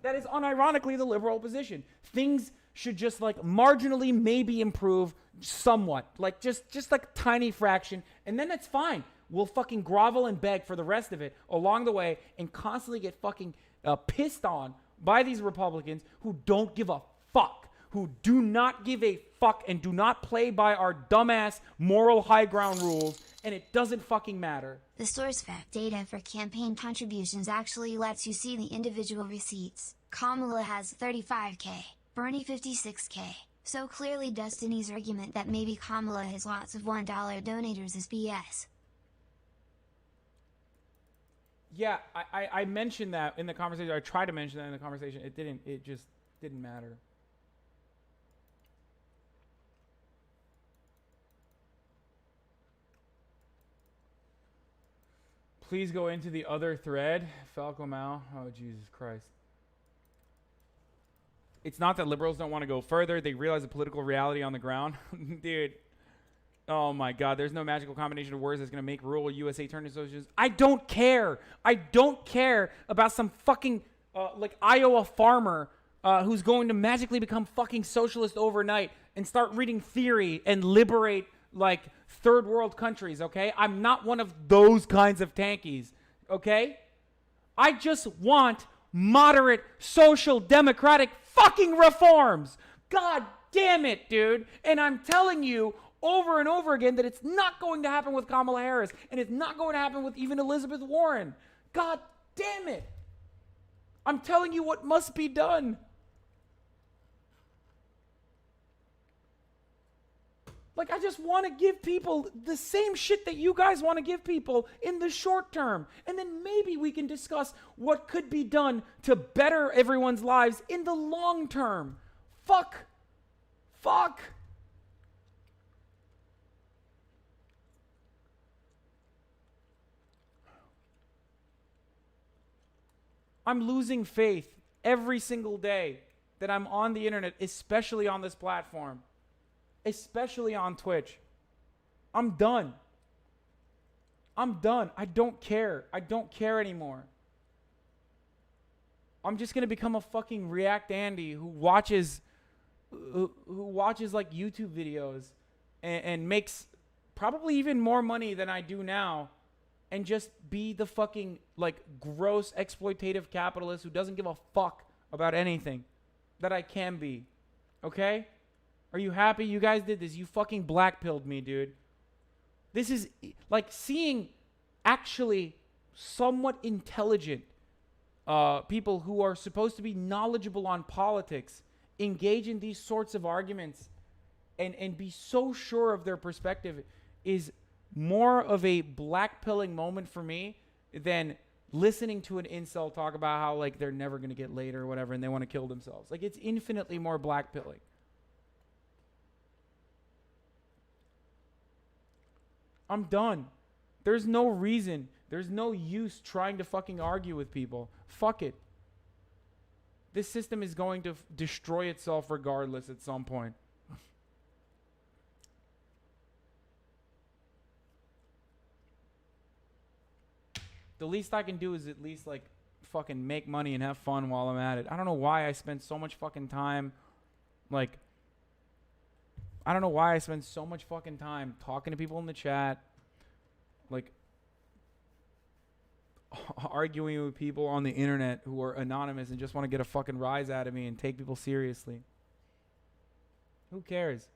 That is unironically the liberal position. Things should just like marginally maybe improve somewhat. Like just like a tiny fraction. And then that's fine. We'll fucking grovel and beg for the rest of it along the way and constantly get fucking pissed on by these Republicans who don't give a fuck, who do not give a fuck and do not play by our dumbass moral high ground rules, and it doesn't fucking matter. The source fact data for campaign contributions actually lets you see the individual receipts. Kamala has 35K, Bernie 56K. So clearly Destiny's argument that maybe Kamala has lots of $1 donators is BS. Yeah, I mentioned that in the conversation. I tried to mention that in the conversation. It just didn't matter. Please go into the other thread. Falco Mao. Oh, Jesus Christ. It's not that liberals don't want to go further. They realize the political reality on the ground. Dude. Oh my God, there's no magical combination of words that's going to make rural USA turn into socialism. I don't care. I don't care about some fucking like Iowa farmer who's going to magically become fucking socialist overnight and start reading theory and liberate like third world countries, okay? I'm not one of those kinds of tankies, okay? I just want moderate social democratic fucking reforms. God damn it, dude. And I'm telling you over and over again that it's not going to happen with Kamala Harris, and it's not going to happen with even Elizabeth Warren. God damn it. I'm telling you what must be done. Like, I just want to give people the same shit that you guys want to give people in the short term. And then maybe we can discuss what could be done to better everyone's lives in the long term. Fuck. I'm losing faith every single day that I'm on the internet, especially on this platform, especially on Twitch. I'm done. I don't care. I don't care anymore. I'm just going to become a fucking React Andy who watches like YouTube videos and makes probably even more money than I do now, and just be the fucking like gross exploitative capitalist who doesn't give a fuck about anything that I can be. Okay? Are you happy you guys did this? You fucking blackpilled me, dude. This is like seeing actually somewhat intelligent people who are supposed to be knowledgeable on politics engage in these sorts of arguments and be so sure of their perspective is more of a blackpilling moment for me than listening to an incel talk about how like they're never going to get laid or whatever and they want to kill themselves. Like, it's infinitely more blackpilling. I'm done. There's no reason. There's no use trying to fucking argue with people. Fuck it. This system is going to destroy itself regardless at some point. The least I can do is at least like fucking make money and have fun while I'm at it. I don't know why I spend so much fucking time like I don't know why I spend so much fucking time talking to people in the chat, like arguing with people on the internet who are anonymous and just want to get a fucking rise out of me and take people seriously. Who cares?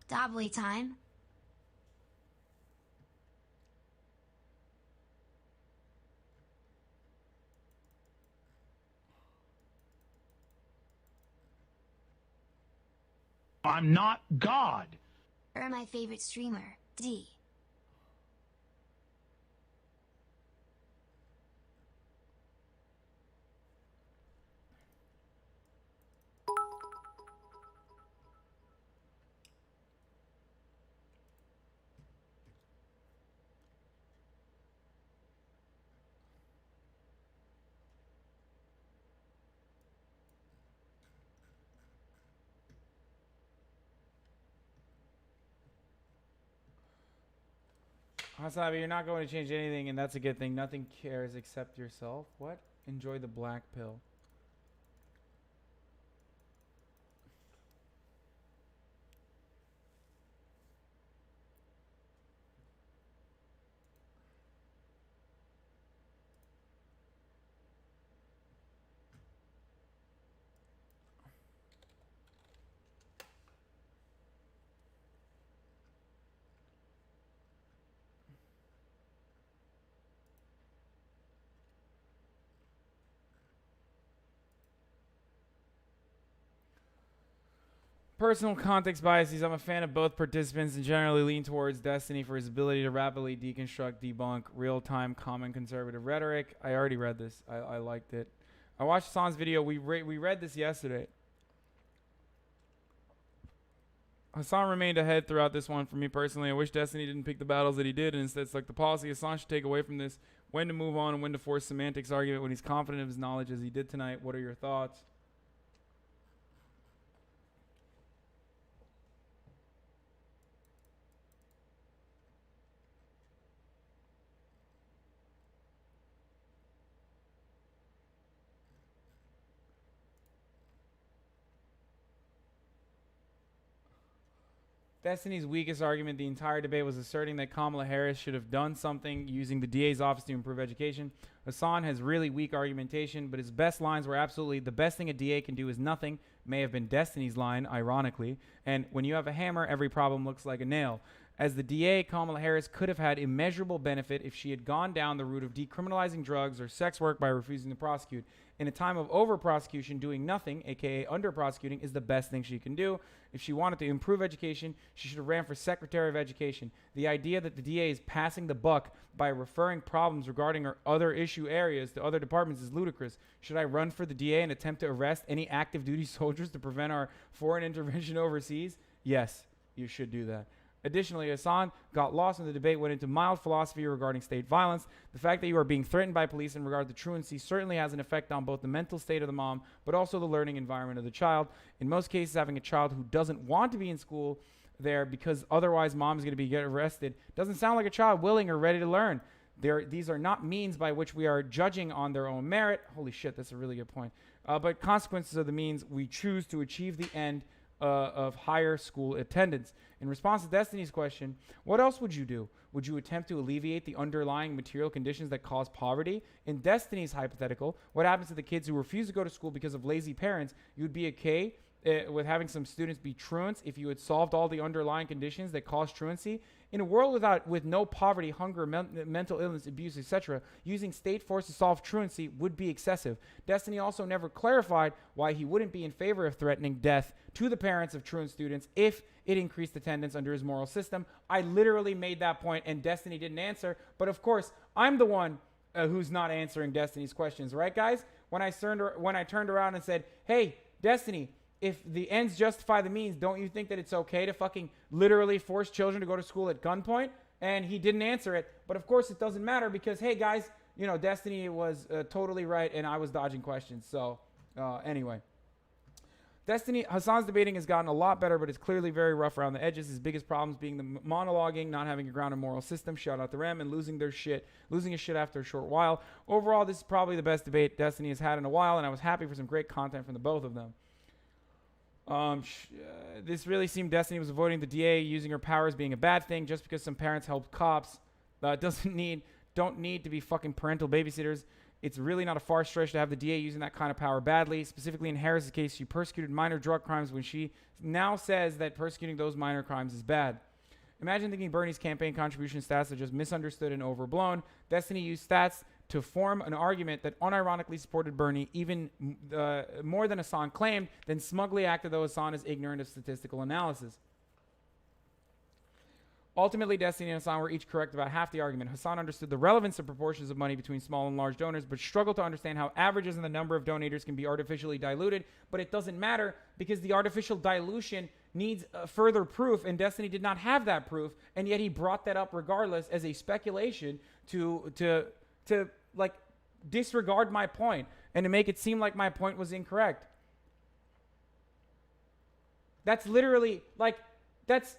Doubly time. I'm not God. You're my favorite streamer, D. HasanAbi, you're not going to change anything, and that's a good thing. Nothing cares except yourself. What? Enjoy the black pill. Personal context biases. I'm a fan of both participants and generally lean towards Destiny for his ability to rapidly deconstruct, debunk real-time common conservative rhetoric. I already read this. I liked it. I watched Hasan's video. We read this yesterday. Hasan remained ahead throughout this one for me personally. I wish Destiny didn't pick the battles that he did and instead stuck the policy. Hasan should take away from this when to move on and when to force semantics argument when he's confident of his knowledge as he did tonight. What are your thoughts? Destiny's weakest argument the entire debate was asserting that Kamala Harris should have done something using the DA's office to improve education. Hasan has really weak argumentation, but his best lines were absolutely the best thing a DA can do is nothing, may have been Destiny's line, ironically, and when you have a hammer, every problem looks like a nail. As the DA, Kamala Harris could have had immeasurable benefit if she had gone down the route of decriminalizing drugs or sex work by refusing to prosecute. In a time of over-prosecution, doing nothing, aka under-prosecuting, is the best thing she can do. If she wanted to improve education, she should have ran for Secretary of Education. The idea that the DA is passing the buck by referring problems regarding her other issue areas to other departments is ludicrous. Should I run for the DA and attempt to arrest any active duty soldiers to prevent our foreign intervention overseas? Yes, you should do that. Additionally, Hasan got lost in the debate, went into mild philosophy regarding state violence. The fact that you are being threatened by police in regard to truancy certainly has an effect on both the mental state of the mom, but also the learning environment of the child. In most cases, having a child who doesn't want to be in school there because otherwise mom is going to get arrested doesn't sound like a child willing or ready to learn. These are not means by which we are judging on their own merit. Holy shit, that's a really good point. But consequences of the means we choose to achieve the end of higher school attendance. In response to Destiny's question, what else would you do? Would you attempt to alleviate the underlying material conditions that cause poverty? In Destiny's hypothetical, what happens to the kids who refuse to go to school because of lazy parents? You would be okay with having some students be truants if you had solved all the underlying conditions that cause truancy? In a world with no poverty, hunger, mental illness, abuse, etc., using state force to solve truancy would be excessive. Destiny also never clarified why he wouldn't be in favor of threatening death to the parents of truant students if it increased attendance under his moral system. I literally made that point and Destiny didn't answer. But of course, I'm the one who's not answering Destiny's questions, right, guys? When I turned around and said, hey, Destiny, if the ends justify the means, don't you think that it's okay to fucking literally force children to go to school at gunpoint? And he didn't answer it. But of course it doesn't matter because, hey guys, you know, Destiny was totally right and I was dodging questions. So anyway. Hasan's debating has gotten a lot better, but it's clearly very rough around the edges. His biggest problems being the monologuing, not having a grounded moral system, shout out to Rem, and losing his shit after a short while. Overall, this is probably the best debate Destiny has had in a while, and I was happy for some great content from the both of them. This really seemed Destiny was avoiding the DA using her powers being a bad thing just because some parents helped cops. Don't need to be fucking parental babysitters. It's really not a far stretch to have the DA using that kind of power badly. Specifically in Harris's case, she persecuted minor drug crimes when she now says that persecuting those minor crimes is bad. Imagine thinking Bernie's campaign contribution stats are just misunderstood and overblown. Destiny used stats to form an argument that unironically supported Bernie even more than Hasan claimed, then smugly acted though Hasan is ignorant of statistical analysis. Ultimately, Destiny and Hasan were each correct about half the argument. Hasan understood the relevance of proportions of money between small and large donors, but struggled to understand how averages in the number of donators can be artificially diluted. But it doesn't matter because the artificial dilution needs further proof, and Destiny did not have that proof, and yet he brought that up regardless as a speculation to like disregard my point and to make it seem like my point was incorrect. That's literally like that's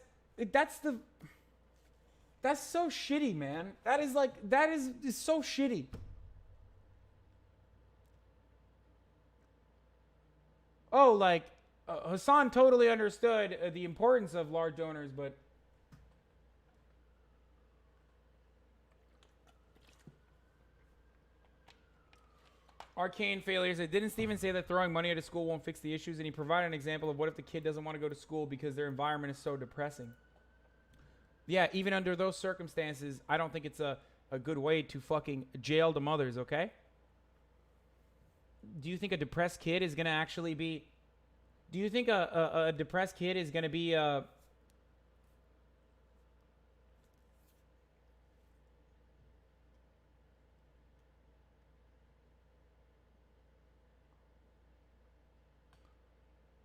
so shitty, man. That is so shitty. Oh, like Hasan totally understood the importance of large donors, but Arcane Failure said, didn't Steven say that throwing money at a school won't fix the issues? And he provided an example of what if the kid doesn't want to go to school because their environment is so depressing. Yeah, even under those circumstances, I don't think it's a good way to fucking jail the mothers, okay? Do you think a depressed kid is going to actually be... Do you think a depressed kid is going to be...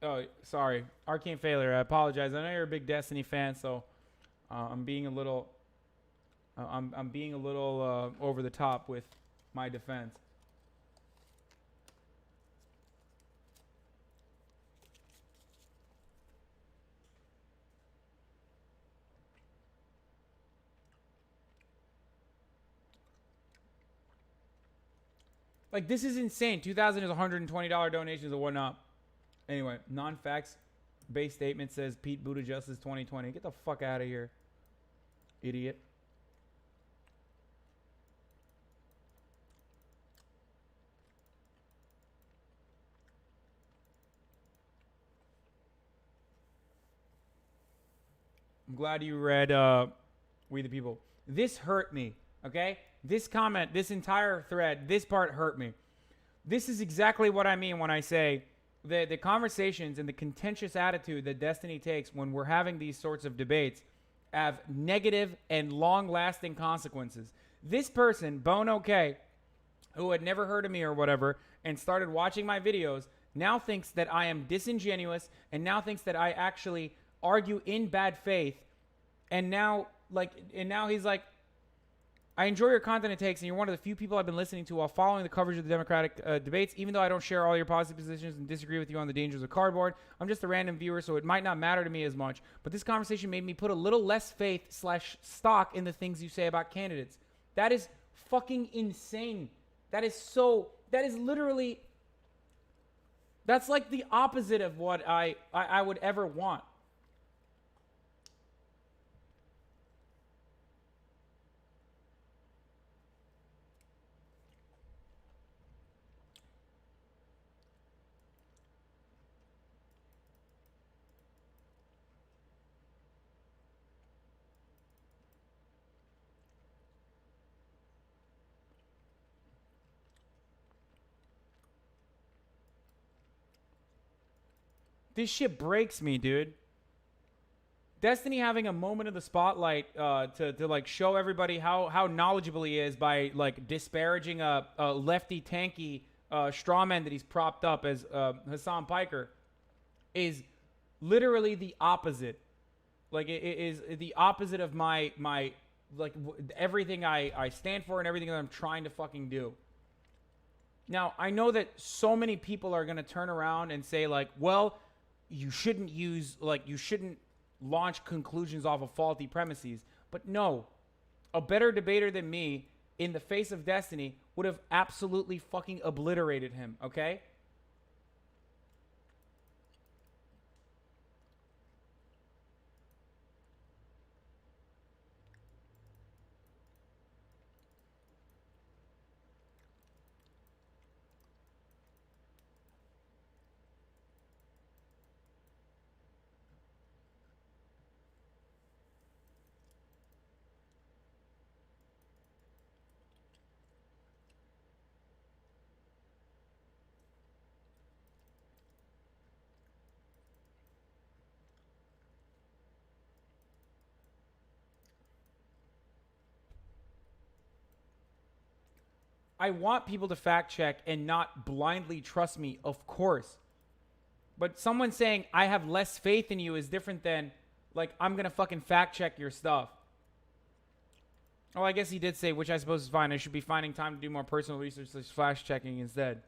Oh, sorry. Arcane Failure, I apologize. I know you're a big Destiny fan, so... I'm being a little over the top with my defense. Like, this is insane. 2,000 is $120 donations and whatnot. Anyway, non-facts based statement says Pete Buttigieg is 2020. Get the fuck out of here, idiot. I'm glad you read We the People. This hurt me, okay? This comment, this entire thread, this part hurt me. This is exactly what I mean when I say the conversations and the contentious attitude that Destiny takes when we're having these sorts of debates have negative and long-lasting consequences. This person, Bone OK, who had never heard of me or whatever, and started watching my videos, now thinks that I am disingenuous and now thinks that I actually argue in bad faith. And now he's like, I enjoy your content it takes, and you're one of the few people I've been listening to while following the coverage of the Democratic debates. Even though I don't share all your policy positions and disagree with you on the dangers of cardboard, I'm just a random viewer, so it might not matter to me as much. But this conversation made me put a little less faith/stock in the things you say about candidates. That is fucking insane. That is literally, that's like the opposite of what I would ever want. This shit breaks me, dude. Destiny having a moment of the spotlight to like show everybody how knowledgeable he is by like disparaging a lefty tanky strawman that he's propped up as Hasan Piker is literally the opposite. Like it is the opposite of my like everything I stand for and everything that I'm trying to fucking do. Now, I know that so many people are going to turn around and say like, well, you shouldn't launch conclusions off of faulty premises. But no, a better debater than me in the face of Destiny would have absolutely fucking obliterated him, okay? I want people to fact check and not blindly trust me, of course. But someone saying I have less faith in you is different than, like, I'm going to fucking fact check your stuff. Oh, I guess he did say, which I suppose is fine. I should be finding time to do more personal research / flash checking instead.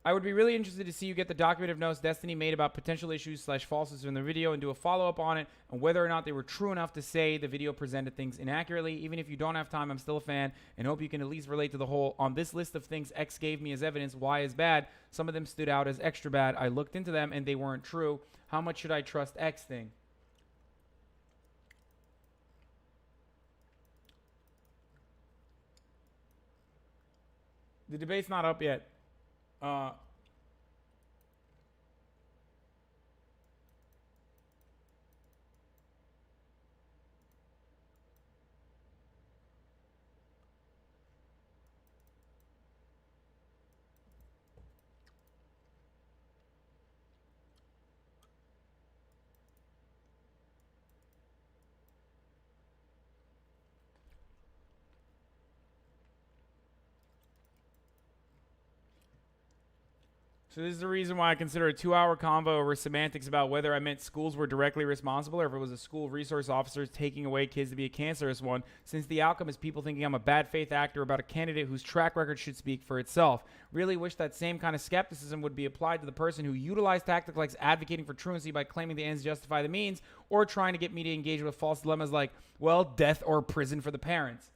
I would be really interested to see you get the document of notes Destiny made about potential issues / falsehoods in the video and do a follow-up on it and whether or not they were true enough to say the video presented things inaccurately. Even if you don't have time, I'm still a fan and hope you can at least relate to the whole. On this list of things X gave me as evidence, Y is bad. Some of them stood out as extra bad. I looked into them and they weren't true. How much should I trust X thing? The debate's not up yet. So this is the reason why I consider a 2-hour convo over semantics about whether I meant schools were directly responsible or if it was a school resource officers taking away kids to be a cancerous one, since the outcome is people thinking I'm a bad faith actor about a candidate whose track record should speak for itself. Really wish that same kind of skepticism would be applied to the person who utilized tactics like advocating for truancy by claiming the ends justify the means or trying to get me to engage with false dilemmas like, well, death or prison for the parents.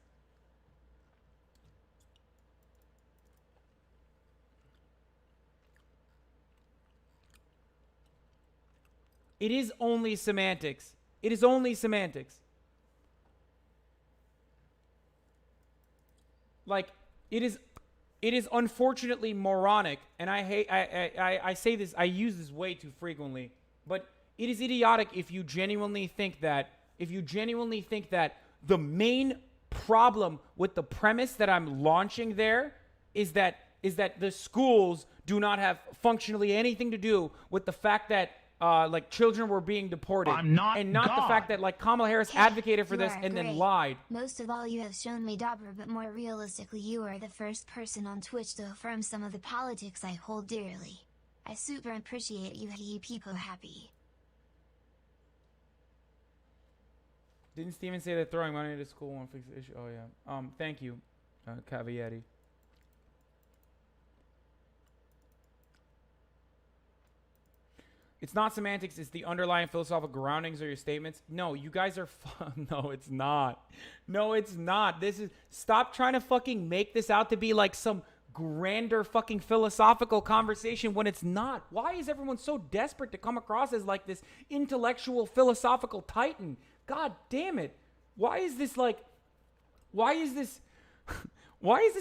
It is only semantics. It is only semantics. Like, it is unfortunately moronic, and I say this, I use this way too frequently, but it is idiotic if you genuinely think that the main problem with the premise that I'm launching there is that the schools do not have functionally anything to do with the fact that like children were being deported. I'm not and not God. the fact that like Kamala Harris advocated for You this are and great. then lied. Most of all, you have shown me Dabber, but more realistically, you are the first person on Twitch to affirm some of the politics I hold dearly. I super appreciate you. People happy. Didn't Steven say that throwing money to school won't fix the issue? Oh yeah. Thank you, Cavietti. It's not semantics, it's the underlying philosophical groundings of your statements. No, you guys are no, it's not. No, it's not. This is stop trying to fucking make this out to be like some grander fucking philosophical conversation when it's not. Why is everyone so desperate to come across as like this intellectual philosophical titan? God damn it. Why is this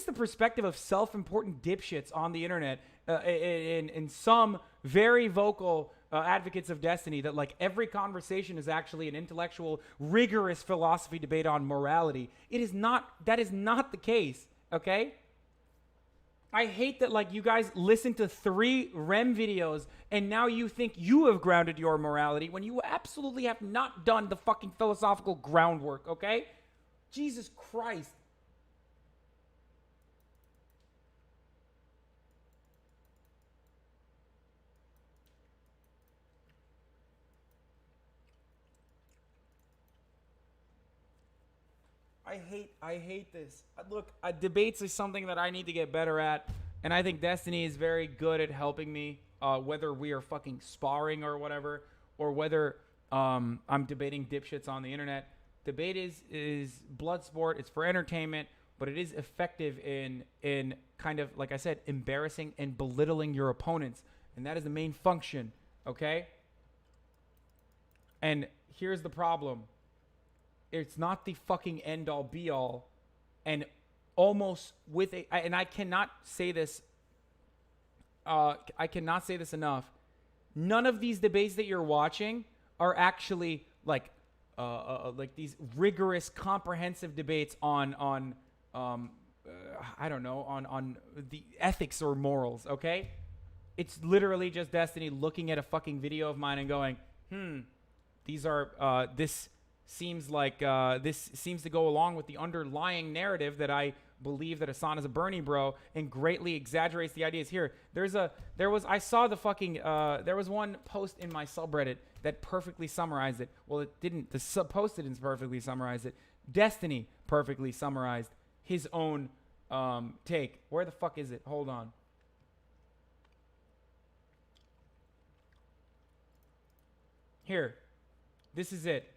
the perspective of self-important dipshits on the internet in some very vocal advocates of Destiny that like every conversation is actually an intellectual, rigorous philosophy debate on morality? It is not. That is not the case, okay? I hate that like you guys listen to 3 REM videos and now you think you have grounded your morality when you absolutely have not done the fucking philosophical groundwork, okay? Jesus Christ. I hate this. Look, debates is something that I need to get better at, and I think Destiny is very good at helping me, whether we are fucking sparring or whatever, or whether I'm debating dipshits on the internet. Debate is blood sport. It's for entertainment, but it is effective in kind of, like I said, embarrassing and belittling your opponents, and that is the main function, okay? And here's the problem. It's not the fucking end all be all, and almost with a, and I cannot say this enough. None of these debates that you're watching are actually like these rigorous, comprehensive debates on I don't know, on the ethics or morals, okay? It's literally just Destiny looking at a fucking video of mine and going, these are this seems like this seems to go along with the underlying narrative that I believe that Hasan is a Bernie bro and greatly exaggerates the ideas. Here, there was one post in my subreddit that perfectly summarized it. Well, it didn't. The post didn't perfectly summarize it. Destiny perfectly summarized his own take. Where the fuck is it? Hold on. Here. This is it.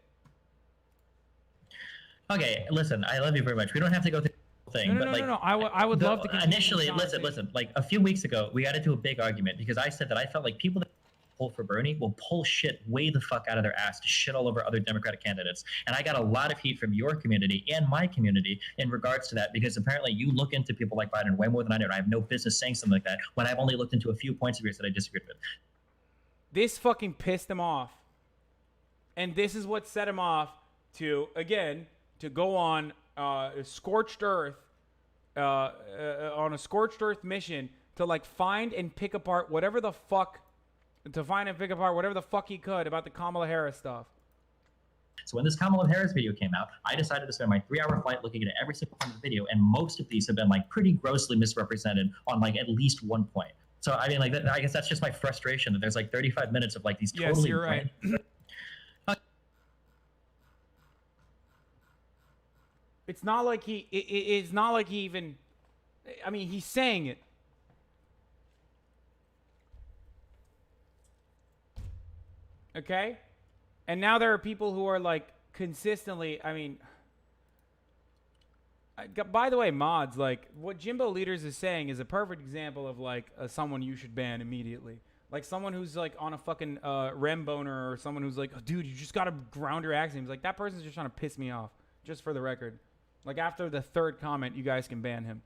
Okay, listen, I love you very much. We don't have to go through the whole thing. No. I would love to continue initially, this listen. Like a few weeks ago, we got into a big argument because I said that I felt like people that pull for Bernie will pull shit way the fuck out of their ass to shit all over other Democratic candidates. And I got a lot of heat from your community and my community in regards to that because apparently you look into people like Biden way more than I do. And I have no business saying something like that when I've only looked into a few points of yours that I disagreed with. This fucking pissed him off. And this is what set him off to, again, to go on a scorched earth, on a scorched earth mission to like find and pick apart whatever the fuck he could about the Kamala Harris stuff. So when this Kamala Harris video came out, I decided to spend my 3-hour flight looking at every single part of the video, and most of these have been like pretty grossly misrepresented on like at least one point. So I mean, like I guess that's just my frustration that there's like 35 minutes of like these totally. Yes, you're right. It's not like it's not like he even. I mean, he's saying it. Okay? And now there are people who are like consistently, I mean, by the way, mods, like what Jimbo Leaders is saying is a perfect example of like someone you should ban immediately. Like someone who's like on a fucking rem boner, or someone who's like, oh, dude, you just gotta ground your axioms. Like that person's just trying to piss me off, just for the record. Like after the third comment, you guys can ban him.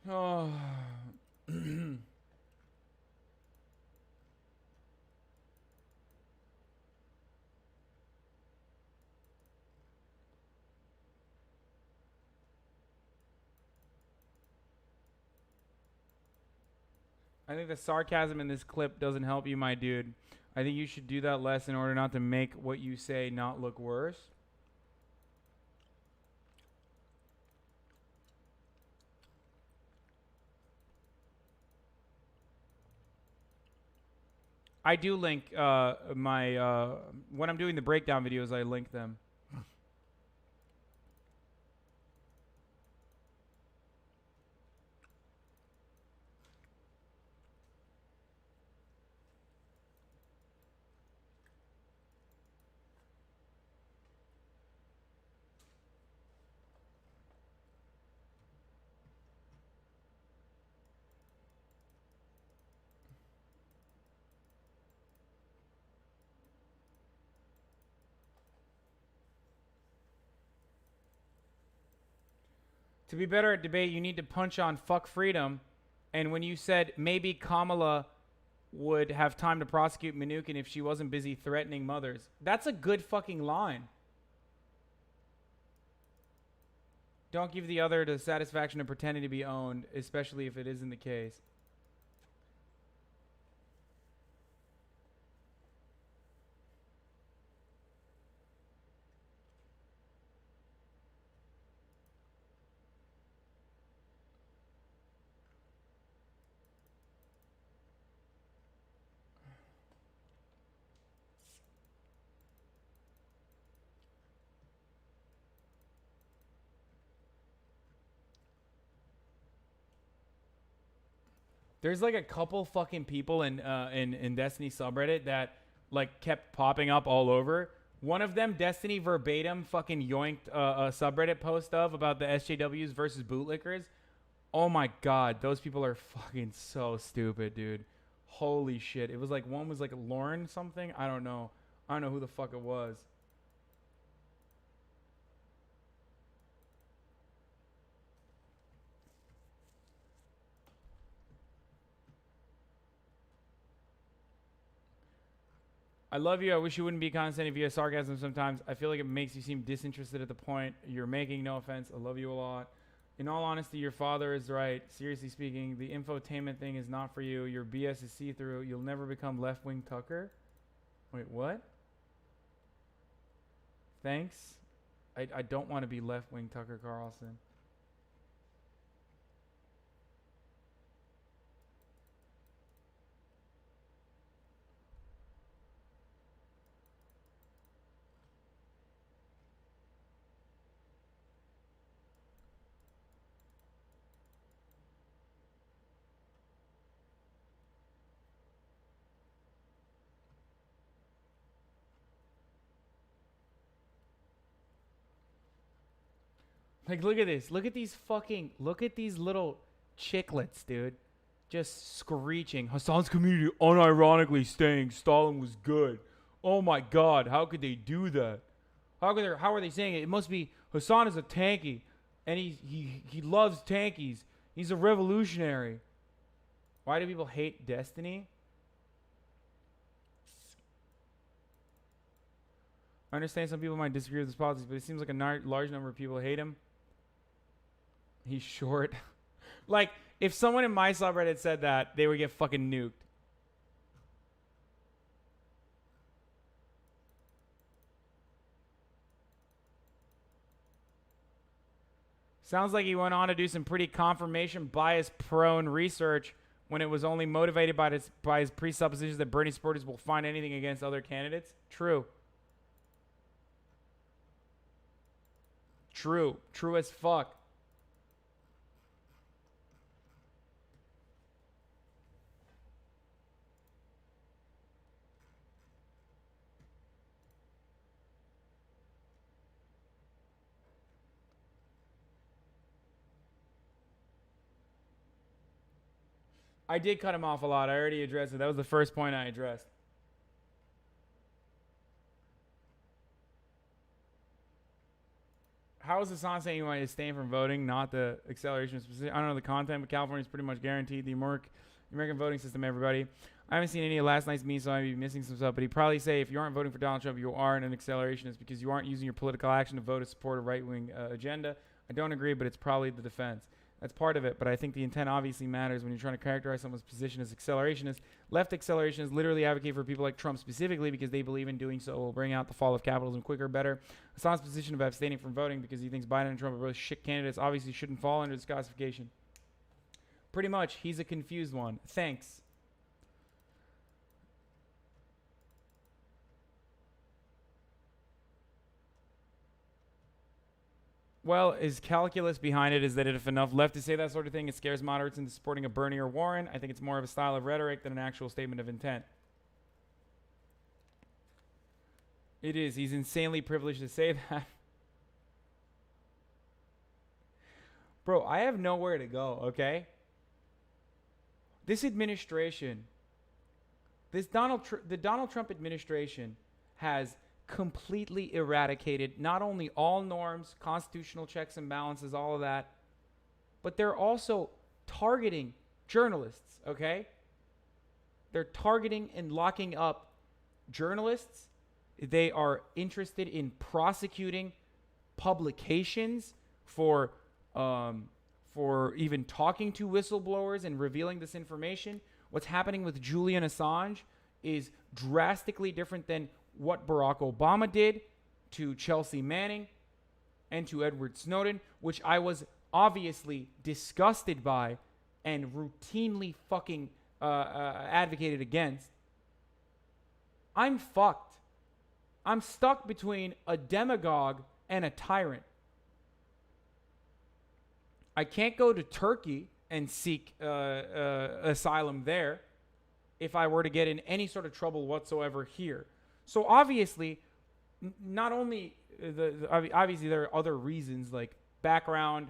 Oh. I think the sarcasm in this clip doesn't help you, my dude. I think you should do that less in order not to make what you say not look worse. I do link my when I'm doing the breakdown videos, I link them. To be better at debate, you need to punch on fuck freedom. And when you said maybe Kamala would have time to prosecute Mnuchin if she wasn't busy threatening mothers, that's a good fucking line. Don't give the other the satisfaction of pretending to be owned, especially if it isn't the case. There's like a couple fucking people in Destiny subreddit that like kept popping up all over. One of them, Destiny verbatim fucking yoinked a subreddit post about the SJWs versus bootlickers. Oh my god, those people are fucking so stupid, dude. Holy shit. It was like, one was like Lauren something. I don't know who the fuck it was. I love you. I wish you wouldn't be condescending via sarcasm sometimes. I feel like it makes you seem disinterested at the point you're making. No offense. I love you a lot. In all honesty, your father is right. Seriously speaking, the infotainment thing is not for you. Your BS is see-through. You'll never become left-wing Tucker. Wait, what? Thanks. I don't want to be left-wing Tucker Carlson. Like, look at this. Look at these little chiclets, dude. Just screeching. Hasan's community unironically saying Stalin was good. Oh my God, how could they do that? How are they saying it? It must be Hasan is a tanky, and he loves tankies. He's a revolutionary. Why do people hate Destiny? I understand some people might disagree with his policies, but it seems like a large number of people hate him. He's short. Like, if someone in my subreddit said that, they would get fucking nuked. Sounds like he went on to do some pretty confirmation bias-prone research when it was only motivated by his presuppositions that Bernie supporters will find anything against other candidates. True. True. True as fuck. I did cut him off a lot. I already addressed it. That was the first point I addressed. How is Hasan saying you want to abstain from voting, not the acceleration specific? I don't know the content, but California is pretty much guaranteed the American voting system, everybody. I haven't seen any of last night's meet, so I might be missing some stuff, but he'd probably say if you aren't voting for Donald Trump, you aren't an accelerationist because you aren't using your political action to vote to support a right-wing agenda. I don't agree, but it's probably the defense. That's part of it, but I think the intent obviously matters when you're trying to characterize someone's position as accelerationist. Left accelerationists literally advocate for people like Trump specifically because they believe in doing so will bring out the fall of capitalism quicker, better. Hasan's position of abstaining from voting because he thinks Biden and Trump are both shit candidates obviously shouldn't fall under this classification. Pretty much, he's a confused one. Thanks. Well, his calculus behind it is that if enough left to say that sort of thing, it scares moderates into supporting a Bernie or Warren. I think it's more of a style of rhetoric than an actual statement of intent. It is. He's insanely privileged to say that. Bro, I have nowhere to go, okay? This administration, the Donald Trump administration has completely eradicated not only all norms, constitutional checks and balances, all of that, but they're also targeting journalists, okay? They're targeting and locking up journalists. They are interested in prosecuting publications for even talking to whistleblowers and revealing this information. What's happening with Julian Assange is drastically different than what Barack Obama did to Chelsea Manning and to Edward Snowden, which I was obviously disgusted by and routinely fucking advocated against. I'm fucked. I'm stuck between a demagogue and a tyrant. I can't go to Turkey and seek asylum there if I were to get in any sort of trouble whatsoever here. So obviously, not only obviously there are other reasons like background,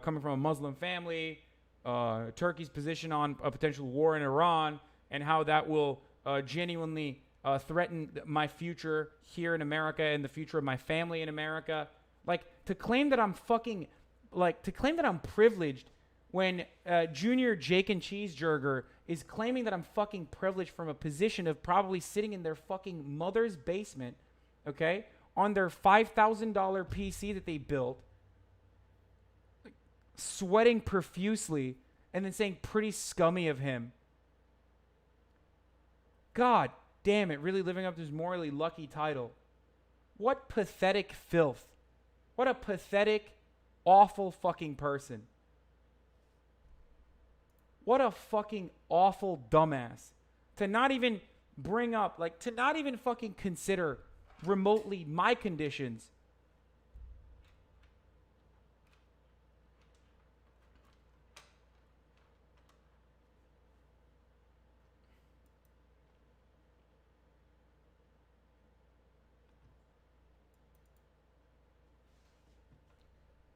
coming from a Muslim family, Turkey's position on a potential war in Iran, and how that will genuinely threaten my future here in America and the future of my family in America. Like to claim that I'm privileged when Junior Jake and Cheeseburger is claiming that I'm fucking privileged from a position of probably sitting in their fucking mother's basement, okay, on their $5,000 PC that they built, sweating profusely, and then saying pretty scummy of him. God damn it, really living up to his morally lucky title. What pathetic filth. What a pathetic, awful fucking person. What a fucking awful dumbass. To not even bring up, like, to not even fucking consider remotely my conditions.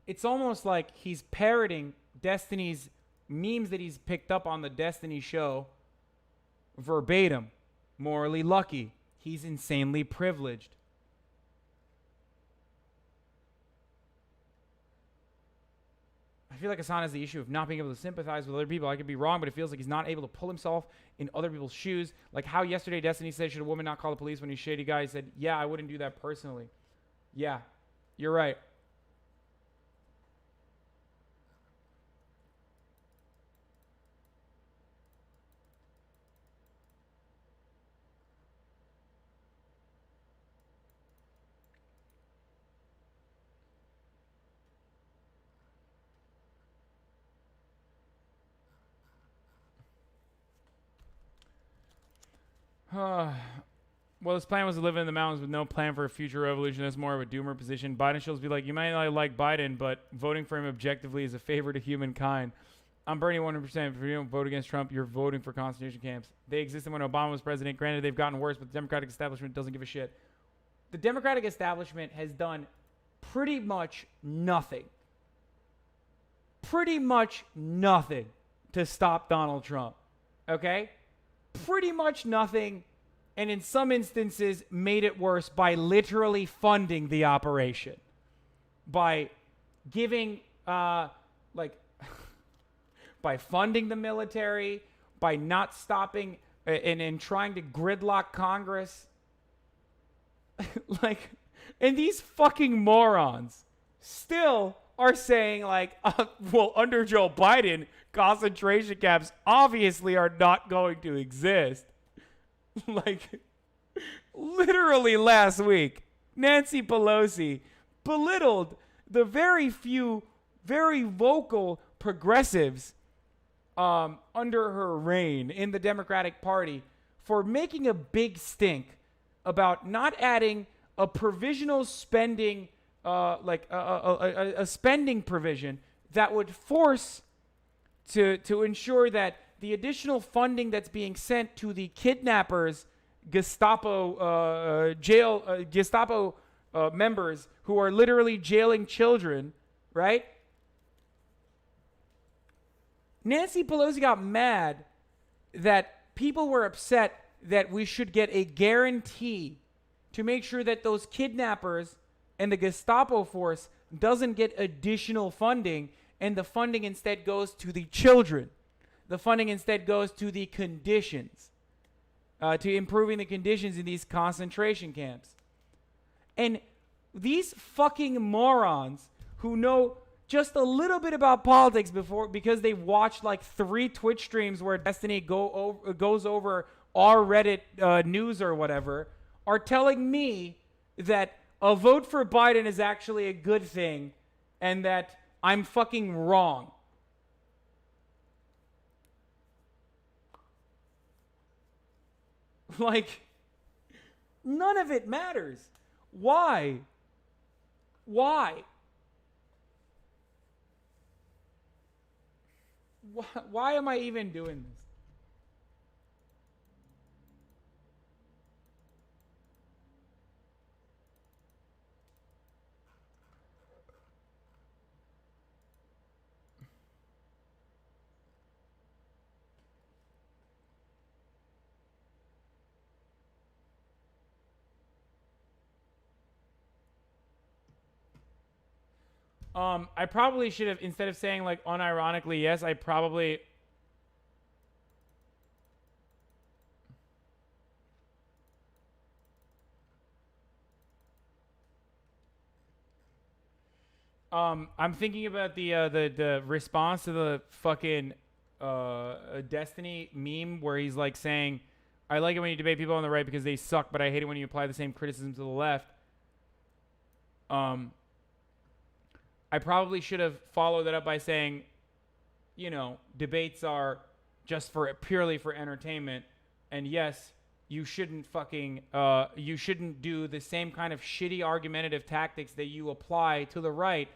It's almost like he's parroting Destiny's memes that he's picked up on the Destiny show verbatim. Morally lucky. He's insanely privileged. I feel like Hasan has the issue of not being able to sympathize with other people. I could be wrong, but it feels like he's not able to pull himself in other people's shoes. Like how yesterday Destiny said, should a woman not call the police when he's shady guy? He said, yeah, I wouldn't do that personally. Yeah, you're right. Well, his plan was to live in the mountains with no plan for a future revolution. That's more of a doomer position. Biden should be like, you might not like Biden, but voting for him objectively is a favor to humankind. I'm Bernie 100%. If you don't vote against Trump, you're voting for concentration camps. They existed when Obama was president. Granted, they've gotten worse, but the Democratic establishment doesn't give a shit. The Democratic establishment has done pretty much nothing. Pretty much nothing to stop Donald Trump. Okay? Pretty much nothing, and in some instances made it worse by literally funding the operation. By giving, by funding the military, by not stopping and trying to gridlock Congress. And these fucking morons still are saying, well, under Joe Biden, concentration camps obviously are not going to exist. Literally last week, Nancy Pelosi belittled the very few, very vocal progressives under her reign in the Democratic Party for making a big stink about not adding a provisional spending, a spending provision that would force to ensure that the additional funding that's being sent to the kidnappers, Gestapo members who are literally jailing children, right? Nancy Pelosi got mad that people were upset that we should get a guarantee to make sure that those kidnappers and the Gestapo force doesn't get additional funding, and the funding instead goes to the children. The funding instead goes to the conditions, to improving the conditions in these concentration camps. And these fucking morons who know just a little bit about politics because they watched 3 Twitch streams where Destiny goes over our Reddit news or whatever, are telling me that a vote for Biden is actually a good thing and that I'm fucking wrong. None of it matters. Why? Why? Why am I even doing this? I probably should have, instead of saying unironically yes, I probably I'm thinking about the response to the fucking Destiny meme where he's like saying, "I like it when you debate people on the right because they suck, but I hate it when you apply the same criticism to the left." I probably should have followed that up by saying, you know, debates are just purely for entertainment, and yes, you shouldn't you shouldn't do the same kind of shitty argumentative tactics that you apply to the right,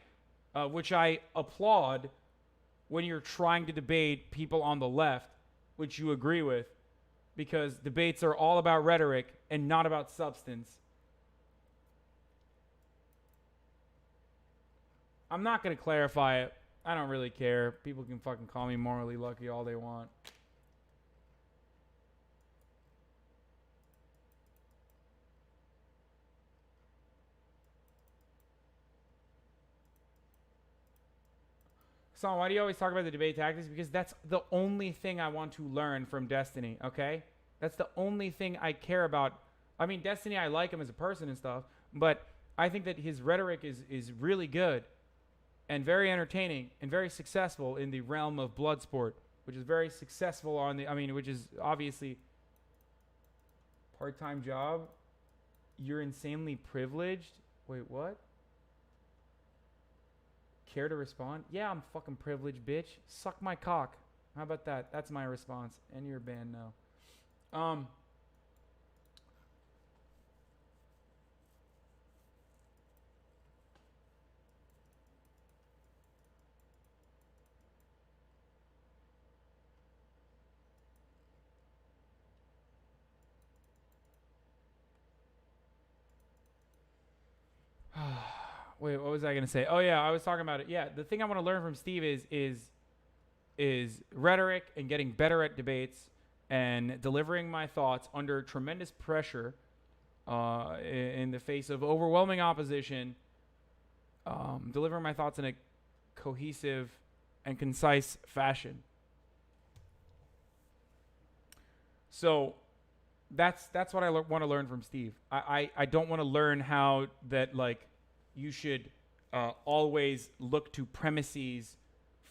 which I applaud when you're trying to debate people on the left, which you agree with, because debates are all about rhetoric and not about substance. I'm not going to clarify it. I don't really care. People can fucking call me morally lucky all they want. So why do you always talk about the debate tactics? Because that's the only thing I want to learn from Destiny, okay? That's the only thing I care about. I mean, Destiny, I like him as a person and stuff, but I think that his rhetoric is really good and very entertaining and very successful in the realm of Bloodsport, which is very successful which is obviously part-time job. You're insanely privileged. Wait, what? Care to respond? Yeah, I'm fucking privileged, bitch. Suck my cock. How about that? That's my response. And you're banned now. Wait, what was I gonna say? Oh yeah, I was talking about it. Yeah, the thing I want to learn from Steve is rhetoric and getting better at debates and delivering my thoughts under tremendous pressure in the face of overwhelming opposition. Delivering my thoughts in a cohesive and concise fashion. So that's what I want to learn from Steve. I don't want to learn how that like you should always look to premises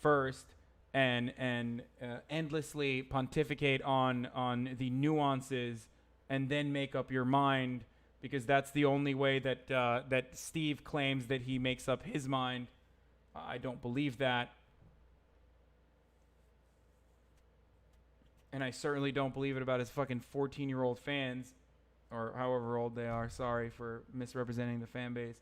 first and endlessly pontificate on the nuances and then make up your mind, because that's the only way that that Steve claims that he makes up his mind. I don't believe that. And I certainly don't believe it about his fucking 14-year-old fans, or however old they are. Sorry for misrepresenting the fan base.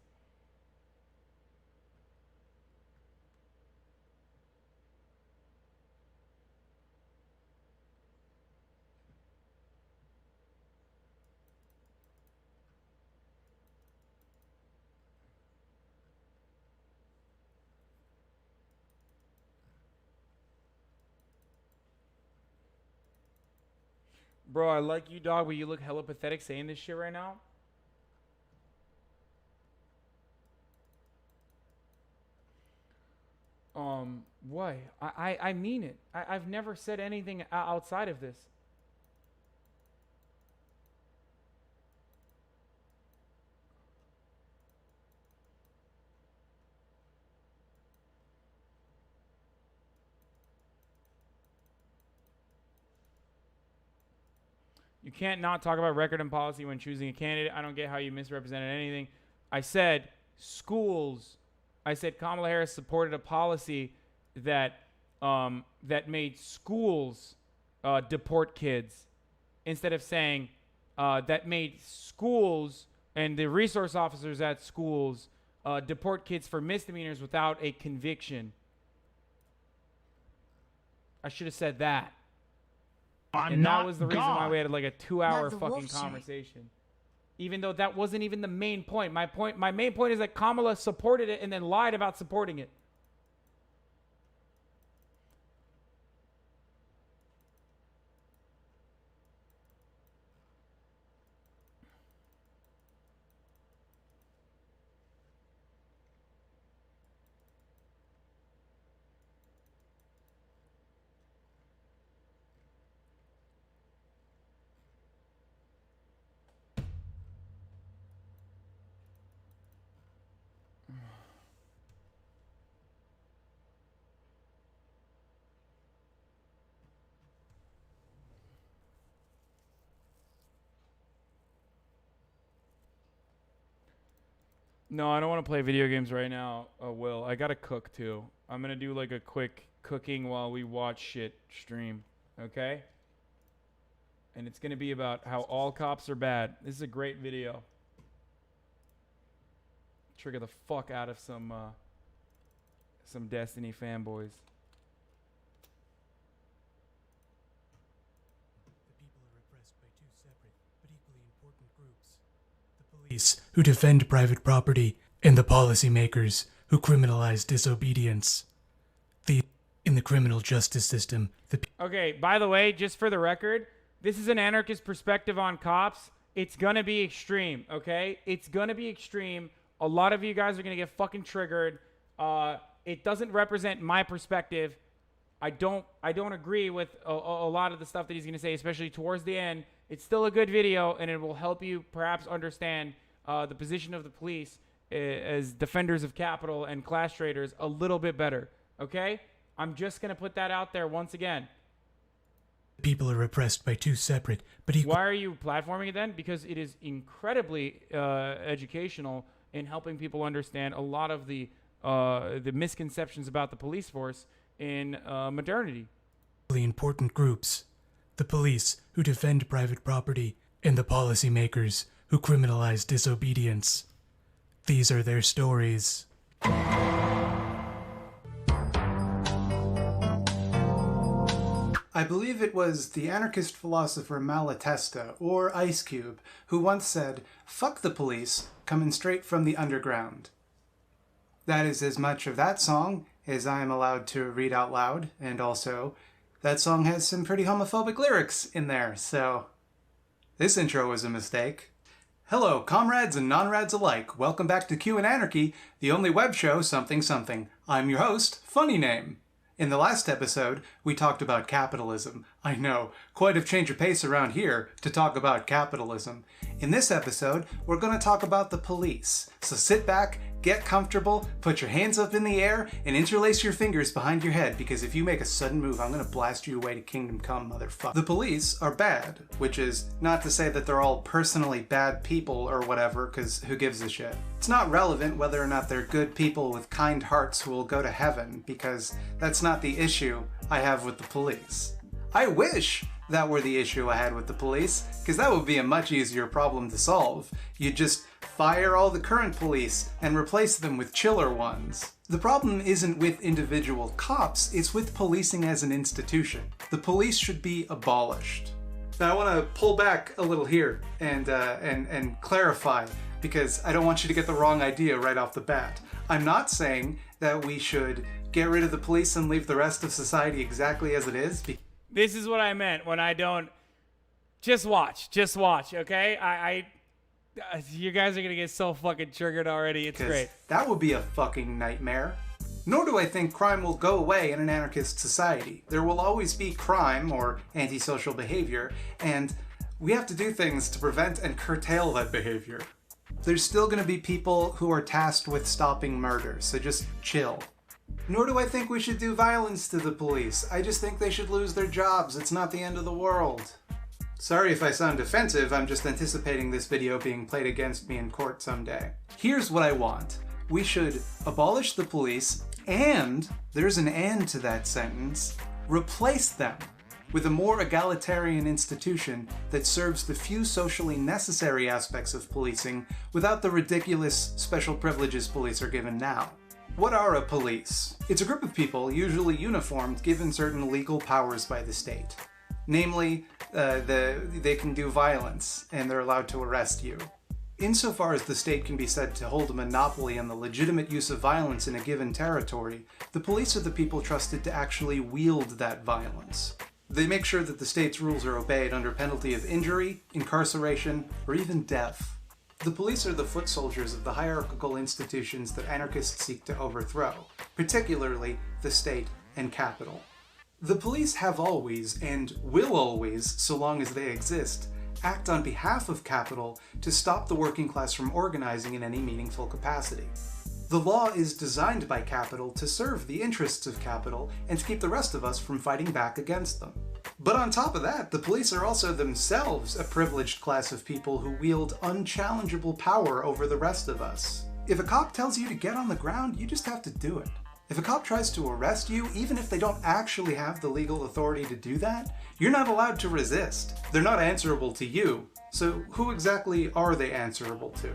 Bro, I like you, dog, but you look hella pathetic saying this shit right now. Why? I mean it. I've never said anything outside of this. You can't not talk about record and policy when choosing a candidate. I don't get how you misrepresented anything. I said schools. I said Kamala Harris supported a policy that that made schools deport kids, instead of saying that made schools and the resource officers at schools deport kids for misdemeanors without a conviction. I should have said that. And that was the reason why we had like a 2-hour fucking conversation. Even though that wasn't even the main point. My main point is that Kamala supported it and then lied about supporting it. No, I don't want to play video games right now, Will. I gotta cook too. I'm gonna do like a quick cooking while we watch shit stream, okay? And it's gonna be about how all cops are bad. This is a great video. Trigger the fuck out of some Destiny fanboys. Police who defend private property and the policymakers who criminalize disobedience. In the criminal justice system, Okay, by the way, just for the record, this is an anarchist perspective on cops. It's gonna be extreme, okay? It's gonna be extreme. A lot of you guys are gonna get fucking triggered. It doesn't represent my perspective. I don't agree with a lot of the stuff that he's gonna say, especially towards the end. It's still a good video, and it will help you perhaps understand the position of the police as defenders of capital and class traders a little bit better, okay? I'm just going to put that out there once again. people are repressed by two separate but equal... Why are you platforming it then? Because it is incredibly educational in helping people understand a lot of the misconceptions about the police force in modernity. Important groups. The police, who defend private property, and the policymakers, who criminalize disobedience. These are their stories. I believe it was the anarchist philosopher Malatesta, or Ice Cube, who once said, "Fuck the police, coming straight from the underground." That is as much of that song as I am allowed to read out loud, and also, that song has some pretty homophobic lyrics in there, so this intro was a mistake. Hello, comrades and non-rads alike. Welcome back to Q and Anarchy, the only web show something something. I'm your host, Funny Name. In the last episode, we talked about capitalism. I know, quite a change of pace around here to talk about capitalism. In this episode, we're going to talk about the police. So sit back, get comfortable, put your hands up in the air, and interlace your fingers behind your head, because if you make a sudden move, I'm going to blast you away to Kingdom Come, motherfucker. The police are bad, which is not to say that they're all personally bad people or whatever, because who gives a shit? It's not relevant whether or not they're good people with kind hearts who will go to heaven, because that's not the issue I have with the police. I wish that were the issue I had with the police, because that would be a much easier problem to solve. You'd just fire all the current police and replace them with chiller ones. The problem isn't with individual cops, it's with policing as an institution. The police should be abolished. Now I want to pull back a little here and clarify, because I don't want you to get the wrong idea right off the bat. I'm not saying that we should get rid of the police and leave the rest of society exactly as it is. This is what I meant when I don't... Just watch, okay? You guys are gonna get so fucking triggered already, it's great. That would be a fucking nightmare. Nor do I think crime will go away in an anarchist society. There will always be crime or antisocial behavior, and we have to do things to prevent and curtail that behavior. There's still gonna be people who are tasked with stopping murder, so just chill. Nor do I think we should do violence to the police. I just think they should lose their jobs. It's not the end of the world. Sorry if I sound defensive, I'm just anticipating this video being played against me in court someday. Here's what I want. We should abolish the police, and, there's an and to that sentence, replace them with a more egalitarian institution that serves the few socially necessary aspects of policing without the ridiculous special privileges police are given now. What are a police? It's a group of people, usually uniformed, given certain legal powers by the state. Namely, they can do violence, and they're allowed to arrest you. Insofar as the state can be said to hold a monopoly on the legitimate use of violence in a given territory, the police are the people trusted to actually wield that violence. They make sure that the state's rules are obeyed under penalty of injury, incarceration, or even death. The police are the foot soldiers of the hierarchical institutions that anarchists seek to overthrow, particularly the state and capital. The police have always, and will always, so long as they exist, act on behalf of capital to stop the working class from organizing in any meaningful capacity. The law is designed by capital to serve the interests of capital and to keep the rest of us from fighting back against them. But on top of that, the police are also themselves a privileged class of people who wield unchallengeable power over the rest of us. If a cop tells you to get on the ground, you just have to do it. If a cop tries to arrest you, even if they don't actually have the legal authority to do that, you're not allowed to resist. They're not answerable to you. So who exactly are they answerable to?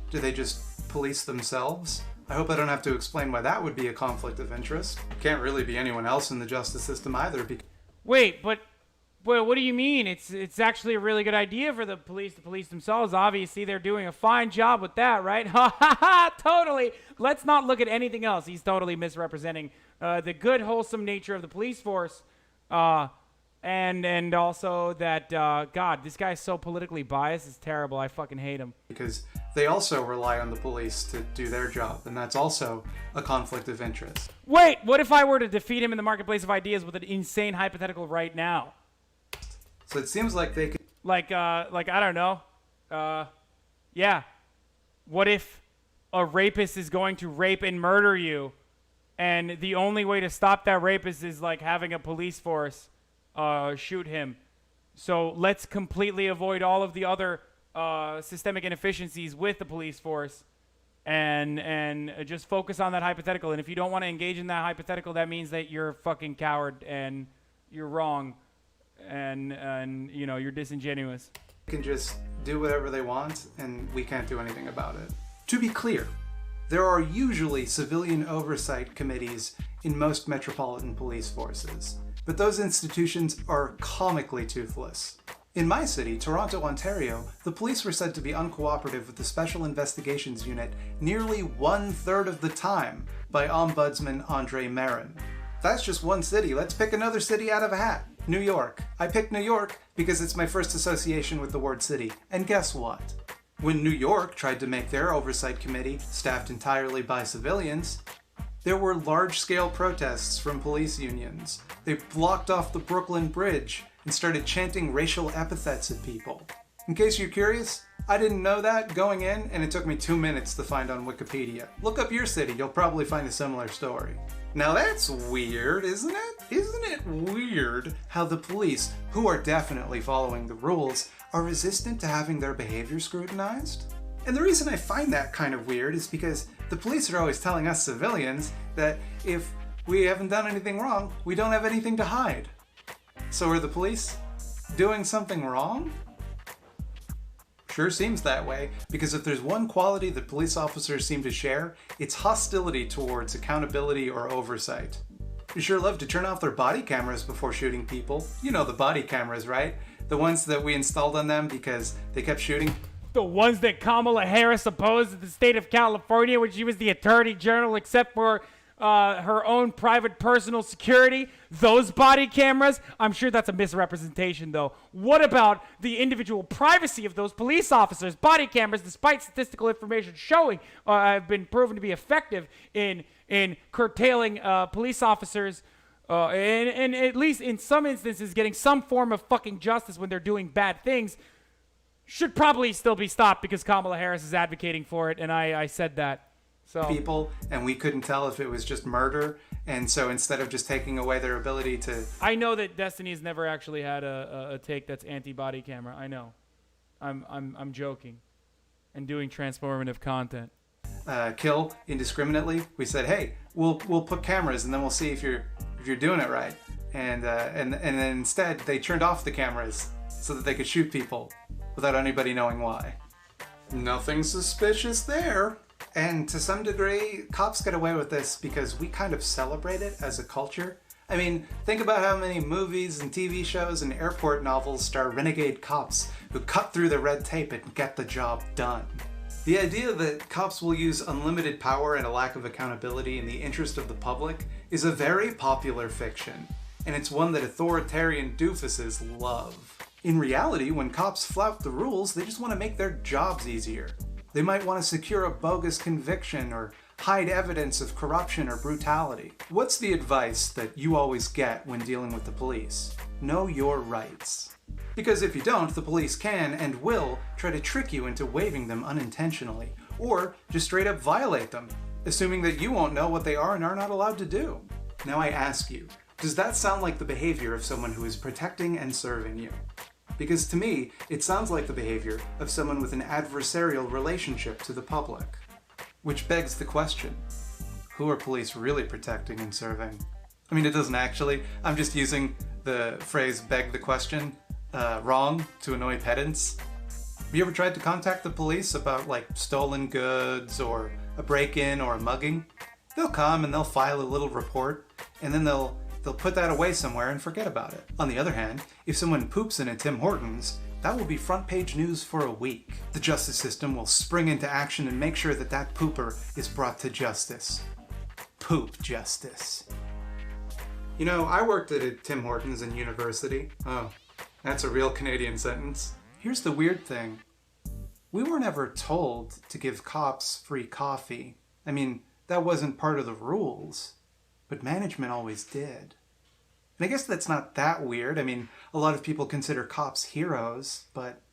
Do they just police themselves? I hope I don't have to explain why that would be a conflict of interest. Can't really be anyone else in the justice system either. Wait, but what do you mean? It's actually a really good idea for the police to police themselves. Obviously, they're doing a fine job with that, right? Ha ha ha! Totally. Let's not look at anything else. He's totally misrepresenting the good, wholesome nature of the police force, and also that God, this guy's so politically biased. It's terrible. I fucking hate him. Because they also rely on the police to do their job, and that's also a conflict of interest. Wait, what if I were to defeat him in the marketplace of ideas with an insane hypothetical right now? So it seems like they could... Like I don't know. Yeah. What if a rapist is going to rape and murder you, and the only way to stop that rapist is like having a police force shoot him? So let's completely avoid all of the other systemic inefficiencies with the police force and just focus on that hypothetical. And if you don't want to engage in that hypothetical, that means that you're a fucking coward and you're wrong and you know, you're disingenuous. They can just do whatever they want and we can't do anything about it. To be clear, there are usually civilian oversight committees in most metropolitan police forces, but those institutions are comically toothless. In my city, Toronto, Ontario, the police were said to be uncooperative with the Special Investigations Unit nearly 1/3 of the time by Ombudsman Andre Marin. That's just one city. Let's pick another city out of a hat. New York. I picked New York because it's my first association with the word city. And guess what? When New York tried to make their oversight committee staffed entirely by civilians, there were large-scale protests from police unions. They blocked off the Brooklyn Bridge and started chanting racial epithets at people. In case you're curious, I didn't know that going in, and it took me 2 minutes to find on Wikipedia. Look up your city, you'll probably find a similar story. Now that's weird, isn't it? Isn't it weird how the police, who are definitely following the rules, are resistant to having their behavior scrutinized? And the reason I find that kind of weird is because the police are always telling us civilians that if we haven't done anything wrong, we don't have anything to hide. So are the police doing something wrong? Sure seems that way, because if there's one quality that police officers seem to share, it's hostility towards accountability or oversight. They sure love to turn off their body cameras before shooting people. You know the body cameras, right? The ones that we installed on them because they kept shooting. The ones that Kamala Harris opposed in the state of California when she was the attorney general, except for her own private personal security. Those body cameras, I'm sure that's a misrepresentation though. What about the individual privacy of those police officers? Body cameras, despite statistical information showing, have been proven to be effective in curtailing police officers and at least in some instances getting some form of fucking justice when they're doing bad things. Should probably still be stopped because Kamala Harris is advocating for it, and I said that. So people, and we couldn't tell if it was just murder, and so instead of just taking away their ability to... I know that Destiny's never actually had a take that's anti-body camera. I know. I'm joking and doing transformative content. Kill indiscriminately. We said, hey, we'll put cameras and then we'll see if you're doing it right. And then instead they turned off the cameras so that they could shoot people without anybody knowing why. Nothing suspicious there. And to some degree, cops get away with this because we kind of celebrate it as a culture. I mean, think about how many movies and TV shows and airport novels star renegade cops who cut through the red tape and get the job done. The idea that cops will use unlimited power and a lack of accountability in the interest of the public is a very popular fiction, and it's one that authoritarian doofuses love. In reality, when cops flout the rules, they just want to make their jobs easier. They might want to secure a bogus conviction or hide evidence of corruption or brutality. What's the advice that you always get when dealing with the police? Know your rights. Because if you don't, the police can and will try to trick you into waiving them unintentionally, or just straight up violate them, assuming that you won't know what they are and are not allowed to do. Now I ask you, does that sound like the behavior of someone who is protecting and serving you? Because to me, it sounds like the behavior of someone with an adversarial relationship to the public. Which begs the question, who are police really protecting and serving? I mean, it doesn't actually. I'm just using the phrase beg the question wrong to annoy pedants. Have you ever tried to contact the police about like stolen goods or a break-in or a mugging? They'll come and they'll file a little report, and then they'll put that away somewhere and forget about it. On the other hand, if someone poops in a Tim Hortons, that will be front page news for a week. The justice system will spring into action and make sure that that pooper is brought to justice. Poop justice. You know, I worked at a Tim Hortons in university. Oh, that's a real Canadian sentence. Here's the weird thing. We were never told to give cops free coffee. I mean, that wasn't part of the rules, but management always did. And I guess that's not that weird. I mean, a lot of people consider cops heroes, but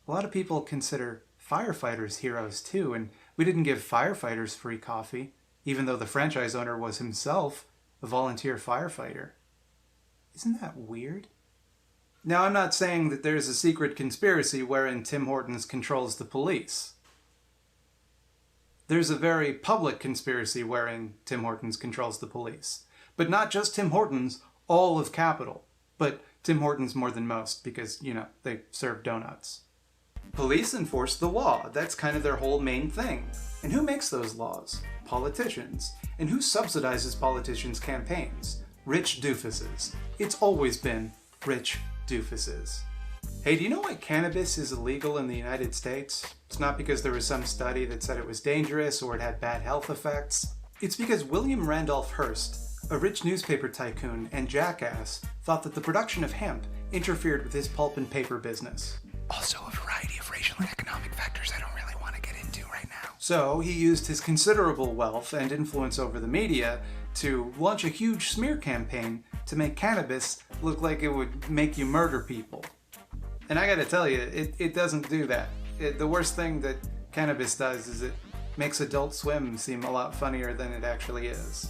a lot of people consider firefighters heroes too, and we didn't give firefighters free coffee, even though the franchise owner was himself a volunteer firefighter. Isn't that weird? Now, I'm not saying that there's a secret conspiracy wherein Tim Hortons controls the police. There's a very public conspiracy wherein Tim Hortons controls the police. But not just Tim Hortons, all of Capital. But Tim Hortons more than most because, you know, they serve donuts. Police enforce the law. That's kind of their whole main thing. And who makes those laws? Politicians. And who subsidizes politicians' campaigns? Rich doofuses. It's always been rich doofuses. Hey, do you know why cannabis is illegal in the United States? It's not because there was some study that said it was dangerous or it had bad health effects. It's because William Randolph Hearst, a rich newspaper tycoon and jackass, thought that the production of hemp interfered with his pulp and paper business. Also a variety of racial and economic factors I don't really want to get into right now. So he used his considerable wealth and influence over the media to launch a huge smear campaign to make cannabis look like it would make you murder people. And I gotta tell you, it doesn't do that. The worst thing that cannabis does is it makes Adult Swim seem a lot funnier than it actually is.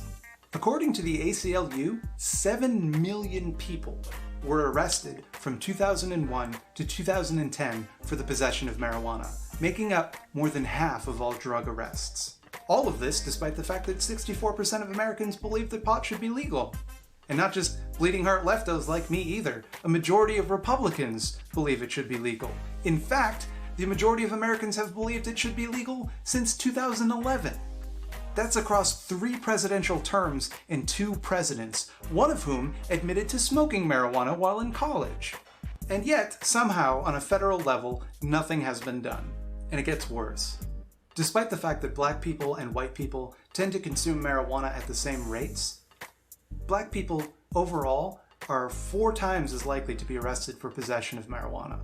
According to the ACLU, 7 million people were arrested from 2001 to 2010 for the possession of marijuana, making up more than half of all drug arrests. All of this despite the fact that 64% of Americans believe that pot should be legal. And not just bleeding heart leftos like me either. A majority of Republicans believe it should be legal. In fact, the majority of Americans have believed it should be legal since 2011. That's across 3 presidential terms and 2 presidents, one of whom admitted to smoking marijuana while in college. And yet, somehow, on a federal level, nothing has been done. And it gets worse. Despite the fact that black people and white people tend to consume marijuana at the same rates, black people overall are 4 times as likely to be arrested for possession of marijuana.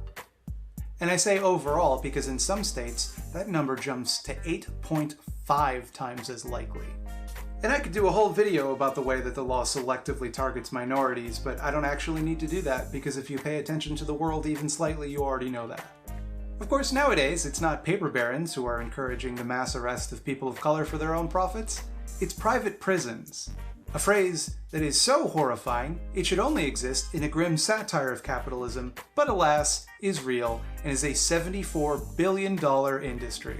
And I say overall because in some states, that number jumps to 8.5 times as likely. And I could do a whole video about the way that the law selectively targets minorities, but I don't actually need to do that because if you pay attention to the world even slightly, you already know that. Of course, nowadays, it's not paper barons who are encouraging the mass arrest of people of color for their own profits. It's private prisons. A phrase that is so horrifying, it should only exist in a grim satire of capitalism, but alas, is real and is a $74 billion industry.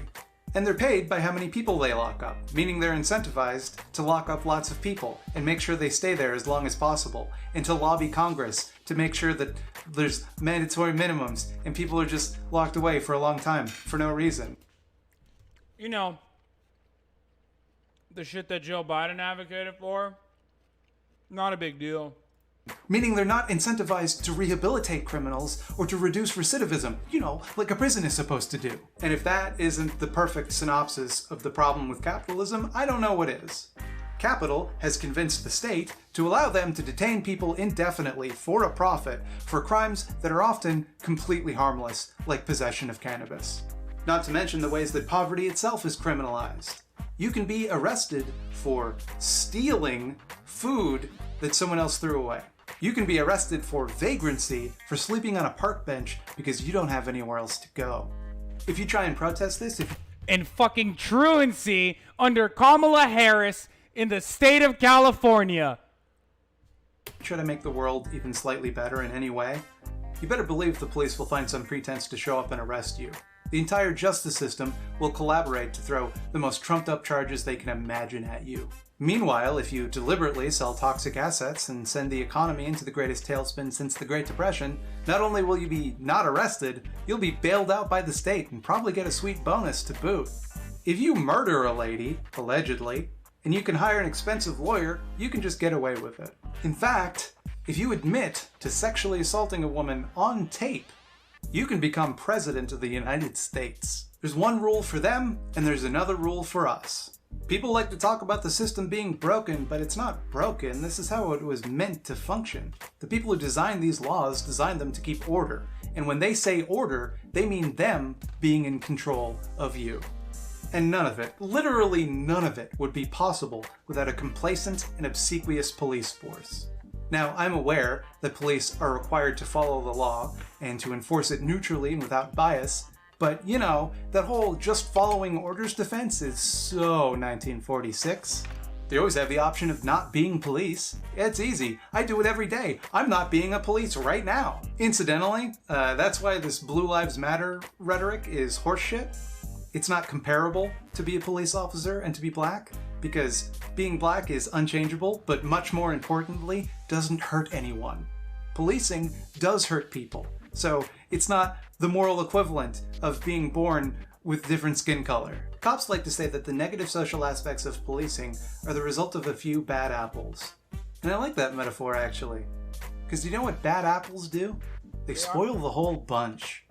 And they're paid by how many people they lock up, meaning they're incentivized to lock up lots of people and make sure they stay there as long as possible, and to lobby Congress to make sure that there's mandatory minimums and people are just locked away for a long time for no reason. You know, the shit that Joe Biden advocated for, not a big deal. Meaning they're not incentivized to rehabilitate criminals or to reduce recidivism, you know, like a prison is supposed to do. And if that isn't the perfect synopsis of the problem with capitalism, I don't know what is. Capital has convinced the state to allow them to detain people indefinitely for a profit for crimes that are often completely harmless, like possession of cannabis. Not to mention the ways that poverty itself is criminalized. You can be arrested for stealing food that someone else threw away. You can be arrested for vagrancy for sleeping on a park bench because you don't have anywhere else to go. If you try and protest this, and fucking truancy under Kamala Harris in the state of California. Try to make the world even slightly better in any way, you better believe the police will find some pretense to show up and arrest you. The entire justice system will collaborate to throw the most trumped up charges they can imagine at you. Meanwhile, if you deliberately sell toxic assets and send the economy into the greatest tailspin since the Great Depression, not only will you be not arrested, you'll be bailed out by the state and probably get a sweet bonus to boot. If you murder a lady, allegedly, and you can hire an expensive lawyer, you can just get away with it. In fact, if you admit to sexually assaulting a woman on tape, you can become president of the United States. There's one rule for them, and there's another rule for us. People like to talk about the system being broken, but it's not broken. This is how it was meant to function. The people who designed these laws designed them to keep order. And when they say order, they mean them being in control of you. And none of it, literally none of it, would be possible without a complacent and obsequious police force. Now, I'm aware that police are required to follow the law and to enforce it neutrally and without bias, but, you know, that whole just following orders defense is so 1946. They always have the option of not being police. It's easy. I do it every day. I'm not being a police right now. Incidentally, that's why this Blue Lives Matter rhetoric is horseshit. It's not comparable to be a police officer and to be black, because being black is unchangeable, but much more importantly, doesn't hurt anyone. Policing does hurt people, so it's not the moral equivalent of being born with different skin color. Cops like to say that the negative social aspects of policing are the result of a few bad apples. And I like that metaphor, actually. Because you know what bad apples do? They spoil the whole bunch.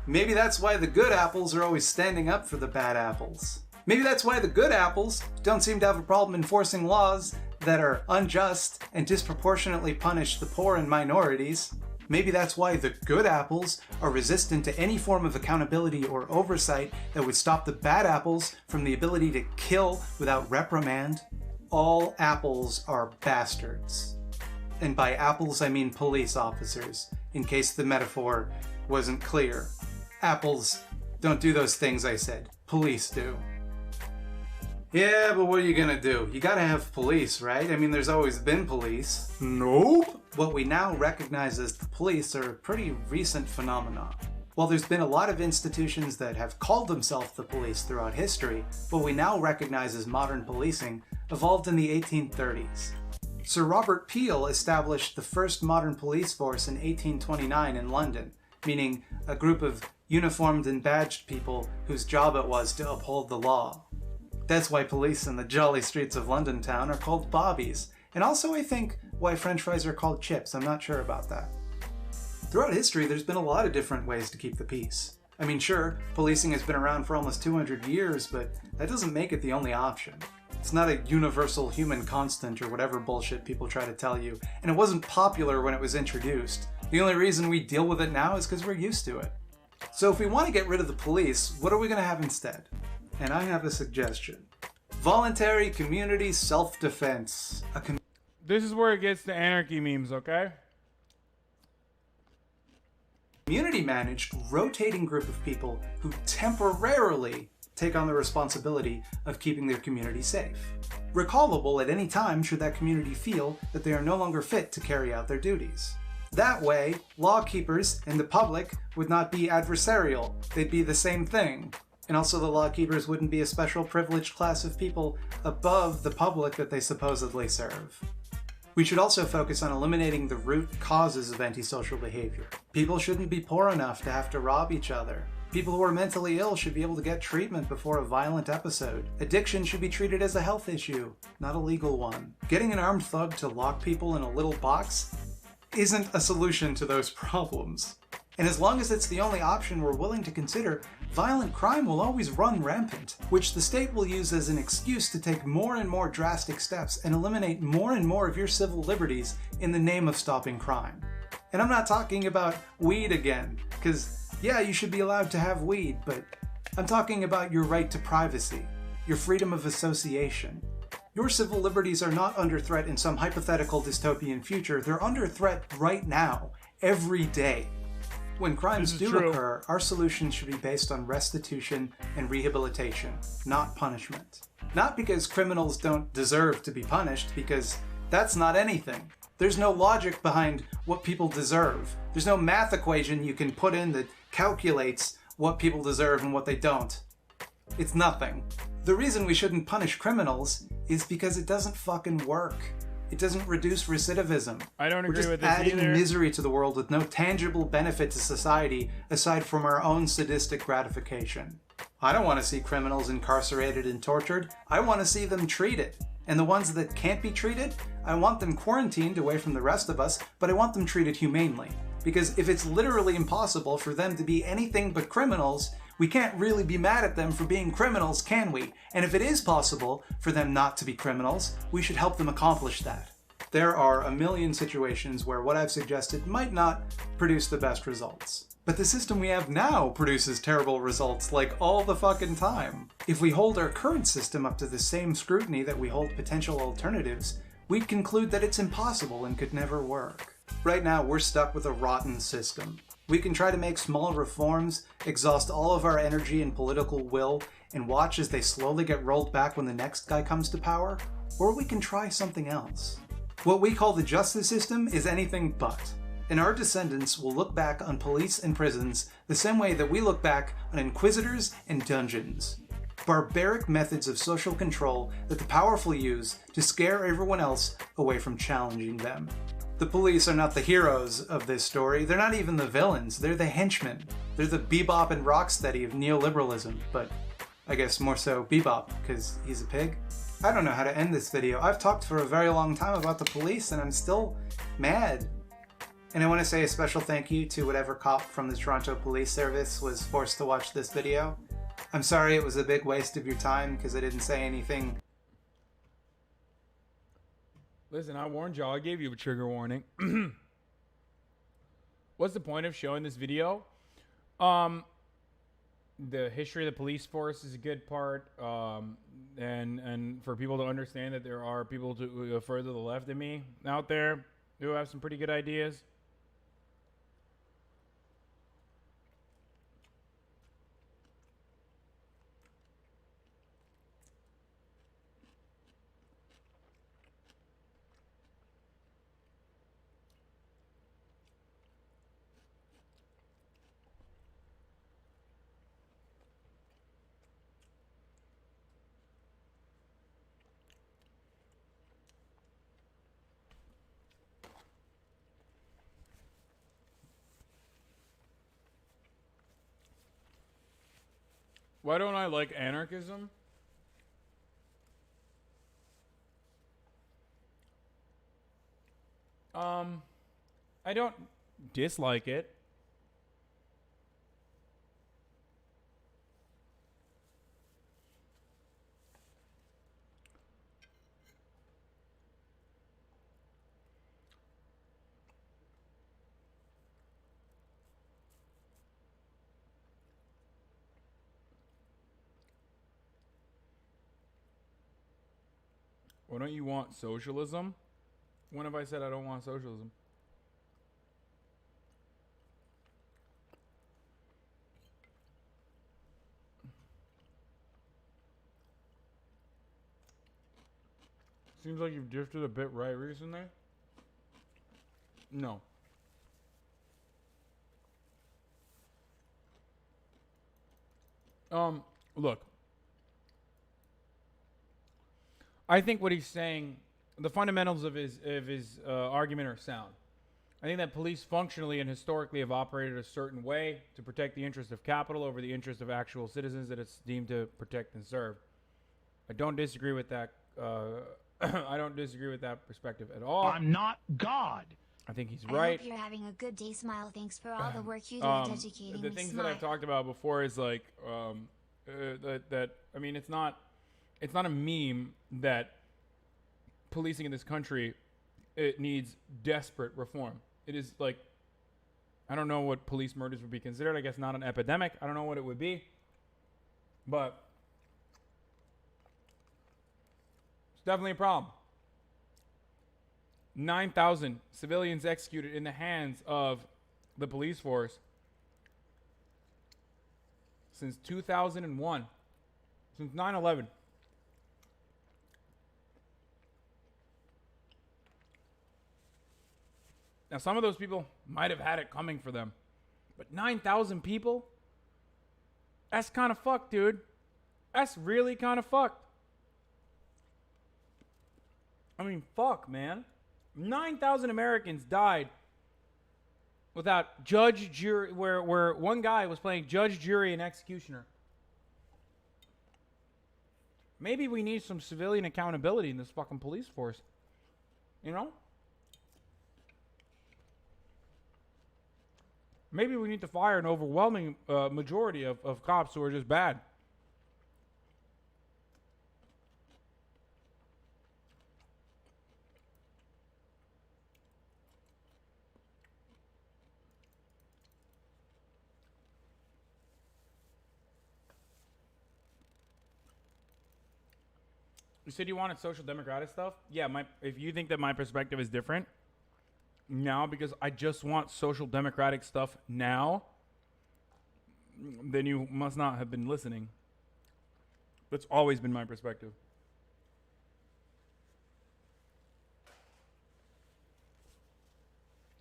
Maybe that's why the good apples are always standing up for the bad apples. Maybe that's why the good apples don't seem to have a problem enforcing laws that are unjust and disproportionately punish the poor and minorities. Maybe that's why the good apples are resistant to any form of accountability or oversight that would stop the bad apples from the ability to kill without reprimand. All apples are bastards. And by apples I mean police officers, in case the metaphor wasn't clear. Apples don't do those things I said. Police do. Yeah, but what are you gonna do? You gotta have police, right? I mean, there's always been police. Nope! What we now recognize as the police are a pretty recent phenomenon. While there's been a lot of institutions that have called themselves the police throughout history, what we now recognize as modern policing evolved in the 1830s. Sir Robert Peel established the first modern police force in 1829 in London, meaning a group of uniformed and badged people whose job it was to uphold the law. That's why police in the jolly streets of London town are called bobbies, and also I think why French fries are called chips. I'm not sure about that. Throughout history, there's been a lot of different ways to keep the peace. I mean, sure, policing has been around for almost 200 years, but that doesn't make it the only option. It's not a universal human constant or whatever bullshit people try to tell you, and it wasn't popular when it was introduced. The only reason we deal with it now is because we're used to it. So if we want to get rid of the police, what are we going to have instead? And I have a suggestion. Voluntary community self-defense. This is where it gets to anarchy memes, okay? Community-managed, rotating group of people who temporarily take on the responsibility of keeping their community safe. Recallable at any time should that community feel that they are no longer fit to carry out their duties. That way, lawkeepers and the public would not be adversarial. They'd be the same thing. And also the lawkeepers wouldn't be a special privileged class of people above the public that they supposedly serve. We should also focus on eliminating the root causes of antisocial behavior. People shouldn't be poor enough to have to rob each other. People who are mentally ill should be able to get treatment before a violent episode. Addiction should be treated as a health issue, not a legal one. Getting an armed thug to lock people in a little box isn't a solution to those problems. And as long as it's the only option we're willing to consider, violent crime will always run rampant, which the state will use as an excuse to take more and more drastic steps and eliminate more and more of your civil liberties in the name of stopping crime. And I'm not talking about weed again, because yeah, you should be allowed to have weed, but I'm talking about your right to privacy, your freedom of association. Your civil liberties are not under threat in some hypothetical dystopian future, they're under threat right now, every day. When crimes do occur, our solutions should be based on restitution and rehabilitation, not punishment. Not because criminals don't deserve to be punished, because that's not anything. There's no logic behind what people deserve. There's no math equation you can put in that calculates what people deserve and what they don't. It's nothing. The reason we shouldn't punish criminals is because it doesn't fucking work. It doesn't reduce recidivism. I don't agree with We're this just adding either. misery to the world with no tangible benefit to society aside from our own sadistic gratification. I don't want to see criminals incarcerated and tortured. I want to see them treated. And the ones that can't be treated, I want them quarantined away from the rest of us, but I want them treated humanely. Because if it's literally impossible for them to be anything but criminals, we can't really be mad at them for being criminals, can we? And if it is possible for them not to be criminals, we should help them accomplish that. There are a million situations where what I've suggested might not produce the best results. But the system we have now produces terrible results like all the fucking time. If we hold our current system up to the same scrutiny that we hold potential alternatives, we'd conclude that it's impossible and could never work. Right now, we're stuck with a rotten system. We can try to make small reforms, exhaust all of our energy and political will, and watch as they slowly get rolled back when the next guy comes to power, or we can try something else. What we call the justice system is anything but. And our descendants will look back on police and prisons the same way that we look back on inquisitors and dungeons. Barbaric methods of social control that the powerful use to scare everyone else away from challenging them. The police are not the heroes of this story. They're not even the villains. They're the henchmen. They're the Bebop and Rocksteady of neoliberalism, but I guess more so Bebop, because he's a pig. I don't know how to end this video. I've talked for a very long time about the police, and I'm still mad. And I want to say a special thank you to whatever cop from the Toronto Police Service was forced to watch this video. I'm sorry it was a big waste of your time because I didn't say anything. Listen, I warned y'all. I gave you a trigger warning. What's the point of showing this video? The history of the police force is a good part, and for people to understand that there are people who are further to the left of me out there who have some pretty good ideas. Why don't I like anarchism? I don't dislike it. Why don't you want socialism? When have I said I don't want socialism? Seems like you've drifted a bit right recently. No. Look. I think what he's saying, the fundamentals of his argument are sound. I think that police functionally and historically have operated a certain way to protect the interest of capital over the interest of actual citizens that it's deemed to protect and serve. I don't disagree with that. I don't disagree with that perspective at all. I'm not God. I think he's I right. hope you're having a good day, Smile. Thanks for all the work you do educating The me, things Smile. that I've talked about before is like that. I mean, it's not a meme that policing in this country, it needs desperate reform. It is like, I don't know what police murders would be considered. I guess not an epidemic. I don't know what it would be, but it's definitely a problem. 9,000 civilians executed in the hands of the police force since 2001, since 9/11. Now, some of those people might have had it coming for them, but 9,000 people That's kind of fucked, dude. That's really kind of fucked. I mean, fuck, man. 9,000 Americans died without judge, jury, where one guy was playing judge, jury, and executioner. Maybe we need some civilian accountability in this fucking police force. You know? Maybe we need to fire an overwhelming majority of cops who are just bad. You said you wanted social democratic stuff? Yeah, if you think that my perspective is different now because I just want social democratic stuff now, then you must not have been listening. That's always been my perspective.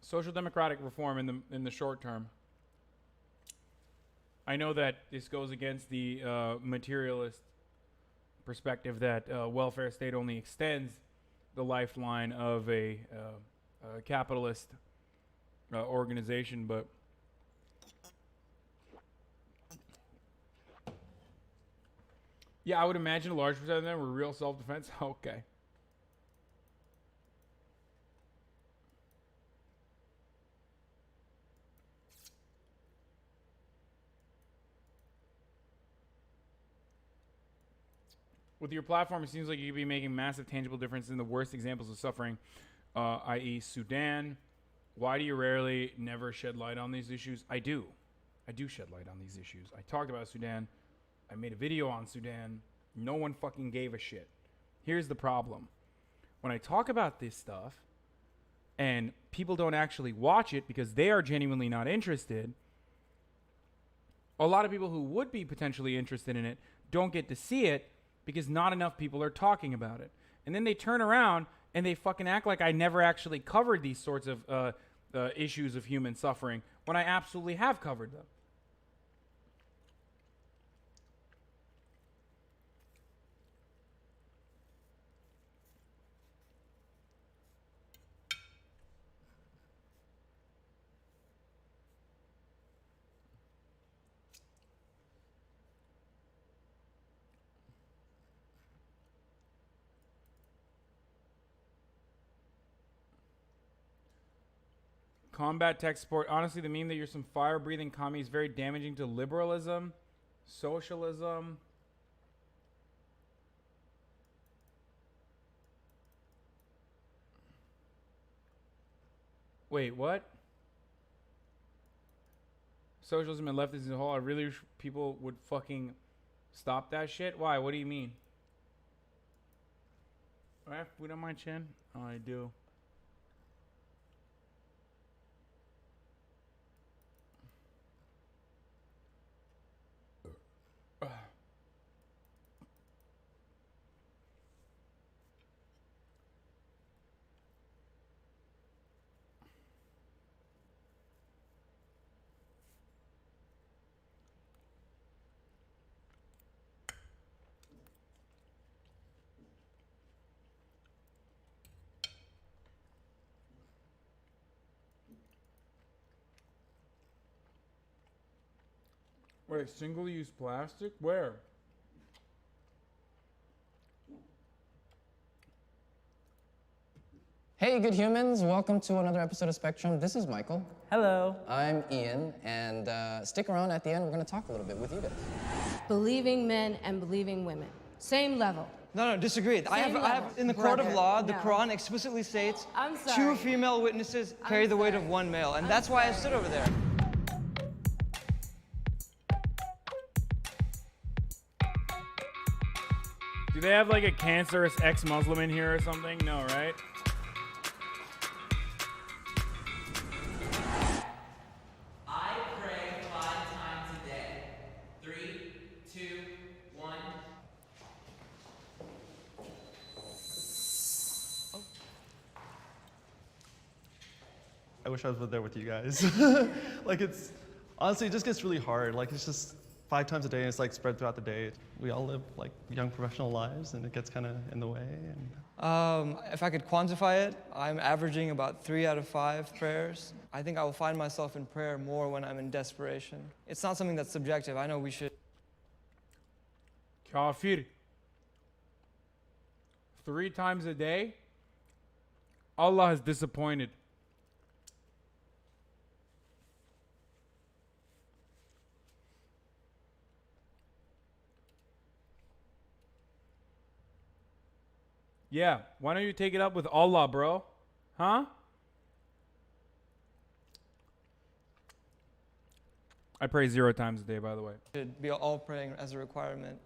Social democratic reform in the short term. I know that this goes against the materialist perspective that welfare state only extends the lifeline of a capitalist organization, but yeah, I would imagine a large percent of them were real self-defense. Okay. With your platform, it seems like you could be making massive tangible difference in the worst examples of suffering, i.e. Sudan. Why do you rarely never shed light on these issues? I do. I do shed light on these issues. I talked about Sudan. I made a video on Sudan. No one fucking gave a shit. Here's the problem. When I talk about this stuff and people don't actually watch it because they are genuinely not interested, a lot of people who would be potentially interested in it don't get to see it because not enough people are talking about it. And then they turn around and they fucking act like I never actually covered these sorts of issues of human suffering when I absolutely have covered them. Combat tech support. Honestly, the meme that you're some fire-breathing commie is very damaging to liberalism, socialism. Wait, what? Socialism and leftism as a whole. I really wish people would fucking stop that shit. Why? What do you mean? Do I have food on my chin? Oh, I do. Wait, single-use plastic? Where? Hey, good humans. Welcome to another episode of Spectrum. This is Michael. Hello. I'm Ian, and stick around at the end. We're going to talk a little bit with you guys. Believing men and believing women. Same level. No, disagree. I have in the court of law, the Quran explicitly states two female witnesses carry the weight of one male, and that's why I stood over there. Do they have like a cancerous ex-Muslim in here or something? No, right? I pray 5 times a day. 3, 2, 1. I wish I was there with you guys. Like, it's honestly, it just gets really hard. Like, it's just 5 times a day, and it's like spread throughout the day. We all live like young professional lives, and it gets kind of in the way. If I could quantify it, I'm averaging about 3 out of 5 prayers. I think I will find myself in prayer more when I'm in desperation. It's not something that's subjective. I know we should. Kafir. 3 times a day? Allah is disappointed. Yeah, why don't you take it up with Allah, bro? Huh? I pray 0 times a day, by the way. Should be all praying as a requirement.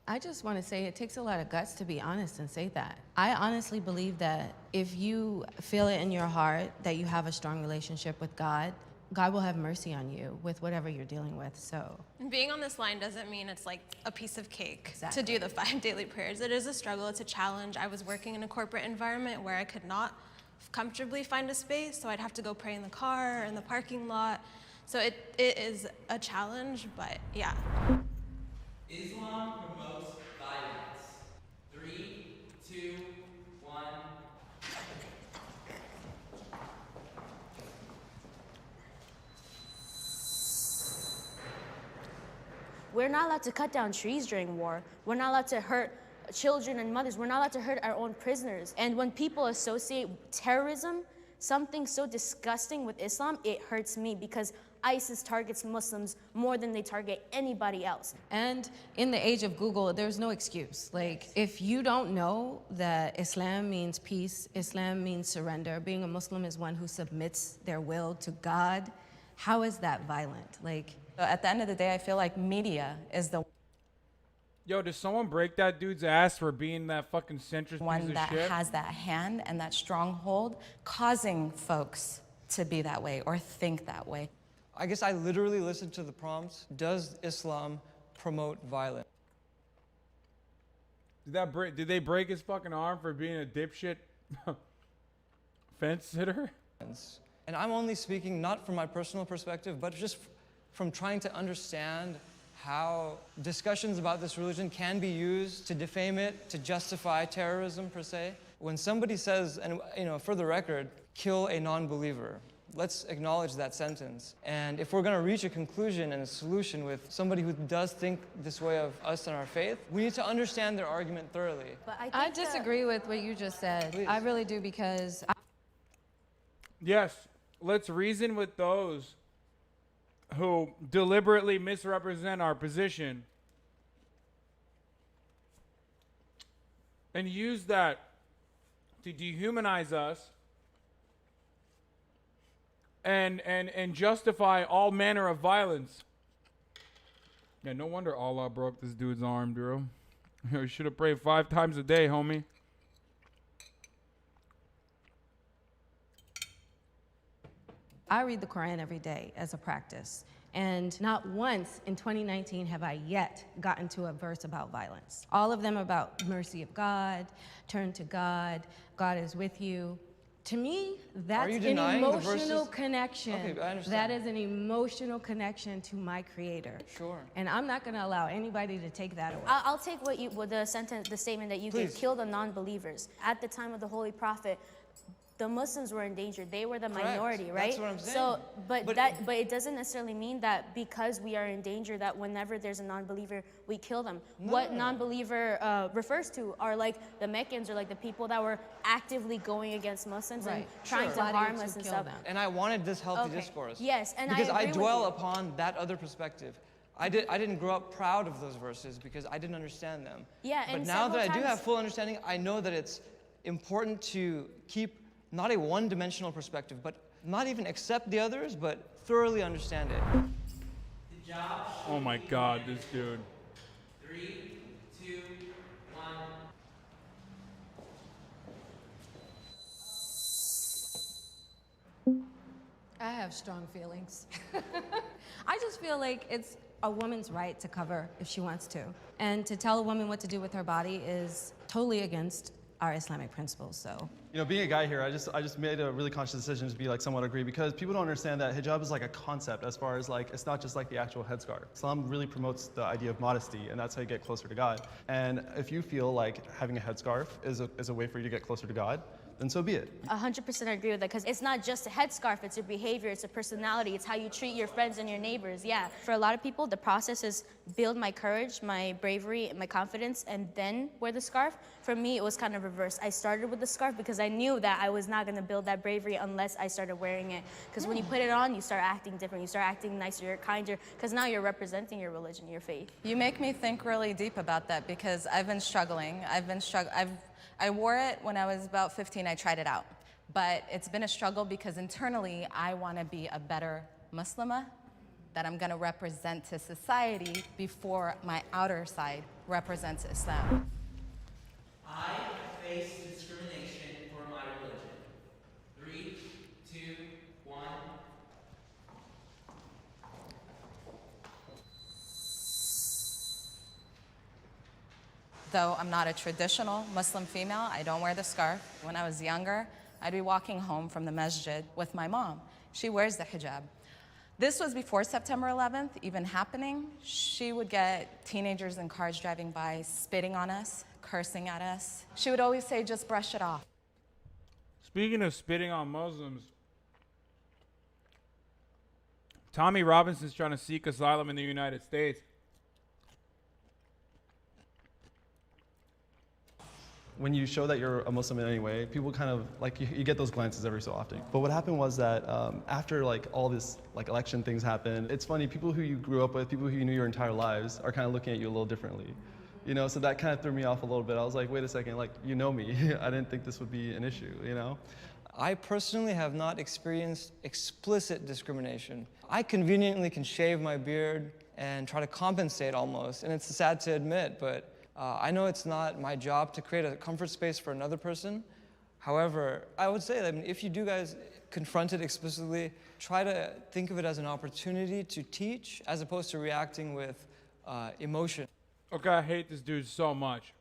I just want to say it takes a lot of guts to be honest and say that. I honestly believe that if you feel it in your heart that you have a strong relationship with God, God will have mercy on you with whatever you're dealing with, so. And being on this line doesn't mean it's like a piece of cake Exactly. to do the 5 daily prayers. It is a struggle, it's a challenge. I was working in a corporate environment where I could not comfortably find a space, so I'd have to go pray in the car or in the parking lot. So it is a challenge, but yeah. Islam promotes violence. 3, 2, 1. We're not allowed to cut down trees during war. We're not allowed to hurt children and mothers. We're not allowed to hurt our own prisoners. And when people associate terrorism, something so disgusting with Islam, it hurts me because ISIS targets Muslims more than they target anybody else. And in the age of Google, there's no excuse. Like, if you don't know that Islam means peace, Islam means surrender, being a Muslim is one who submits their will to God, how is that violent? Like, at the end of the day, I feel like media is the Yo, did someone break that dude's ass for being that fucking centrist piece one of that shit? has that hand and that stronghold, causing folks to be that way or think that way. I guess I literally listened to the prompts. Does Islam promote violence? Did they break his fucking arm for being a dipshit fence sitter? And I'm only speaking not from my personal perspective, but just from trying to understand how discussions about this religion can be used to defame it, to justify terrorism per se. When somebody says, and for the record, kill a non-believer, let's acknowledge that sentence. And if we're going to reach a conclusion and a solution with somebody who does think this way of us and our faith, we need to understand their argument thoroughly. But I disagree with what you just said. Please. I really do, because Yes, let's reason with those who deliberately misrepresent our position and use that to dehumanize us and justify all manner of violence. Yeah, no wonder Allah broke this dude's arm, bro. You should have prayed 5 times a day, homie. I read the Quran every day as a practice. And not once in 2019 have I yet gotten to a verse about violence. All of them about mercy of God, turn to God, God is with you. To me, that's an emotional connection. Okay, I understand. That is an emotional connection to my Creator. Sure. And I'm not going to allow anybody to take that away. I'll take the statement that you Please. gave, kill the non-believers. At the time of the Holy Prophet, the Muslims were in danger. They were the minority, right? That's what I'm saying. So, but it doesn't necessarily mean that because we are in danger that whenever there's a non-believer, we kill them. What non-believer refers to are like the Meccans or like the people that were actively going against Muslims and trying to harm us and stuff. And I wanted this healthy Okay. discourse. Yes, and because I agree with dwell you. upon that other perspective. I didn't grow up proud of those verses because I didn't understand them. Yeah, but and now that I do several have times- full understanding, I know that it's important to keep not a one-dimensional perspective, but not even accept the others, but thoroughly understand it. Oh my God, this dude. 3, 2, 1. I have strong feelings. I just feel like it's a woman's right to cover if she wants to. And to tell a woman what to do with her body is totally against our Islamic principles, so You know, being a guy here, I just made a really conscious decision to be like somewhat agree, because people don't understand that hijab is like a concept as far as like, it's not just like the actual headscarf. Islam really promotes the idea of modesty, and that's how you get closer to God. And if you feel like having a headscarf is a way for you to get closer to God, then so be it. 100% agree with that, because it's not just a headscarf, it's your behavior, it's a personality, it's how you treat your friends and your neighbors. Yeah, for a lot of people, the process is build my courage, my bravery, my confidence, and then wear the scarf. For me, it was kind of reverse. I started with the scarf because I knew that I was not gonna build that bravery unless I started wearing it. Because when you put it on, you start acting different, you start acting nicer, you're kinder, because now you're representing your religion, your faith. You make me think really deep about that, because I've been struggling. I wore it when I was about 15, I tried it out. But it's been a struggle because internally, I want to be a better Muslimah, that I'm going to represent to society before my outer side represents Islam. I face discrimination for my religion. 3, 2, 1. Though I'm not a traditional Muslim female, I don't wear the scarf. When I was younger, I'd be walking home from the masjid with my mom. She wears the hijab. This was before September 11th even happening. She would get teenagers in cars driving by, spitting on us, cursing at us. She would always say, just brush it off. Speaking of spitting on Muslims, Tommy Robinson's trying to seek asylum in the United States. When you show that you're a Muslim in any way, people kind of, like, you get those glances every so often. But what happened was that after, like, all this, like, election things happened, it's funny, people who you grew up with, people who you knew your entire lives are kind of looking at you a little differently. You know, so that kind of threw me off a little bit. I was like, wait a second, like, you know me. I didn't think this would be an issue, you know? I personally have not experienced explicit discrimination. I conveniently can shave my beard and try to compensate almost, and it's sad to admit, but I know it's not my job to create a comfort space for another person. However, I would say that if you do guys confront it explicitly, try to think of it as an opportunity to teach as opposed to reacting with emotion. Okay, I hate this dude so much.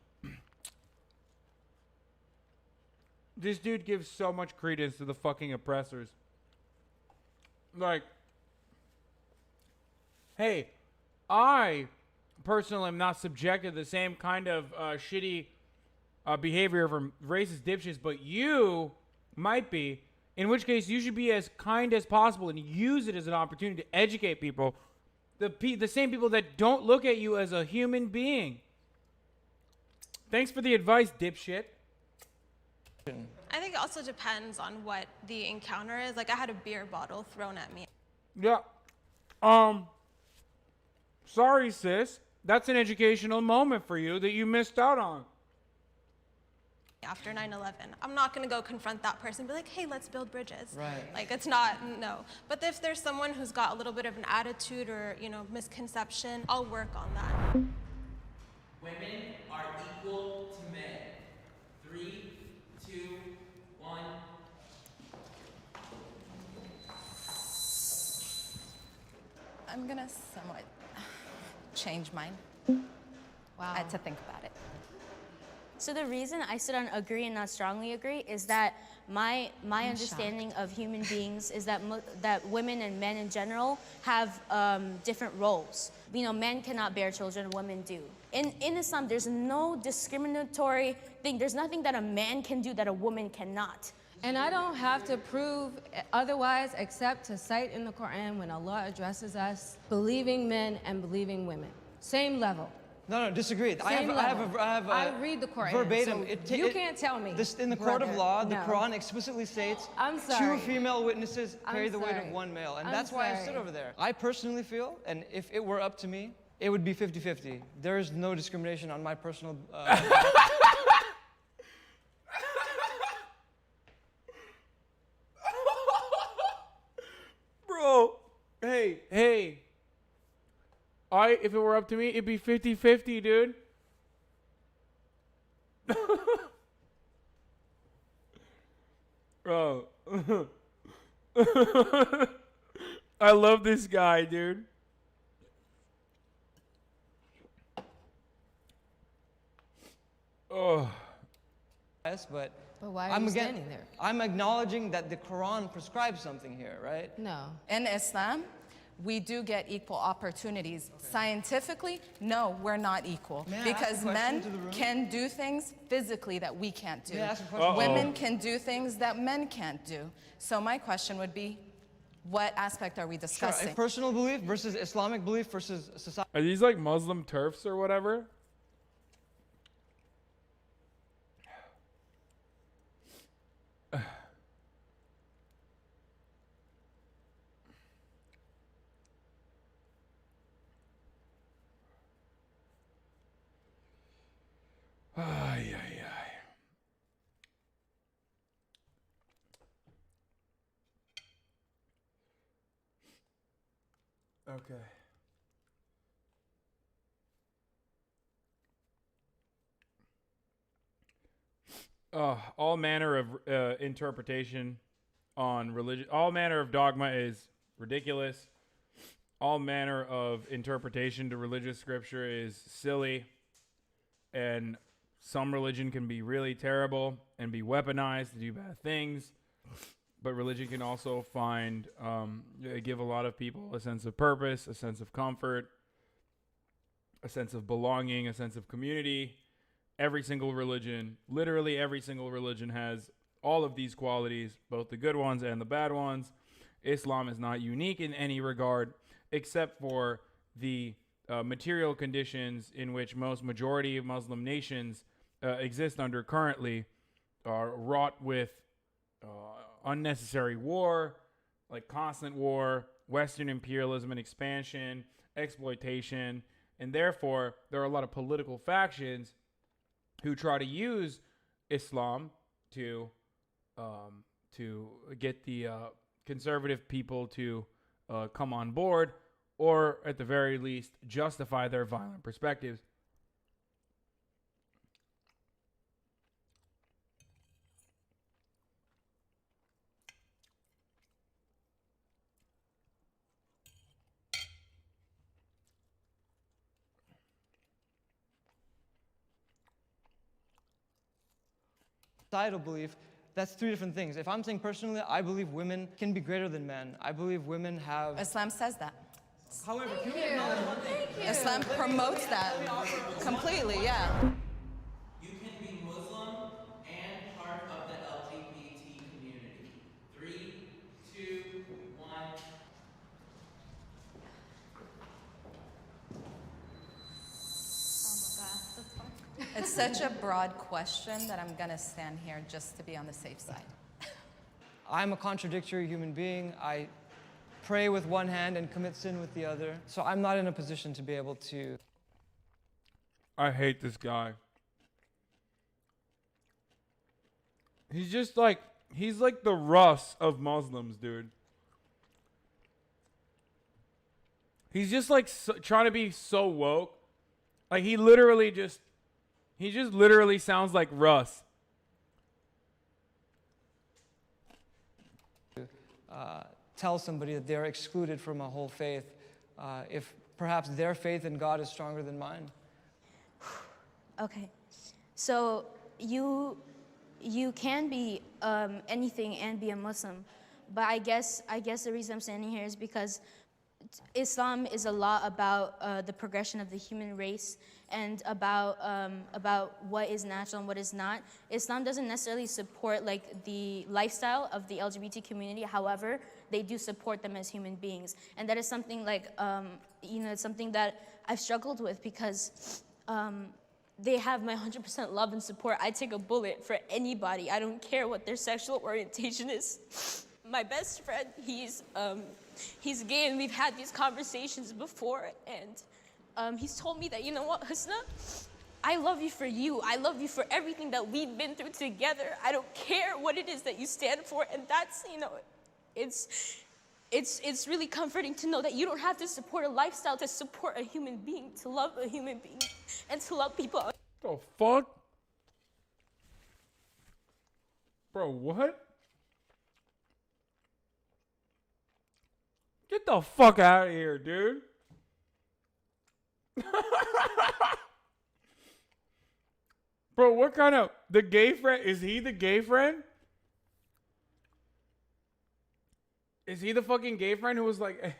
This dude gives so much credence to the fucking oppressors. Like, hey, I personally am not subjected to the same kind of shitty behavior from racist dipshits, but you might be, in which case you should be as kind as possible and use it as an opportunity to educate people, the same people that don't look at you as a human being. Thanks for the advice, dipshit. I think it also depends on what the encounter is. Like, I had a beer bottle thrown at me. Yeah. Sorry, sis. That's an educational moment for you that you missed out on. After 9/11, I'm not going to go confront that person and be like, hey, let's build bridges. Right. Like, it's not, no. But if there's someone who's got a little bit of an attitude or, you know, misconception, I'll work on that. Women are equal to men. 3, 2, 1. I'm gonna somewhat change mine. Wow. I had to think about it. So the reason I sit on agree and not strongly agree is that my understanding of human beings is that that women and men in general have different roles. You know, men cannot bear children, women do. In Islam, there's no discriminatory thing. There's nothing that a man can do that a woman cannot. And I don't have to prove otherwise except to cite in the Quran when Allah addresses us, believing men and believing women. Same level. No, disagree. I read the Quran. Verbatim. So you can't tell me. This, in the court of law, the Quran explicitly states I'm sorry. 2 female witnesses carry the weight of 1 male. And that's why I stood over there. I personally feel, and if it were up to me, it would be 50-50. There is no discrimination on my personal... Bro, hey. If it were up to me, it'd be 50-50, dude. Bro. I love this guy, dude. Yes, but But why are you standing there? I'm acknowledging that the Quran prescribes something here, right? No. In Islam, we do get equal opportunities. Scientifically, no, we're not equal. May I because ask a question to the men room? can do things physically that we can't do. May I ask a question? Women can do things that men can't do. So my question would be, what aspect are we Sure, discussing? a personal belief versus Islamic belief versus society. Are these like Muslim turfs or whatever? Ay, ay, ay. Okay. All manner of interpretation on religion, all manner of dogma is ridiculous. All manner of interpretation to religious scripture is silly. And some religion can be really terrible and be weaponized to do bad things. But religion can also give a lot of people a sense of purpose, a sense of comfort, a sense of belonging, a sense of community. Every single religion, literally every single religion has all of these qualities, both the good ones and the bad ones. Islam is not unique in any regard, except for the material conditions in which most majority of Muslim nations exist under currently are wrought with unnecessary war, like constant war, Western imperialism and expansion, exploitation, and therefore there are a lot of political factions who try to use Islam to get the conservative people to come on board, or at the very least justify their violent perspectives. Societal belief, that's three different things. If I'm saying personally, I believe women can be greater than men. I believe women have... Islam says that. However, can we acknowledge one thing? Islam promotes that completely, yeah. You can be Muslim and part of the LGBT community. 3, 2, 1. It's such a broad question that I'm gonna stand here just to be on the safe side. I'm a contradictory human being. I pray with one hand and commit sin with the other. So I'm not in a position to be able to... I hate this guy. He's just like, he's like the Russ of Muslims, dude. He's just like trying to be so woke. Like he just literally sounds like Russ. Tell somebody that they're excluded from a whole faith if perhaps their faith in God is stronger than mine. Okay, so you can be anything and be a Muslim, but I guess the reason I'm standing here is because Islam is a lot about the progression of the human race and about what is natural and what is not. Islam doesn't necessarily support like the lifestyle of the LGBT community. However, they do support them as human beings, and that is something like it's something that I've struggled with because they have my 100% love and support. I take a bullet for anybody. I don't care what their sexual orientation is. My best friend, he's gay, and we've had these conversations before, and he's told me that, you know what, Hasna, I love you for you. I love you for everything that we've been through together. I don't care what it is that you stand for, and that's, it's really comforting to know that you don't have to support a lifestyle to support a human being, to love a human being, and to love people. The fuck? Bro, what? Get the fuck out of here, dude. Bro, what kind of the gay friend? Is he the gay friend? Is he the fucking gay friend who was like,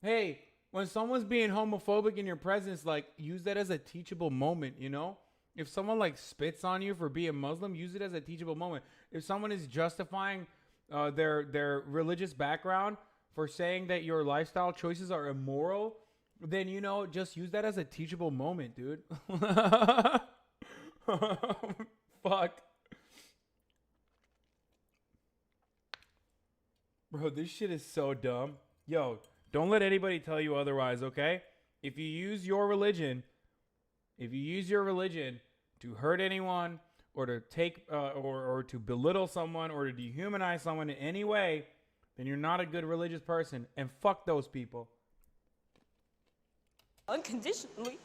hey, when someone's being homophobic in your presence, like, use that as a teachable moment, you know? If someone like spits on you for being Muslim, use it as a teachable moment. If someone is justifying their religious background for saying that your lifestyle choices are immoral, then, you know, just use that as a teachable moment, dude. Fuck. Bro, this shit is so dumb. Yo, don't let anybody tell you otherwise, okay? If you use your religion to hurt anyone or to take or to belittle someone or to dehumanize someone in any way, then you're not a good religious person, and fuck those people. Unconditionally.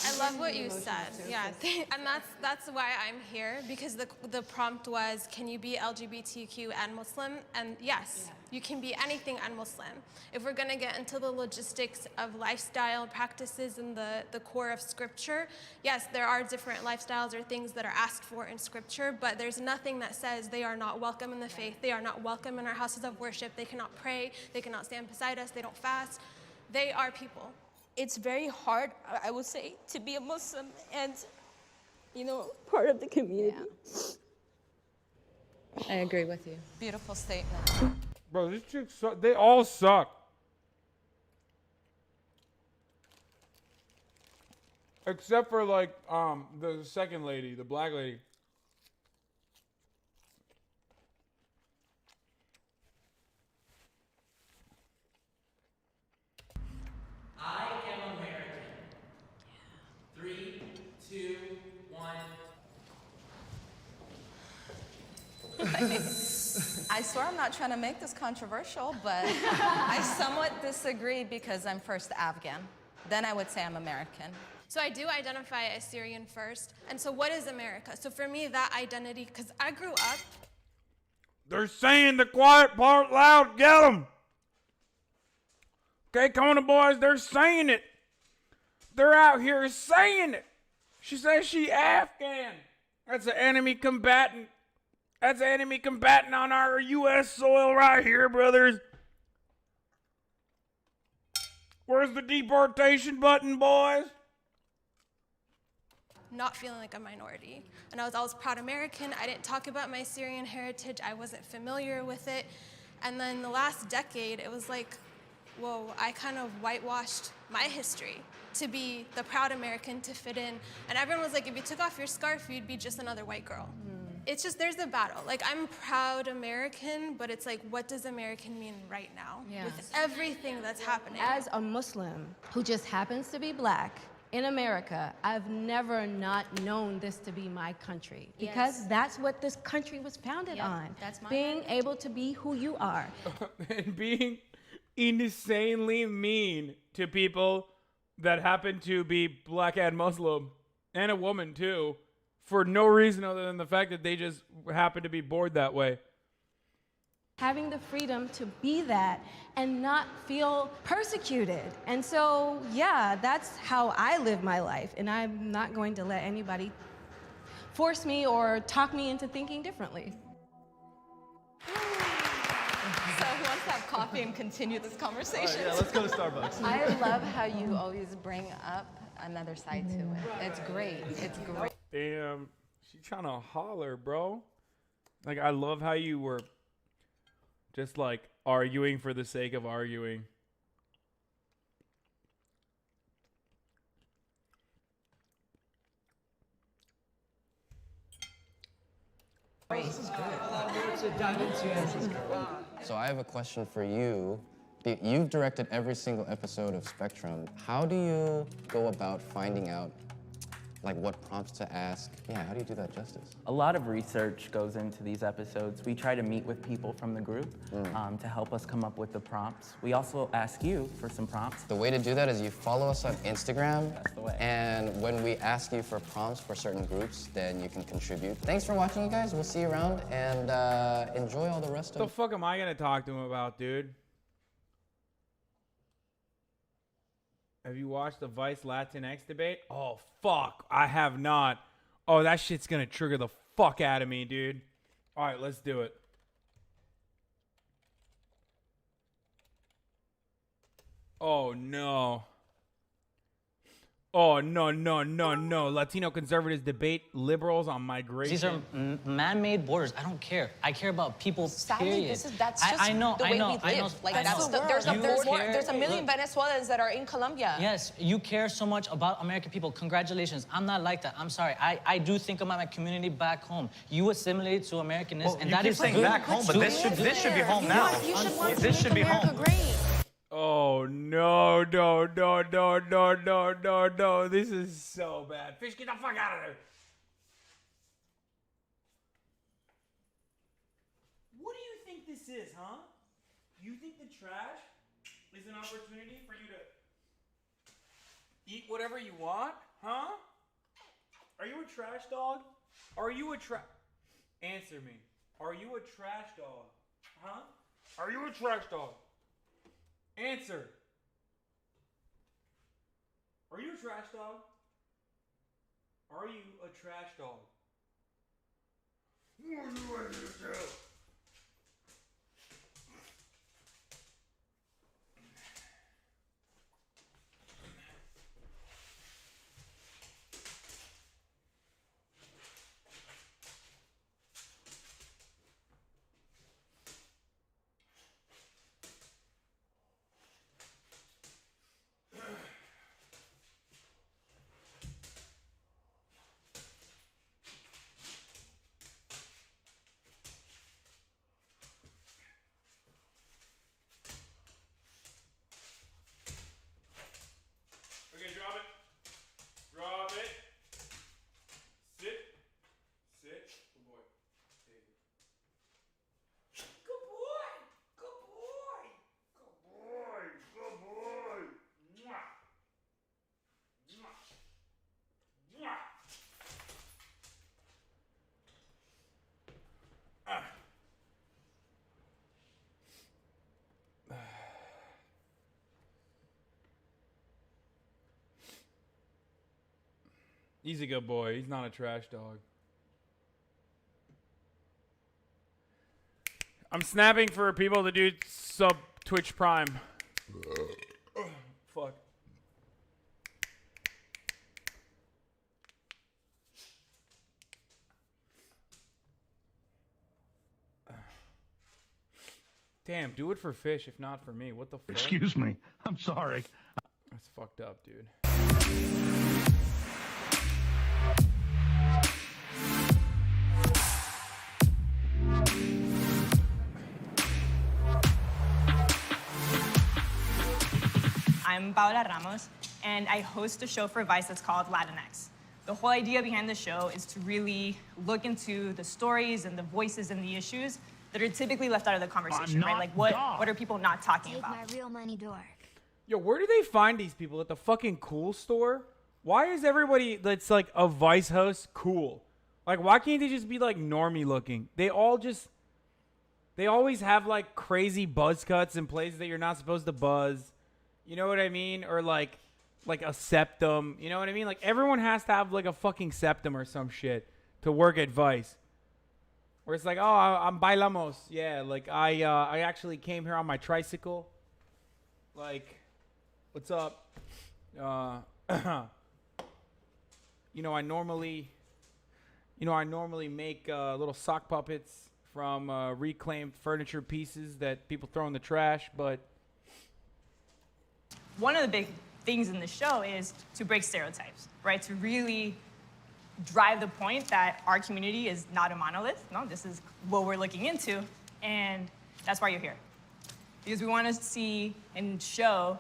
I love what you said. Yeah, and that's why I'm here, because the prompt was, can you be LGBTQ and Muslim? And yes, you can be anything and Muslim. If we're gonna get into the logistics of lifestyle practices and the core of scripture, yes, there are different lifestyles or things that are asked for in scripture, but there's nothing that says they are not welcome in the faith. They are not welcome in our houses of worship. They cannot pray. They cannot stand beside us. They don't fast. They are people. It's very hard, I would say, to be a Muslim and, you know, part of the community. I agree with you. Beautiful statement. Bro, these chicks suck. They all suck. Except for, like, the second lady, the black lady. I am American. 3, 2, 1. I swear I'm not trying to make this controversial, but I somewhat disagree because I'm first Afghan. Then I would say I'm American. So I do identify as Syrian first. And so what is America? So for me, that identity, because I grew up. They're saying the quiet part loud. Get them. Okay, Kona boys, they're saying it. They're out here saying it. She says she Afghan. That's an enemy combatant. That's an enemy combatant on our U.S. soil right here, brothers. Where's the deportation button, boys? Not feeling like a minority. And I was always proud American. I didn't talk about my Syrian heritage. I wasn't familiar with it. And then the last decade, it was like, whoa, I kind of whitewashed my history to be the proud American, to fit in. And everyone was like, if you took off your scarf, you'd be just another white girl. It's just, there's a battle. Like, I'm proud American, but it's like, what does American mean right now with everything that's happening? As a Muslim who just happens to be black in America, I've never not known this to be my country, because that's what this country was founded on. That's my being able to be who you are. And being insanely mean to people that happen to be black and Muslim, and a woman too, for no reason other than the fact that they just happen to be bored that way. Having the freedom to be that and not feel persecuted. And so, yeah, that's how I live my life. And I'm not going to let anybody force me or talk me into thinking differently. So who wants to have coffee and continue this conversation? All right, yeah, let's go to Starbucks. I love how you always bring up another side to it. It's great. It's great. Damn, she trying to holler, bro. Like, I love how you were just like arguing for the sake of arguing. This is great. So I have a question for you. You've directed every single episode of Spectrum. How do you go about finding out like what prompts to ask? Yeah, how do you do that justice? A lot of research goes into these episodes. We try to meet with people from the group to help us come up with the prompts. We also ask you for some prompts. The way to do that is you follow us on Instagram. That's the way. And when we ask you for prompts for certain groups, then you can contribute. Thanks for watching, you guys. We'll see you around, and enjoy all the rest What the of fuck am I gonna talk to him about, dude? Have you watched the Vice Latinx debate? Oh, fuck. I have not. Oh, that shit's gonna trigger the fuck out of me, dude. All right, let's do it. Oh, no. Oh, no, no, no, no. Latino conservatives debate liberals on migration. These are man-made borders. I don't care. I care about people, Sadly, period. that's just I know, the way we live. There's a million Venezuelans that are in Colombia. Yes, you care so much about American people. Congratulations. I'm not like that. I'm sorry. I do think about my community back home. You assimilated to Americanness, and that is good. Back home, but this should be home now. This should be home. Oh, no, no, no, no, no, no, no, no. This is so bad. Fish, get the fuck out of there. What do you think this is, huh? You think the trash is an opportunity for you to eat whatever you want, huh? Are you a trash dog? Are you a Answer me. Are you a trash dog? Huh? Are you a trash dog? Answer. Are you a trash dog? Are you a trash dog? What are you ready to do? Okay, drop it. Drop it. Sit. Sit. Good boy. Take it. Good boy. Good boy. Good boy. Good boy. Mwah. Mwah. Mwah. Ah. He's a good boy. He's not a trash dog. I'm snapping for people to do sub Twitch Prime. Fuck. Damn, do it for Fish, if not for me. What the fuck? Excuse me. I'm sorry. That's fucked up, dude. I'm Paola Ramos, and I host a show for Vice that's called Latinx. The whole idea behind the show is to really look into the stories and the voices and the issues that are typically left out of the conversation, right? Like, what are people not talking about? My real money dork. Yo, where do they find these people? At the fucking cool store? Why is everybody that's like a Vice host cool? Like, why can't they just be like normie looking? They always have like crazy buzz cuts in places that you're not supposed to buzz. You know what I mean? Or like a septum. You know what I mean? Like, everyone has to have like a fucking septum or some shit to work at Vice. Where it's like, oh, I'm bailamos. Yeah, like I actually came here on my tricycle. Like, what's up? You know, I normally make little sock puppets from reclaimed furniture pieces that people throw in the trash, but One of the big things in the show is to break stereotypes, right? To really drive the point that our community is not a monolith. No, this is what we're looking into, and that's why you're here. Because we want to see and show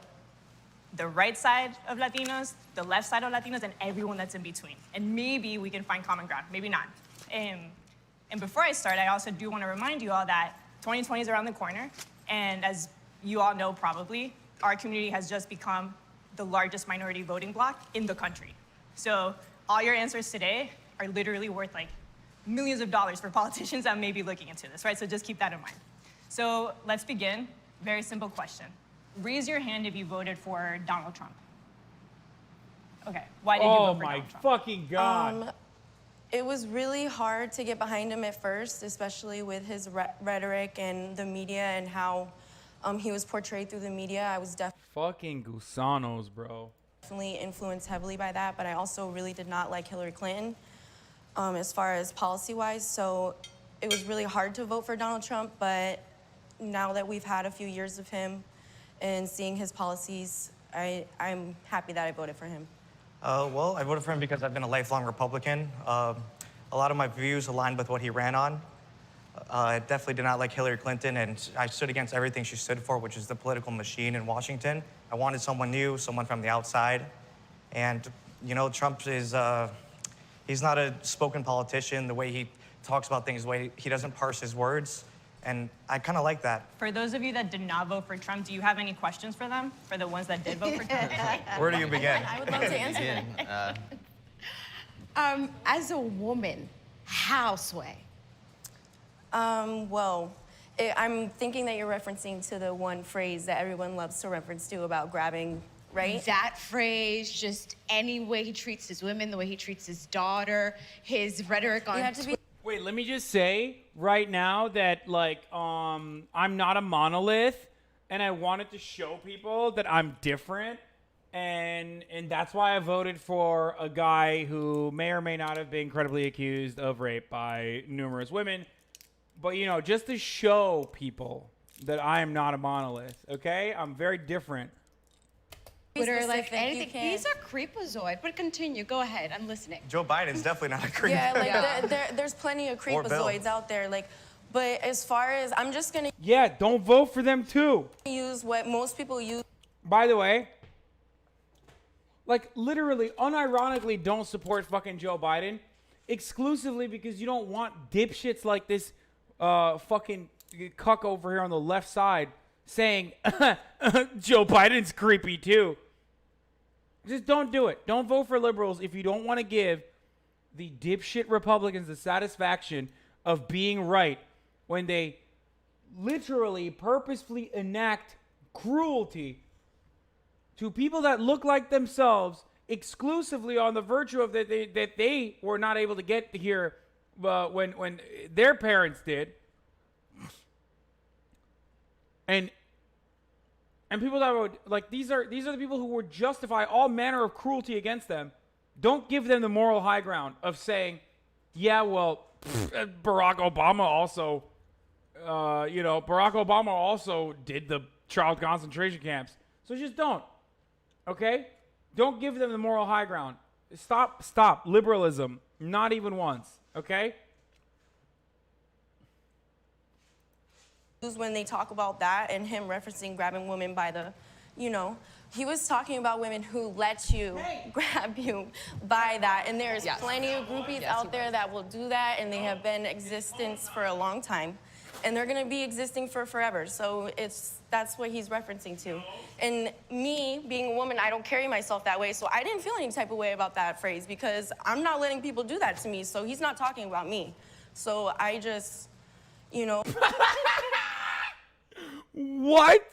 the right side of Latinos, the left side of Latinos, and everyone that's in between. And maybe we can find common ground, maybe not. And before I start, I also do want to remind you all that 2020 is around the corner, and as you all know probably, our community has just become the largest minority voting bloc in the country. So all your answers today are literally worth like millions of dollars for politicians that may be looking into this, right? So just keep that in mind. So let's begin. Very simple question. Raise your hand if you voted for Donald Trump. Okay, why did you vote for Donald Trump? Oh my fucking God. It was really hard to get behind him at first, especially with his rhetoric and the media and how he was portrayed through the media. I was Fucking gusanos, bro. definitely influenced heavily by that, but I also really did not like Hillary Clinton as far as policy-wise, so it was really hard to vote for Donald Trump, but now that we've had a few years of him and seeing his policies, I'm happy that I voted for him. Well, I voted for him because I've been a lifelong Republican. A lot of my views aligned with what he ran on. I definitely did not like Hillary Clinton, and I stood against everything she stood for, which is the political machine in Washington. I wanted someone new, someone from the outside. And, you know, Trump is, he's not a spoken politician. The way he talks about things, the way he doesn't parse his words. And I kind of like that. For those of you that did not vote for Trump, do you have any questions for them? For the ones that did vote for Trump? Where do you begin? I would love to answer that. As a woman, how, Sway? Well, I'm thinking that you're referencing to the one phrase that everyone loves to reference to about grabbing, right? That phrase, just any way he treats his women, the way he treats his daughter, his rhetoric on Twitter. Wait, let me just say right now that, like, I'm not a monolith, and I wanted to show people that I'm different, and that's why I voted for a guy who may or may not have been credibly accused of rape by numerous women. But, you know, just to show people that I am not a monolith, okay? I'm very different. Twitter, like anything. He's a creepazoid. But continue. Go ahead. I'm listening. Joe Biden's definitely not a creep. Yeah, like there's plenty of creepazoids out there. Like, but as far as I'm just gonna don't vote for them too. Use what most people use. By the way, like literally, unironically, don't support fucking Joe Biden exclusively because you don't want dipshits like this fucking cuck over here on the left side saying Joe Biden's creepy too. Just don't do it. Don't vote for liberals if you don't want to give the dipshit Republicans the satisfaction of being right when they literally purposefully enact cruelty to people that look like themselves exclusively on the virtue of that they were not able to get here when their parents did. And people that would like these are the people who would justify all manner of cruelty against them. Don't give them the moral high ground of saying, yeah, well, Barack Obama also, Barack Obama also did the child concentration camps. So just don't, okay? Don't give them the moral high ground. Stop liberalism. Not even once, okay? When they talk about that and him referencing grabbing women by the, he was talking about women who let you grab you by that. And there's plenty of groupies out there that will do that, and they have been in existence for a long time. And they're gonna be existing for forever. So that's what he's referencing to. And me, being a woman, I don't carry myself that way, so I didn't feel any type of way about that phrase because I'm not letting people do that to me, so he's not talking about me. So I just, What?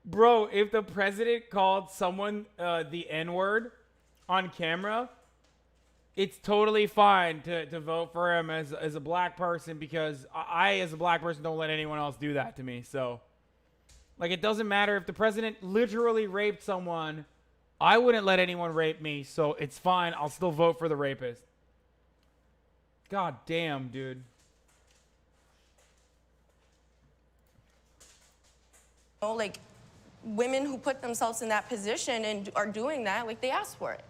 Bro, if the president called someone the N-word on camera, it's totally fine to vote for him as a black person because I, as a black person, don't let anyone else do that to me. So, like, it doesn't matter if the president literally raped someone. I wouldn't let anyone rape me, so it's fine. I'll still vote for the rapist. God damn, dude. Like, women who put themselves in that position and are doing that, like, they asked for it.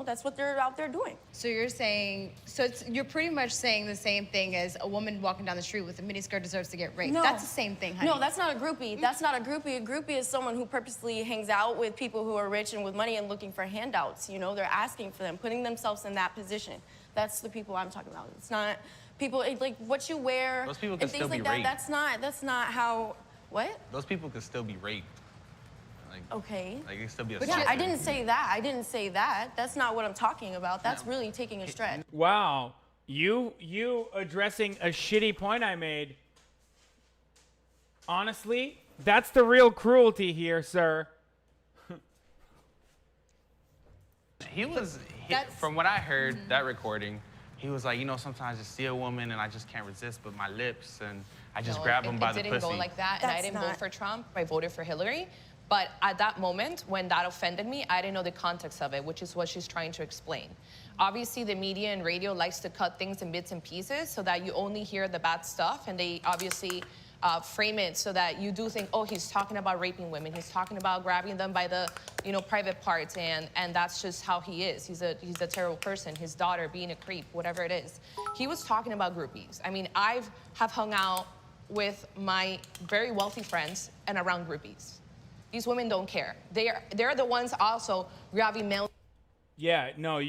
That's what they're out there doing. So you're saying, you're pretty much saying the same thing as a woman walking down the street with a miniskirt deserves to get raped. No. That's the same thing, honey. No, that's not a groupie. That's not a groupie. A groupie is someone who purposely hangs out with people who are rich and with money and looking for handouts. They're asking for them, putting themselves in that position. That's the people I'm talking about. It's not people, like, what you wear Those people and can things still like be that. raped. That's not how, what? Those people could still be raped. Okay. Like, it could still be a Yeah, I didn't say that. That's not what I'm talking about. That's really taking a stretch. Wow. You addressing a shitty point I made. Honestly, that's the real cruelty here, sir. he was, from what I heard, that recording, he was like, you know, sometimes I see a woman and I just can't resist but my lips, and I just grab them by the pussy. It didn't go like that, and I didn't vote for Trump. I voted for Hillary. But at that moment, when that offended me, I didn't know the context of it, which is what she's trying to explain. Obviously, the media and radio likes to cut things in bits and pieces so that you only hear the bad stuff, and they obviously frame it so that you do think, oh, he's talking about raping women. He's talking about grabbing them by the, you know, private parts, and that's just how he is. He's a terrible person. His daughter being a creep, whatever it is. He was talking about groupies. I mean, have hung out with my very wealthy friends and around groupies. These women don't care. They're the ones also grabbing male. Yeah, no,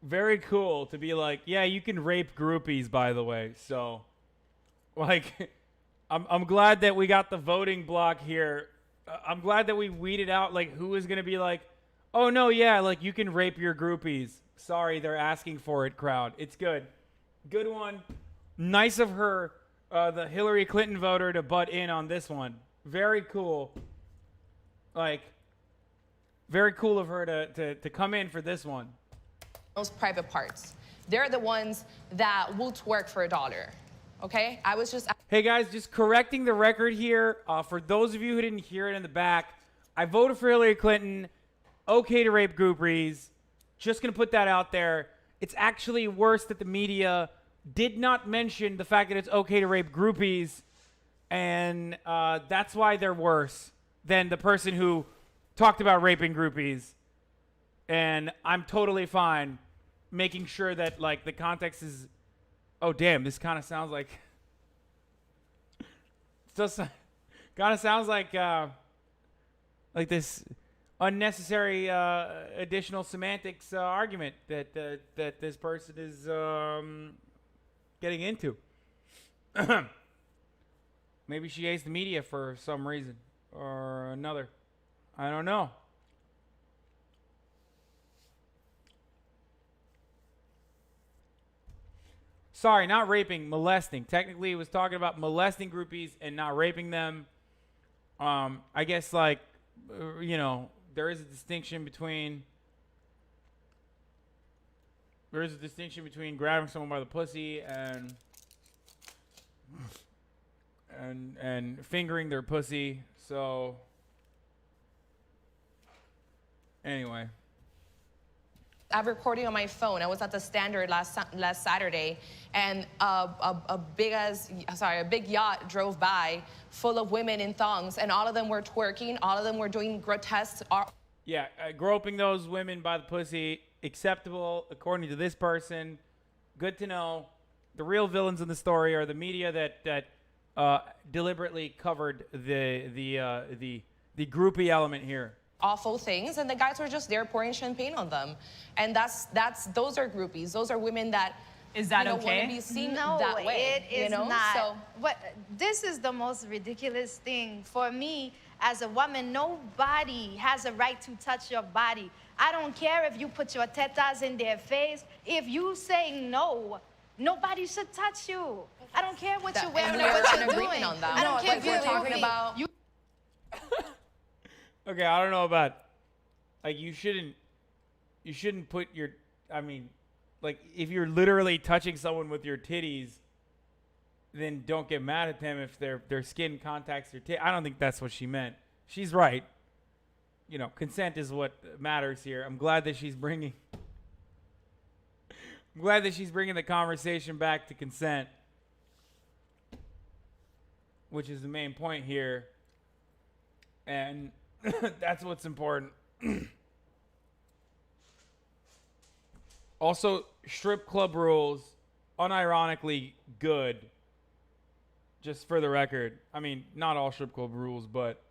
very cool to be like, yeah, you can rape groupies, by the way. So, like, I'm glad that we got the voting block here. I'm glad that we weeded out, like, who is going to be like, oh, no, yeah, like, you can rape your groupies. Sorry, they're asking for it, crowd. It's good. Good one. Nice of her, the Hillary Clinton voter, to butt in on this one. Very cool. Like, very cool of her to come in for this one. Those private parts. They're the ones that will twerk for $1. Okay? I was just... Hey, guys, just correcting the record here. For those of you who didn't hear it in the back, I voted for Hillary Clinton. Okay to rape groupies. Just going to put that out there. It's actually worse that the media did not mention the fact that it's okay to rape groupies. And that's why they're worse than the person who talked about raping groupies. And I'm totally fine making sure that, like, the context is, oh, damn, this kind of sounds like, kind of sounds like this unnecessary additional semantics argument that this person is getting into. Maybe she hates the media for some reason or another. I don't know. Sorry, not raping, molesting. Technically, it was talking about molesting groupies and not raping them. I guess, like, you know, there is a distinction between grabbing someone by the pussy and fingering their pussy. So anyway, I have recording on my phone. I was at the Standard last Saturday, and a big yacht drove by full of women in thongs, and all of them were twerking. All of them were doing grotesque art. Yeah, groping those women by the pussy, acceptable according to this person. Good to know. The real villains in the story are the media that deliberately covered the groupie element here. Awful things, and the guys were just there pouring champagne on them, and those are groupies. Those are women that okay? Want to be seen No, that way. it is not. So, this is the most ridiculous thing for me as a woman. Nobody has a right to touch your body. I don't care if you put your tetas in their face. If you say no, nobody should touch you. I don't care what you're wearing or what you're doing. On that. I don't care if you're talking about. Okay, I don't know about, like, you shouldn't put your, I mean, like, if you're literally touching someone with your titties, then don't get mad at them if their skin contacts your titties. I don't think that's what she meant. She's right. You know, consent is what matters here. I'm glad that she's bringing the conversation back to consent, which is the main point here. And that's what's important. Also, strip club rules, unironically good. Just for the record. I mean, not all strip club rules, but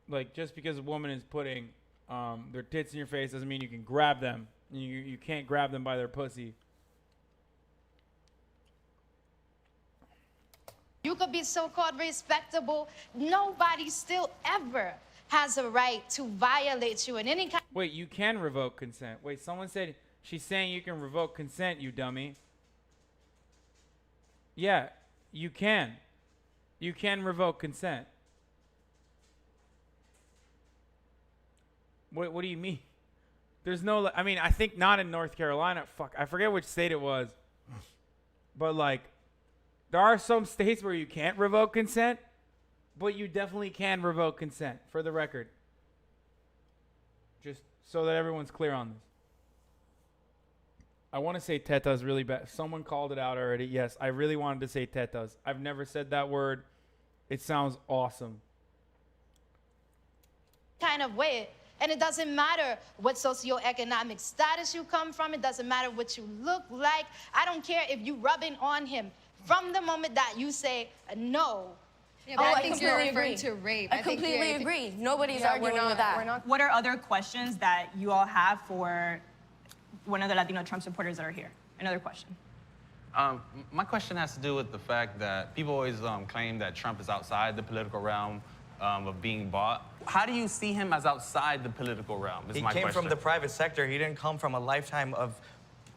like, just because a woman is putting their tits in your face doesn't mean you can grab them. You can't grab them by their pussy. You could be so-called respectable. Nobody still ever has a right to violate you in any kind. Wait, you can revoke consent. Wait, someone said she's saying you can revoke consent, you dummy. Yeah, you can. You can revoke consent. What do you mean? There's no, I mean, I think not in North Carolina. Fuck, I forget which state it was. But, like, there are some states where you can't revoke consent, but you definitely can revoke consent, for the record. Just so that everyone's clear on this. I want to say tetas really bad. Someone called it out already. Yes, I really wanted to say tetas. I've never said that word. It sounds awesome. Kind of way. And it doesn't matter what socioeconomic status you come from. It doesn't matter what you look like. I don't care if you rubbing on him. From the moment that you say no. Yeah, but I think you're referring to rape. I completely agree. Nobody's arguing with that. What are other questions that you all have for one of the Latino Trump supporters that are here? Another question. My question has to do with the fact that people always claim that Trump is outside the political realm of being bought. How do you see him as outside the political realm? He came from the private sector. He didn't come from a lifetime of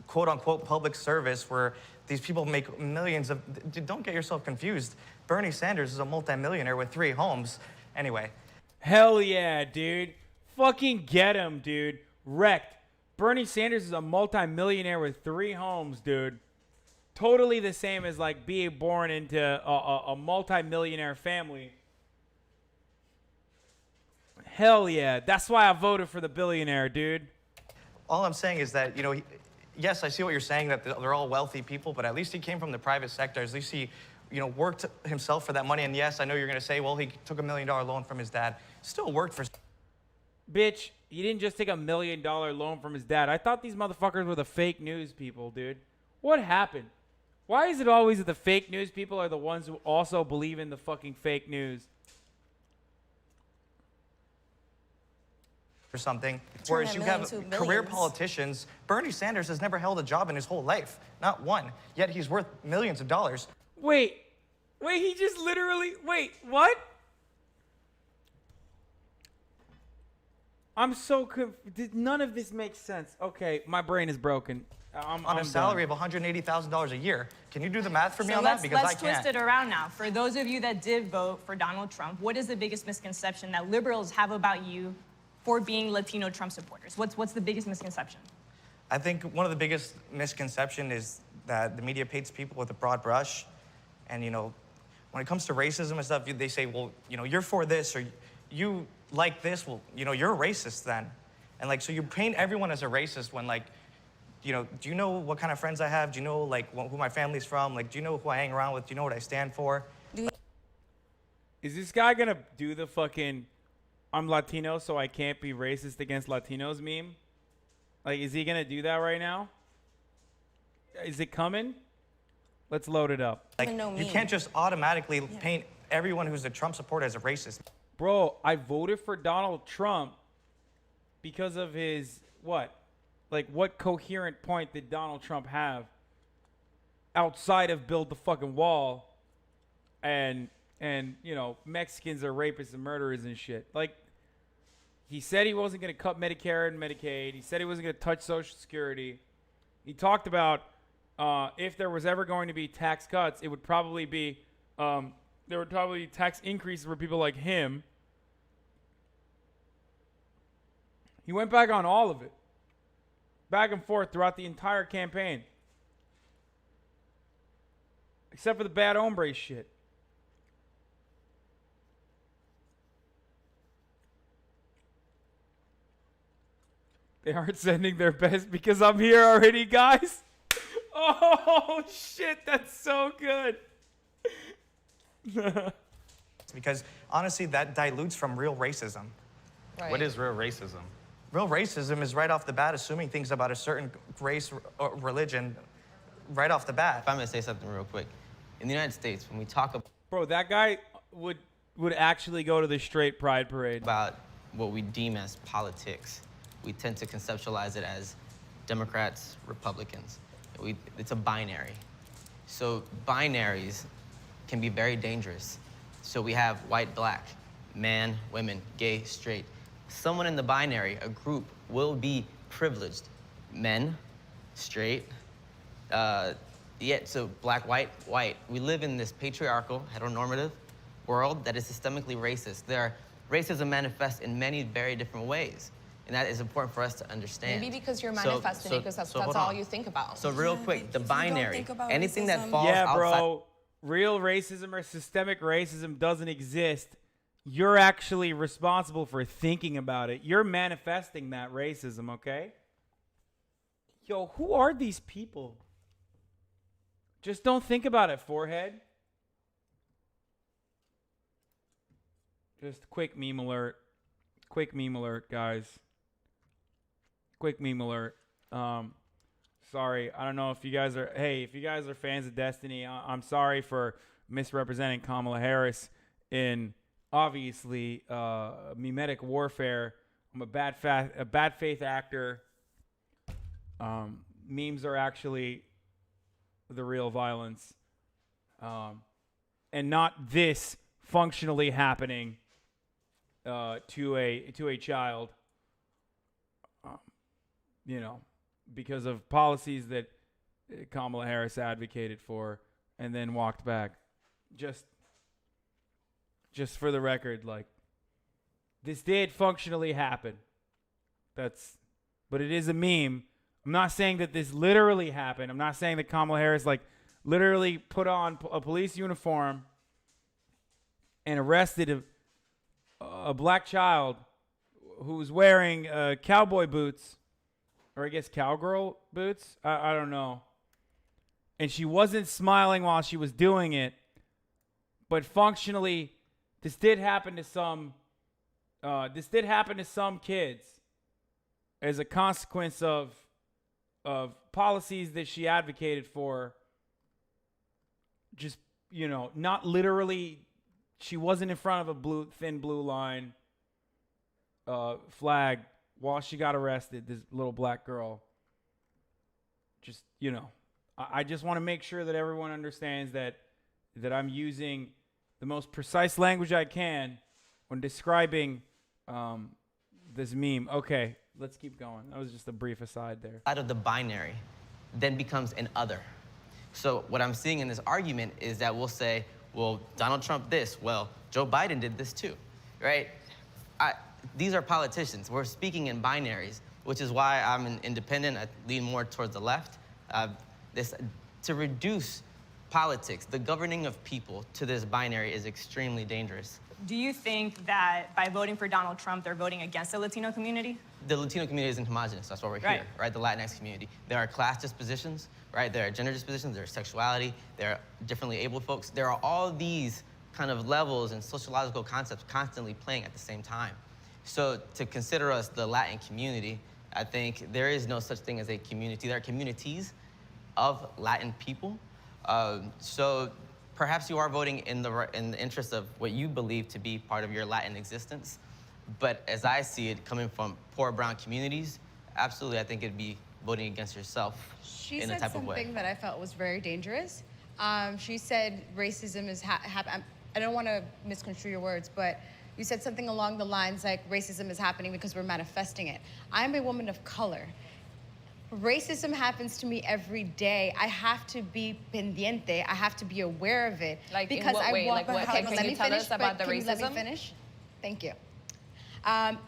quote-unquote public service where these people make millions of... Don't get yourself confused. Bernie Sanders is a multimillionaire with 3 homes. Anyway. Hell yeah, dude. Fucking get him, dude. Wrecked. Bernie Sanders is a multimillionaire with 3 homes, dude. Totally the same as, like, being born into a multimillionaire family. Hell yeah. That's why I voted for the billionaire, dude. All I'm saying is that, you know, yes, I see what you're saying, that they're all wealthy people, but at least he came from the private sector. At least he, you know, worked himself for that money. And yes, I know you're going to say, well, he took $1 million loan from his dad. Still worked for... Bitch, he didn't just take $1 million loan from his dad. I thought these motherfuckers were the fake news people, dude. What happened? Why is it always that the fake news people are the ones who also believe in the fucking fake news? Or something, whereas you have career politicians. Bernie Sanders has never held a job in his whole life, not one, yet he's worth millions of dollars. Wait, he just literally, what? I'm so confused. None of this makes sense. Okay, my brain is broken. On a salary of $180,000 a year. Can you do the math for me on let's, that? Because let's I can't. twist it around now. For those of you that did vote for Donald Trump, what is the biggest misconception that liberals have about you for being Latino Trump supporters? What's the biggest misconception? I think one of the biggest misconceptions is that the media paints people with a broad brush. And, you know, when it comes to racism and stuff, they say, well, you know, you're for this or you like this. Well, you know, you're a racist then. And, like, so you paint everyone as a racist when, like, you know, do you know what kind of friends I have? Do you know, like, who my family's from? Like, do you know who I hang around with? Do you know what I stand for? Is this guy going to do the fucking... I'm Latino, so I can't be racist against Latinos meme? Like, is he going to do that right now? Is it coming? Let's load it up. Like, you can't just automatically paint everyone who's a Trump supporter as a racist. Bro, I voted for Donald Trump because of his, what? Like, what coherent point did Donald Trump have outside of build the fucking wall and you know, Mexicans are rapists and murderers and shit? Like, he said he wasn't going to cut Medicare and Medicaid. He said he wasn't going to touch Social Security. He talked about if there was ever going to be tax cuts, it would probably be there would probably be tax increases for people like him. He went back on all of it, back and forth throughout the entire campaign, except for the bad hombre shit. They aren't sending their best because I'm here already, guys. Oh, shit. That's so good. Because, honestly, that dilutes from real racism. Right. What is real racism? Real racism is right off the bat assuming things about a certain race or religion right off the bat. If I'm going to say something real quick. In the United States, when we talk about... Bro, that guy would actually go to the straight pride parade. About what we deem as politics. We tend to conceptualize it as Democrats, Republicans. It's a binary. So binaries can be very dangerous. So we have white, black, man, women, gay, straight. Someone in the binary, a group, will be privileged. Men, straight, so black, white, white. We live in this patriarchal, heteronormative world that is systemically racist. Racism manifests in many very different ways. And that is important for us to understand. Maybe because you're manifesting it, because that's all you think about. So real quick, the binary, think about anything that racism- falls Yeah, outside. bro. Real racism or systemic racism doesn't exist. You're actually responsible for thinking about it. You're manifesting that racism, okay? Yo, who are these people? Just don't think about it, forehead. Just quick meme alert. Quick meme alert, guys. Quick meme alert. Sorry, I don't know if you guys are. Hey, if you guys are fans of Destiny, I'm sorry for misrepresenting Kamala Harris in obviously mimetic warfare. I'm a bad faith actor. Memes are actually the real violence, and not this functionally happening to a child. You know, because of policies that Kamala Harris advocated for and then walked back. Just for the record, like, this did functionally happen. But it is a meme. I'm not saying that this literally happened. I'm not saying that Kamala Harris, like, literally put on a police uniform and arrested a black child who was wearing cowboy boots, or I guess cowgirl boots. I don't know. And she wasn't smiling while she was doing it. But functionally, this did happen to some kids as a consequence of policies that she advocated for. Just, you know, not literally. She wasn't in front of a thin blue line flag while she got arrested, this little black girl. Just, you know, I just want to make sure that everyone understands that I'm using the most precise language I can when describing this meme. Okay, let's keep going. That was just a brief aside there. Out of the binary then becomes an other. So what I'm seeing in this argument is that we'll say, well, Donald Trump this, well, Joe Biden did this too, right? These are politicians. We're speaking in binaries, which is why I'm an independent. I lean more towards the left. To reduce politics, the governing of people, to this binary is extremely dangerous. Do you think that by voting for Donald Trump, they're voting against the Latino community? The Latino community isn't homogenous. That's why we're here, right? The Latinx community. There are class dispositions, right? There are gender dispositions, there are sexuality, there are differently abled folks. There are all these kind of levels and sociological concepts constantly playing at the same time. So to consider us the Latin community, I think there is no such thing as a community. There are communities of Latin people. So perhaps you are voting in the interest of what you believe to be part of your Latin existence. But as I see it, coming from poor brown communities, absolutely, I think it'd be voting against yourself She in a said type of way. something that I felt was very dangerous. She said racism is I don't want to misconstrue your words, but you said something along the lines like racism is happening because we're manifesting it. I'm a woman of color. Racism happens to me every day. I have to be pendiente. I have to be aware of it. Like, in because what I way? walk. Like, what? Hold on, Can let you me tell finish, us about the can you let me racism? finish? Thank you.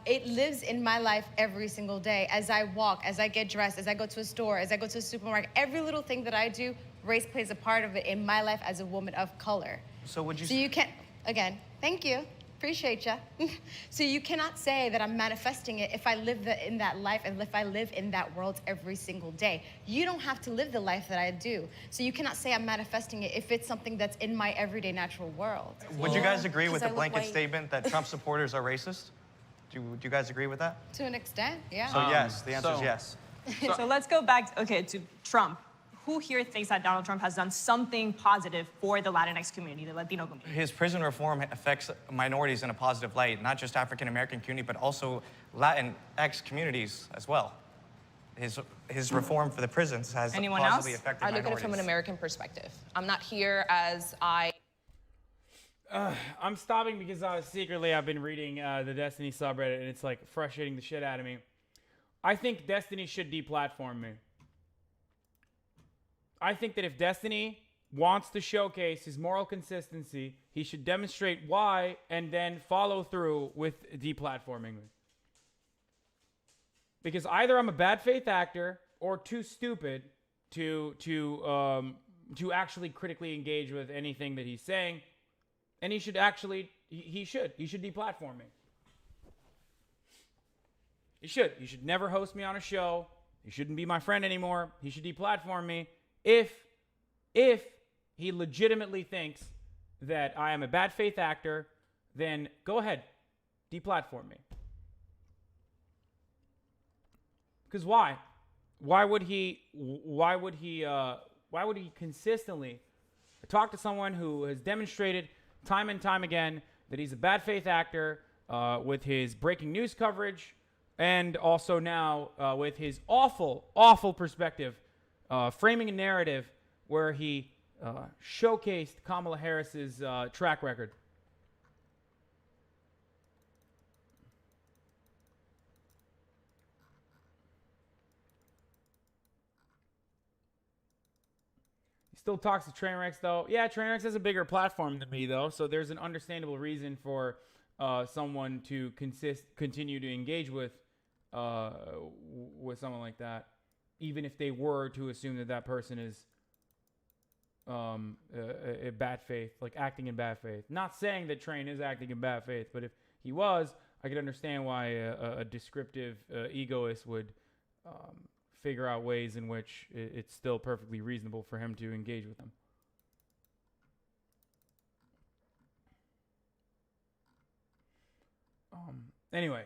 It lives in my life every single day. As I walk, as I get dressed, as I go to a store, as I go to a supermarket, every little thing that I do, race plays a part of it in my life as a woman of color. So would you? So you can't, again, thank you. Appreciate ya. So you cannot say that I'm manifesting it if I live in that life and if I live in that world every single day. You don't have to live the life that I do. So you cannot say I'm manifesting it if it's something that's in my everyday natural world. Would you guys agree with the blanket statement that Trump supporters are racist? Do you guys agree with that? To an extent, yeah. So yes, the answer is yes. So let's go back, to Trump. Who here thinks that Donald Trump has done something positive for the Latinx community, the Latino community? His prison reform affects minorities in a positive light, not just African-American community, but also Latinx communities as well. His reform for the prisons has positively affected minorities. I look at it from an American perspective. I'm not here as I'm stopping because secretly I've been reading the Destiny subreddit, and it's like frustrating the shit out of me. I think Destiny should deplatform me. I think that if Destiny wants to showcase his moral consistency, he should demonstrate why and then follow through with deplatforming me. Because either I'm a bad faith actor or too stupid to actually critically engage with anything that he's saying, and he should deplatform me. He should never host me on a show. He shouldn't be my friend anymore. He should deplatform me if he legitimately thinks that I am a bad faith actor. Then go ahead, deplatform me. Because why? Why would he consistently talk to someone who has demonstrated time and time again that he's a bad faith actor with his breaking news coverage, and also now with his awful perspective, framing a narrative where he showcased Kamala Harris's track record? Still talks to Trainwrecks, though. Yeah, Trainwrecks has a bigger platform than me, though, so there's an understandable reason for someone to continue to engage with someone like that, even if they were to assume that that person is a bad faith, like acting in bad faith. Not saying that Train is acting in bad faith, but if he was, I could understand why a descriptive egoist would figure out ways in which it's still perfectly reasonable for him to engage with them. Anyway.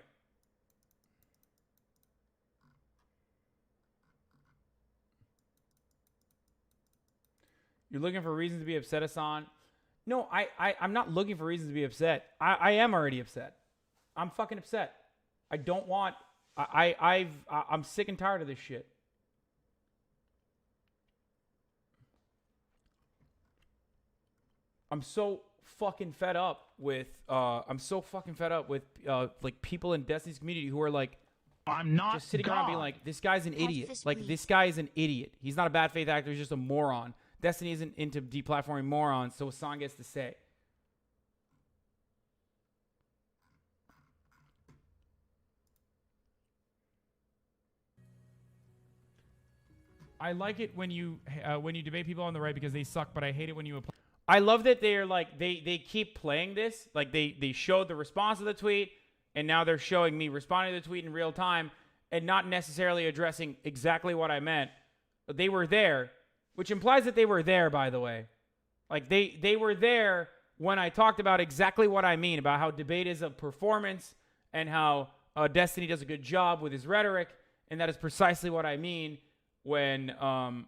You're looking for reasons to be upset, Hasan? No, I'm not looking for reasons to be upset. I am already upset. I'm fucking upset. I don't want... I'm sick and tired of this shit. I'm so fucking fed up with like people in Destiny's community who are like, I'm not just sitting God. around being like, this guy's an idiot. this, Like, please. this guy is an idiot. He's not a bad faith actor. He's just a moron. Destiny isn't into deplatforming morons, so Hasan gets to say. I like it when you debate people on the right because they suck, but I hate it when you apply. I love that they're like they keep playing this. Like they showed the response to the tweet, and now they're showing me responding to the tweet in real time and not necessarily addressing exactly what I meant. But they were there, which implies that they were there, by the way. Like they were there when I talked about exactly what I mean about how debate is a performance and how Destiny does a good job with his rhetoric, and that is precisely what I mean when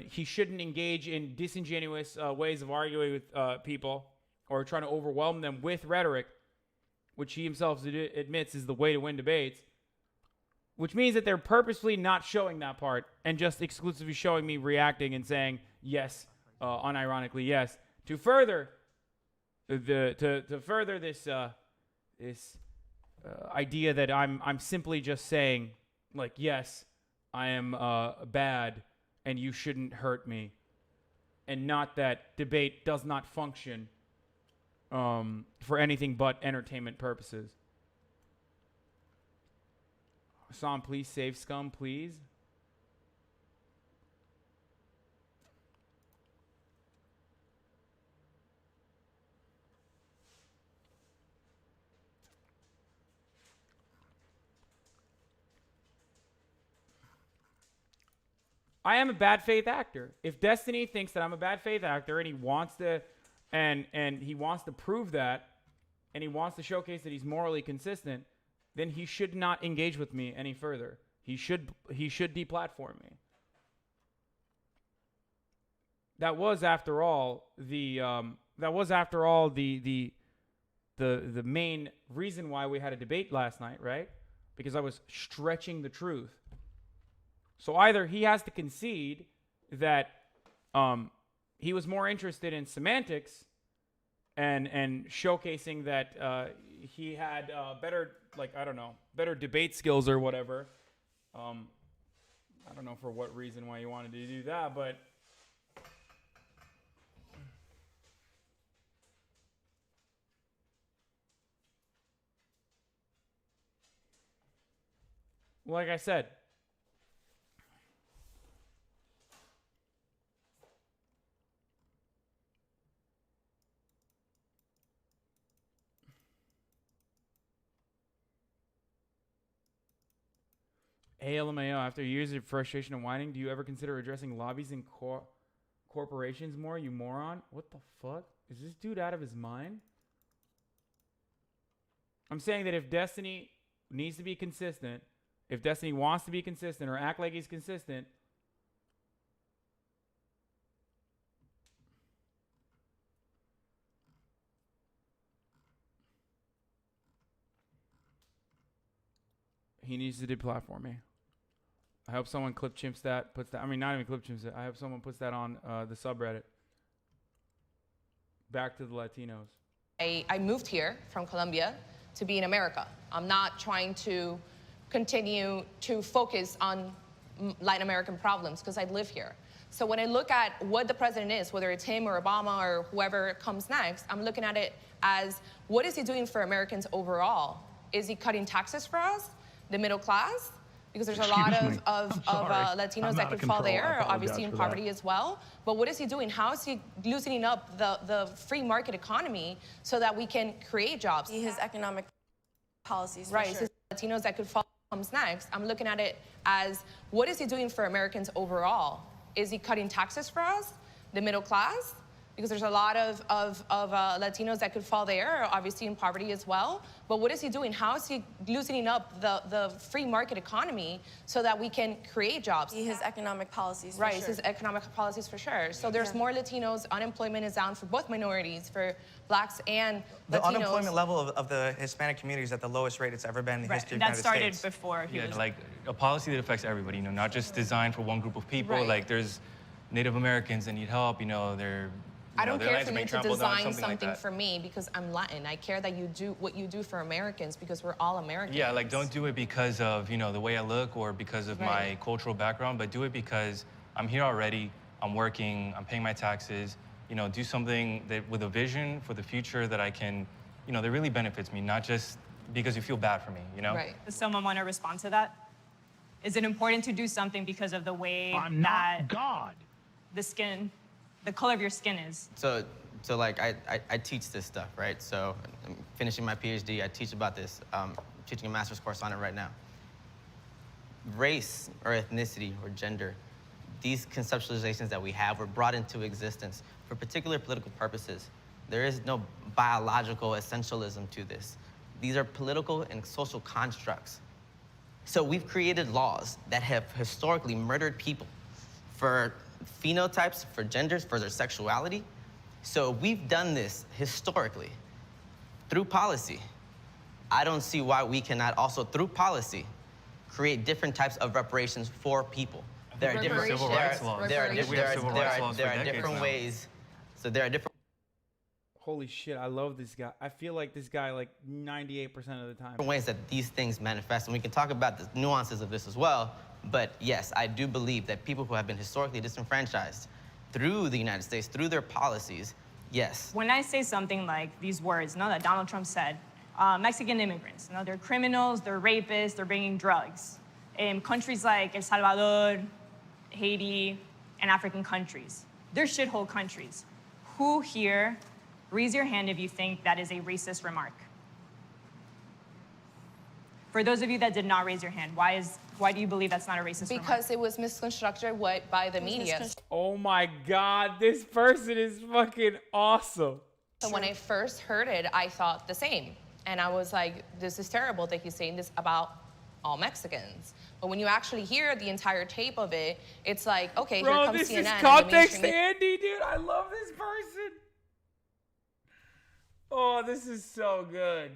he shouldn't engage in disingenuous ways of arguing with people or trying to overwhelm them with rhetoric, which he himself admits is the way to win debates, which means that they're purposefully not showing that part and just exclusively showing me reacting and saying yes, unironically yes, to further this idea that I'm simply just saying, like, yes, I am bad and you shouldn't hurt me, and not that debate does not function for anything but entertainment purposes. Hasan, please save scum, please. I am a bad faith actor. If Destiny thinks that I'm a bad faith actor and he wants to and he wants to prove that and he wants to showcase that he's morally consistent, then he should not engage with me any further. He should deplatform me. That was after all the main reason why we had a debate last night, right? Because I was stretching the truth. So either he has to concede that he was more interested in semantics and showcasing that he had better debate skills or whatever. I don't know for what reason why he wanted to do that, but Like I said, ALMAO, after years of frustration and whining, do you ever consider addressing lobbies and corporations more, you moron? What the fuck? Is this dude out of his mind? I'm saying that if Destiny needs to be consistent, if Destiny wants to be consistent or act like he's consistent, he needs to deplatform me. I hope someone clip chimps that, puts that, I mean, not even clip chimps it. I hope someone puts that on the subreddit. Back to the Latinos. I moved here from Colombia to be in America. I'm not trying to continue to focus on Latin American problems because I live here. So when I look at what the president is, whether it's him or Obama or whoever comes next, I'm looking at it as what is he doing for Americans overall? Is he cutting taxes for us, the middle class? Because there's a lot of Latinos that could fall there, obviously in poverty as well. But what is he doing? How is he loosening up the free market economy so that we can create jobs? His economic policies, right, for sure. so Latinos that could fall comes next. I'm looking at it as what is he doing for Americans overall? Is he cutting taxes for us, the middle class? Because there's a lot of Latinos that could fall there, obviously in poverty as well. But what is he doing? How is he loosening up the free market economy so that we can create jobs? His economic policies, right, for sure. his economic policies for sure. So there's more Latinos, unemployment is down for both minorities, for blacks and The Latinos. unemployment level of the Hispanic community is at the lowest rate it's ever been in the history of the United States. That started before he was... like a policy that affects everybody, you know, not just designed for one group of people. Right. Like there's Native Americans that need help, you know, they're... I don't care for you to trampled on, design something like for me because I'm Latin. I care that you do what you do for Americans because we're all Americans. Yeah, like don't do it because of, you know, the way I look or because of my cultural background, but do it because I'm here already, I'm working, I'm paying my taxes, you know, do something that with a vision for the future that I can, you know, that really benefits me, not just because you feel bad for me, you know? Right. Does someone want to respond to that? Is it important to do something because of the way I'm not God. The color of your skin is? So like, I teach this stuff, right? So I'm finishing my PhD, I teach about this. Teaching a master's course on it right now. Race or ethnicity or gender, these conceptualizations that we have were brought into existence for particular political purposes. There is no biological essentialism to this. These are political and social constructs. So we've created laws that have historically murdered people for phenotypes, for genders, for their sexuality. So we've done this historically through policy. I don't see why we cannot also, through policy, create different types of reparations for people. There are different civil rights laws. There are different ways. So there are different. Holy shit, I love this guy. I feel like this guy like 98% of the time. Different ways that these things manifest, and we can talk about the nuances of this as well. But yes, I do believe that people who have been historically disenfranchised through the United States, through their policies, yes. When I say something like these words, that Donald Trump said, Mexican immigrants, they're criminals, they're rapists, they're bringing drugs. In countries like El Salvador, Haiti, and African countries, they're shithole countries. Who here, raise your hand if you think that is a racist remark. For those of you that did not raise your hand, why do you believe that's not a racist remark? Because it was misconstructed by the media. Oh my God, this person is fucking awesome. So when I first heard it, I thought the same. And I was like, this is terrible that he's saying this about all Mexicans. But when you actually hear the entire tape of it, it's like, okay, Bro, here comes this CNN. is and context the mainstream- Andy, dude. I love this person. Oh, this is so good.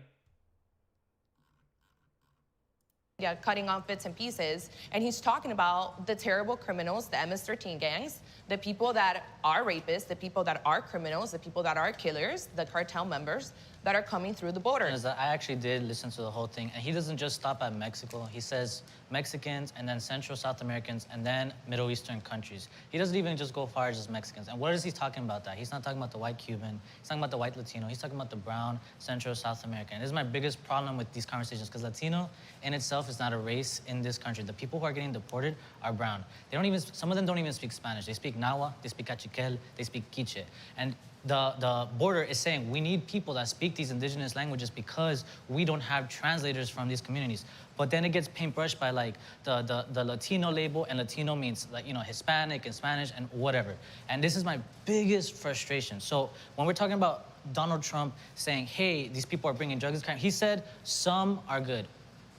Yeah, cutting off bits and pieces. And he's talking about the terrible criminals, the MS-13 gangs, The people that are rapists, the people that are criminals, the people that are killers, the cartel members that are coming through the border. I actually did listen to the whole thing, and he doesn't just stop at Mexico. He says Mexicans, and then Central South Americans, and then Middle Eastern countries. He doesn't even just go far as just Mexicans. And what is he talking about that? He's not talking about the white Cuban. He's talking about the white Latino. He's talking about the brown Central South American. This is my biggest problem with these conversations, because Latino in itself is not a race in this country. The people who are getting deported are brown. They don't even, some of them don't even speak Spanish. They speak Nahua, they speak Cachiquel, they speak Quiche. And the border is saying we need people that speak these indigenous languages because we don't have translators from these communities. But then it gets paintbrushed by like the Latino label, and Latino means like, you know, Hispanic and Spanish and whatever. And this is my biggest frustration. So when we're talking about Donald Trump saying, hey, these people are bringing drugs, he said some are good.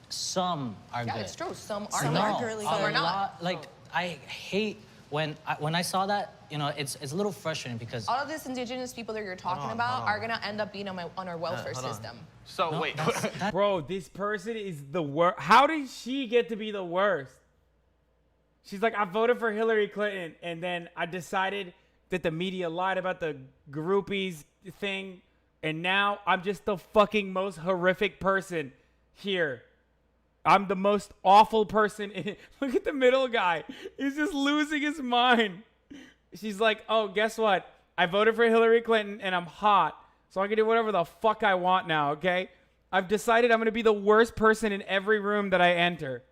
Some are good. Yeah, it's true. Some are Some are not. Like, I hate when I saw that, you know, it's a little frustrating because All of these indigenous people that you're talking about are gonna end up being on our welfare system. So wait, bro, this person is the worst. How did she get to be the worst? She's like, I voted for Hillary Clinton, and then I decided that the media lied about the groupies thing, and now I'm just the fucking most horrific person here. I'm the most awful person. Look at the middle guy. He's just losing his mind. She's like, oh, guess what? I voted for Hillary Clinton and I'm hot. So I can do whatever the fuck I want now, okay? I've decided I'm going to be the worst person in every room that I enter.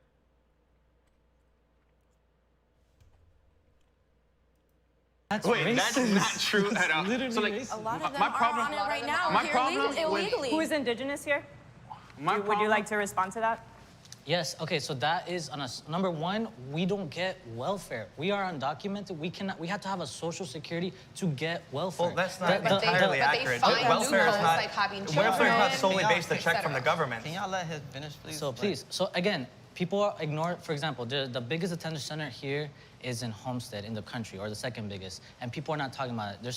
Wait, that's not true at all. So like, A lot of them my are problem on it right now. my here problem illegally. Who is indigenous here? Would you like to respond to that? Yes, okay, so that is on us. Number one, we don't get welfare. We are undocumented. We have to have a social security to get welfare. Well, that's not entirely accurate. Welfare is not solely based on a check from the government. Can y'all let him finish, please? So please, so again, people ignore, for example, the biggest attendance center here is in Homestead in the country, or the second biggest, and people are not talking about it. We're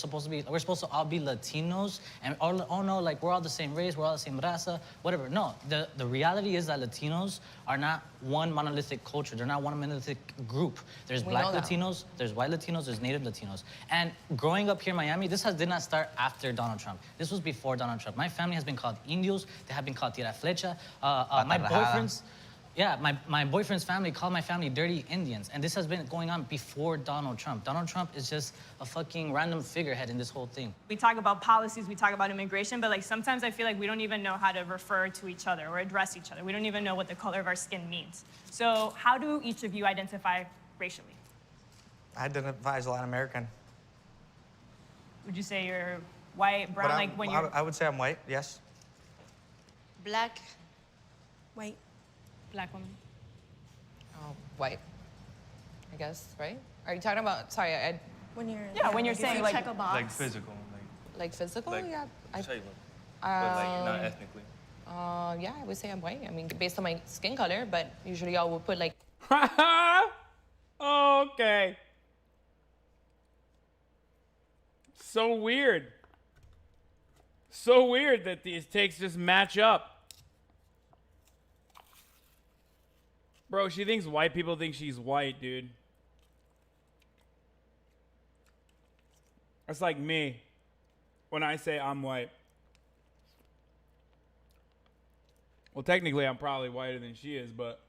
supposed to all be Latinos, and oh no, like we're all the same race, we're all the same raza, whatever. No, the reality is that Latinos are not one monolithic culture. They're not one monolithic group. There's black Latinos, there's white Latinos, there's native Latinos. And growing up here in Miami, this did not start after Donald Trump. This was before Donald Trump. My family has been called Indios. They have been called Tierra Flecha. My boyfriend's... Yeah, my boyfriend's family called my family dirty Indians, and this has been going on before Donald Trump. Donald Trump is just a fucking random figurehead in this whole thing. We talk about policies, we talk about immigration, but like sometimes I feel like we don't even know how to refer to each other or address each other. We don't even know what the color of our skin means. So how do each of you identify racially? I identify as a Latin American. Would you say you're white, brown, like when you're... I would say I'm white, yes. Black, white. Black woman. Oh, white, I guess, right? Are you talking about, sorry, when you're... Yeah, when you're saying like... check a box. Like physical. Like physical? Like, yeah. cellular. But like not ethnically. Yeah, I would say I'm white. I mean, based on my skin color, but usually I will put like... Okay. So weird. So weird that these takes just match up. Bro, she thinks white people think she's white, dude. That's like me when I say I'm white. Well, technically, I'm probably whiter than she is, but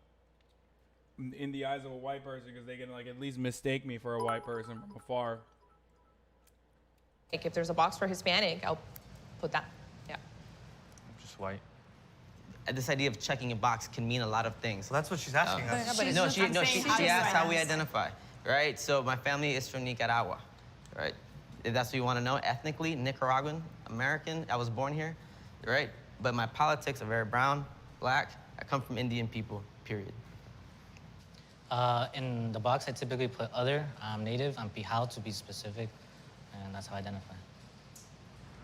in the eyes of a white person, because they can like at least mistake me for a white person from afar. Like if there's a box for Hispanic, I'll put that. Yeah. I'm just white. This idea of checking a box can mean a lot of things. Well, that's what she's asking us. She asked how we identify, right? So my family is from Nicaragua, right? If that's what you want to know, ethnically, Nicaraguan, American, I was born here, right? But my politics are very brown, black. I come from Indian people, period. In the box, I typically put other. I'm native, I'm Pijao to be specific, and that's how I identify.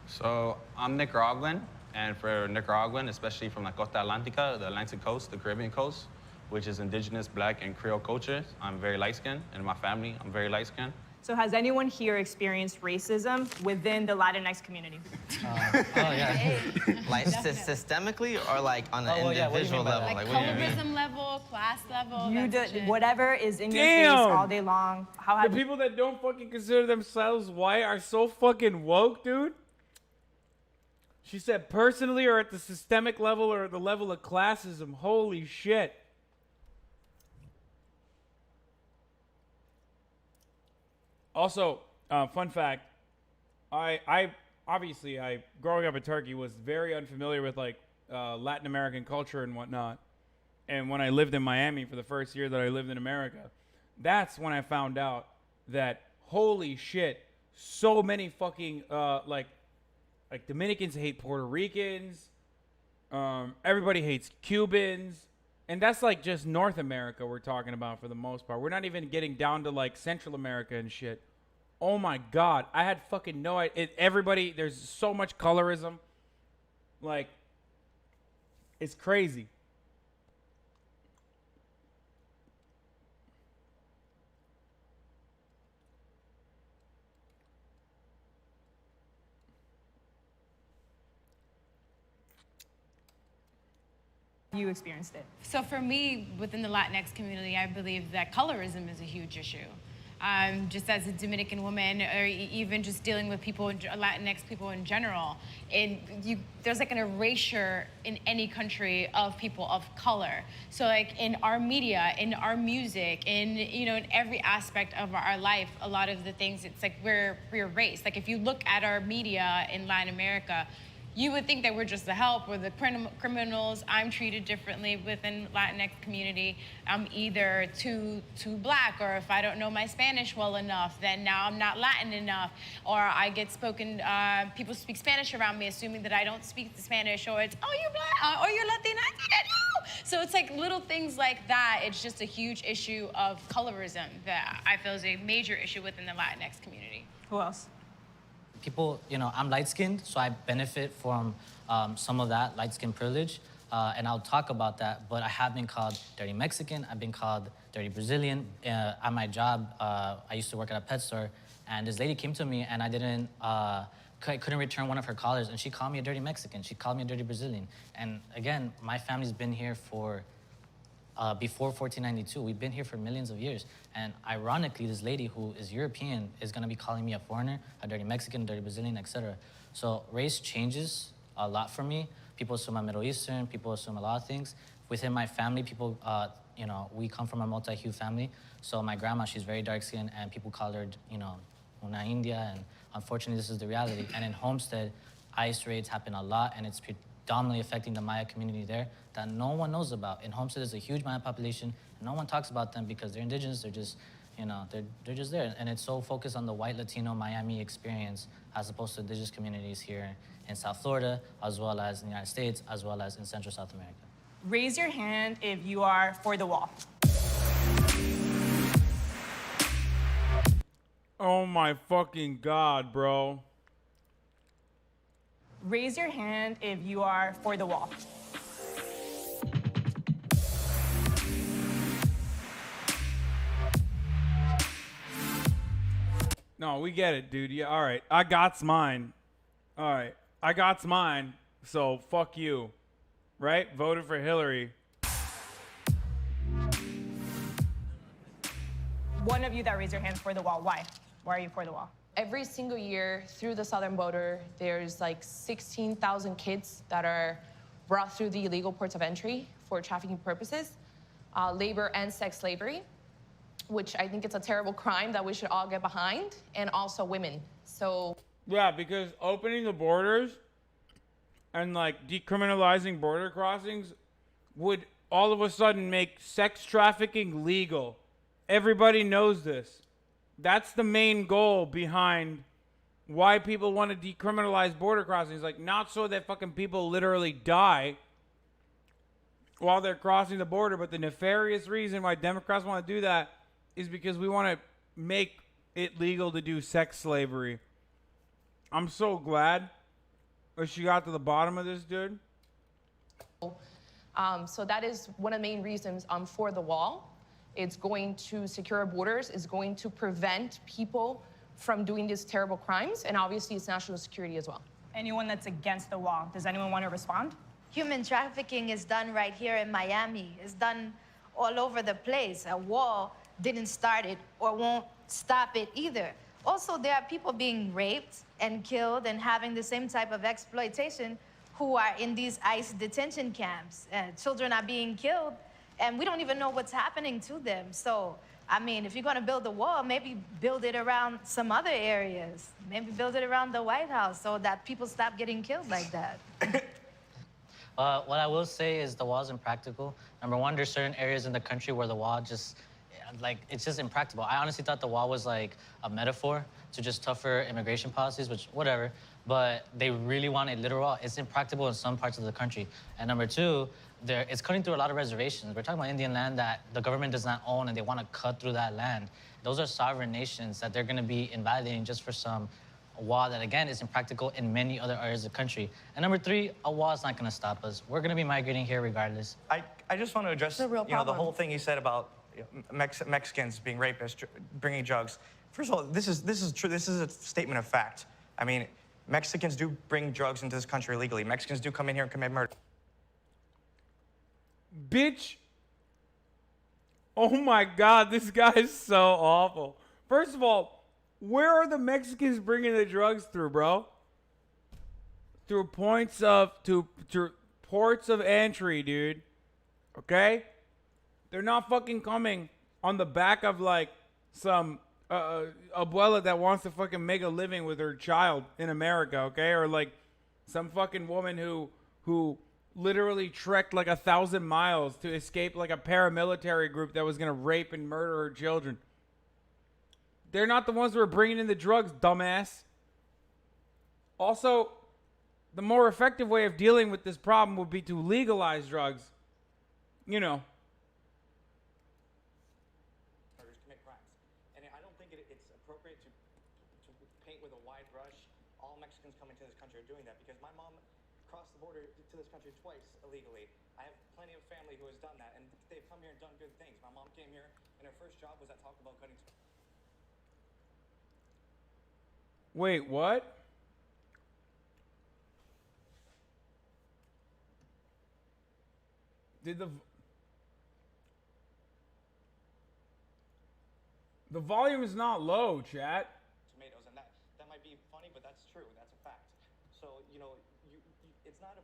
So I'm Nicaraguan. And for Nicaraguan, especially from La Costa Atlantica, the Atlantic coast, the Caribbean coast, which is indigenous, black, and Creole culture, I'm very light-skinned. And in my family, I'm very light-skinned. So has anyone here experienced racism within the Latinx community? Oh, yeah. Like systemically or like on an individual level? Like what do you mean? colorism level, class level. You that do, shit. whatever is in your face Damn! all day long. How The have people that don't fucking consider themselves white are so fucking woke, dude. She said personally or at the systemic level or at the level of classism. Holy shit. Also, fun fact, I obviously, growing up in Turkey was very unfamiliar with like Latin American culture and whatnot. And when I lived in Miami for the first year that I lived in America, that's when I found out that holy shit, so many fucking like Dominicans hate Puerto Ricans, everybody hates Cubans, and that's like just North America we're talking about for the most part. We're not even getting down to like Central America and shit. Oh my God, I had fucking no idea. Everybody, there's so much colorism. Like, it's crazy. you experienced it? So for me, within the Latinx community, I believe that colorism is a huge issue. Just as a Dominican woman, or even just dealing with people, Latinx people in general, there's like an erasure in any country of people of color. So like in our media, in our music, in every aspect of our life, a lot of the things, it's like we're erased. Like if you look at our media in Latin America, you would think that we're just the help, we're the criminals. I'm treated differently within Latinx community. I'm either too black, or if I don't know my Spanish well enough, then now I'm not Latin enough. Or I get people speak Spanish around me, assuming that I don't speak the Spanish, or it's, oh, you're black, or you're Latina, I didn't know. So it's like little things like that. It's just a huge issue of colorism that I feel is a major issue within the Latinx community. Who else? People, I'm light-skinned, so I benefit from some of that light-skin privilege, and I'll talk about that, but I have been called dirty Mexican, I've been called dirty Brazilian. At my job, I used to work at a pet store, and this lady came to me, and I couldn't return one of her collars, and she called me a dirty Mexican, she called me a dirty Brazilian. And again, my family's been here for before 1492. We've been here for millions of years. And ironically, this lady who is European is gonna be calling me a foreigner, a dirty Mexican, a dirty Brazilian, etc. So race changes a lot for me. People assume I'm Middle Eastern, people assume a lot of things. Within my family, people, we come from a multi-hue family. So my grandma, she's very dark-skinned, and people call her, una India, and unfortunately, this is the reality. And in Homestead, ICE raids happen a lot, and it's predominantly affecting the Maya community there that no one knows about. In Homestead, there's a huge Maya population. No one talks about them because they're indigenous. They're just, they're just there. And it's so focused on the white Latino Miami experience as opposed to indigenous communities here in South Florida, as well as in the United States, as well as in Central South America. Raise your hand if you are for the wall. Oh my fucking God, bro. Raise your hand if you are for the wall. No, we get it, dude. Yeah, all right. I got's mine. All right. I got's mine, so fuck you. Right? Voted for Hillary. One of you that raised your hand for the wall. Why? Why are you for the wall? Every single year through the southern border, there's like 16,000 kids that are brought through the illegal ports of entry for trafficking purposes, labor and sex slavery, which I think it's a terrible crime that we should all get behind, and also women. So yeah, because opening the borders and like decriminalizing border crossings would all of a sudden make sex trafficking legal. Everybody knows this. That's the main goal behind why people want to decriminalize border crossings. Like, not so that fucking people literally die while they're crossing the border, but the nefarious reason why Democrats want to do that is because we want to make it legal to do sex slavery. I'm so glad that she got to the bottom of this, dude. So that is one of the main reasons I'm for the wall, It's going to secure our borders. It's going to prevent people from doing these terrible crimes. And obviously, it's national security as well. Anyone that's against the wall, does anyone want to respond? Human trafficking is done right here in Miami. It's done all over the place. A wall didn't start it or won't stop it either. Also, there are people being raped and killed and having the same type of exploitation who are in these ICE detention camps. Children are being killed, and we don't even know what's happening to them. So, I mean, if you're gonna build a wall, maybe build it around some other areas. Maybe build it around the White House so that people stop getting killed like that. What I will say is the wall's impractical. Number one, there's certain areas in the country where the wall just, like, it's just impractical. I honestly thought the wall was like a metaphor to just tougher immigration policies, which, whatever. But they really want a literal wall. It's impractical in some parts of the country. And number two, it's cutting through a lot of reservations. We're talking about Indian land that the government does not own, and they want to cut through that land. Those are sovereign nations that they're going to be invalidating just for some wall that, again, is impractical in many other areas of the country. And number three, a wall is not going to stop us. We're going to be migrating here regardless. I just want to address, the whole thing you said about Mexicans being rapists, bringing drugs. First of all, this is true. This is a statement of fact. I mean, Mexicans do bring drugs into this country illegally. Mexicans do come in here and commit murder. Bitch. Oh my God, this guy is so awful. First of all, where are the Mexicans bringing the drugs through, bro? Through ports of entry, dude. Okay? They're not fucking coming on the back of like some abuela that wants to fucking make a living with her child in America, okay? Or like some fucking woman who literally trekked like 1,000 miles to escape like a paramilitary group that was gonna rape and murder her children. They're not the ones who are bringing in the drugs, dumbass. Also, the more effective way of dealing with this problem would be to legalize drugs. You know. Commit crimes. And I don't think it's appropriate to paint with a wide brush all Mexicans coming to this country are doing that, because my mom crossed the border to this country twice illegally. I have plenty of family who has done that, and they've come here and done good things. My mom came here, and her first job was at Taco Bell cutting. Wait, what? Did the volume is not low, chat. Tomatoes, and that might be funny, but that's true. That's a fact. So it's not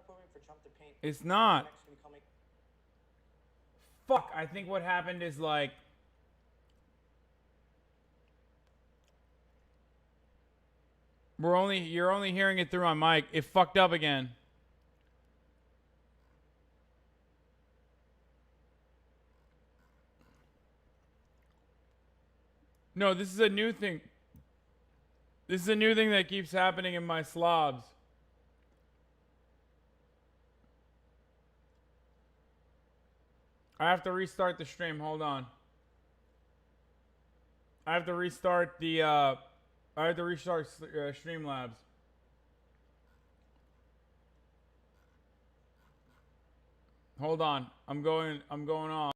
appropriate for Trump to paint. It's not. Mexican coming. Fuck, I think what happened is like you're only hearing it through my mic. It fucked up again. No, this is a new thing. This is a new thing that keeps happening in my slobs. I have to restart the stream. Hold on. I have to restart the Streamlabs. Hold on. I'm going off.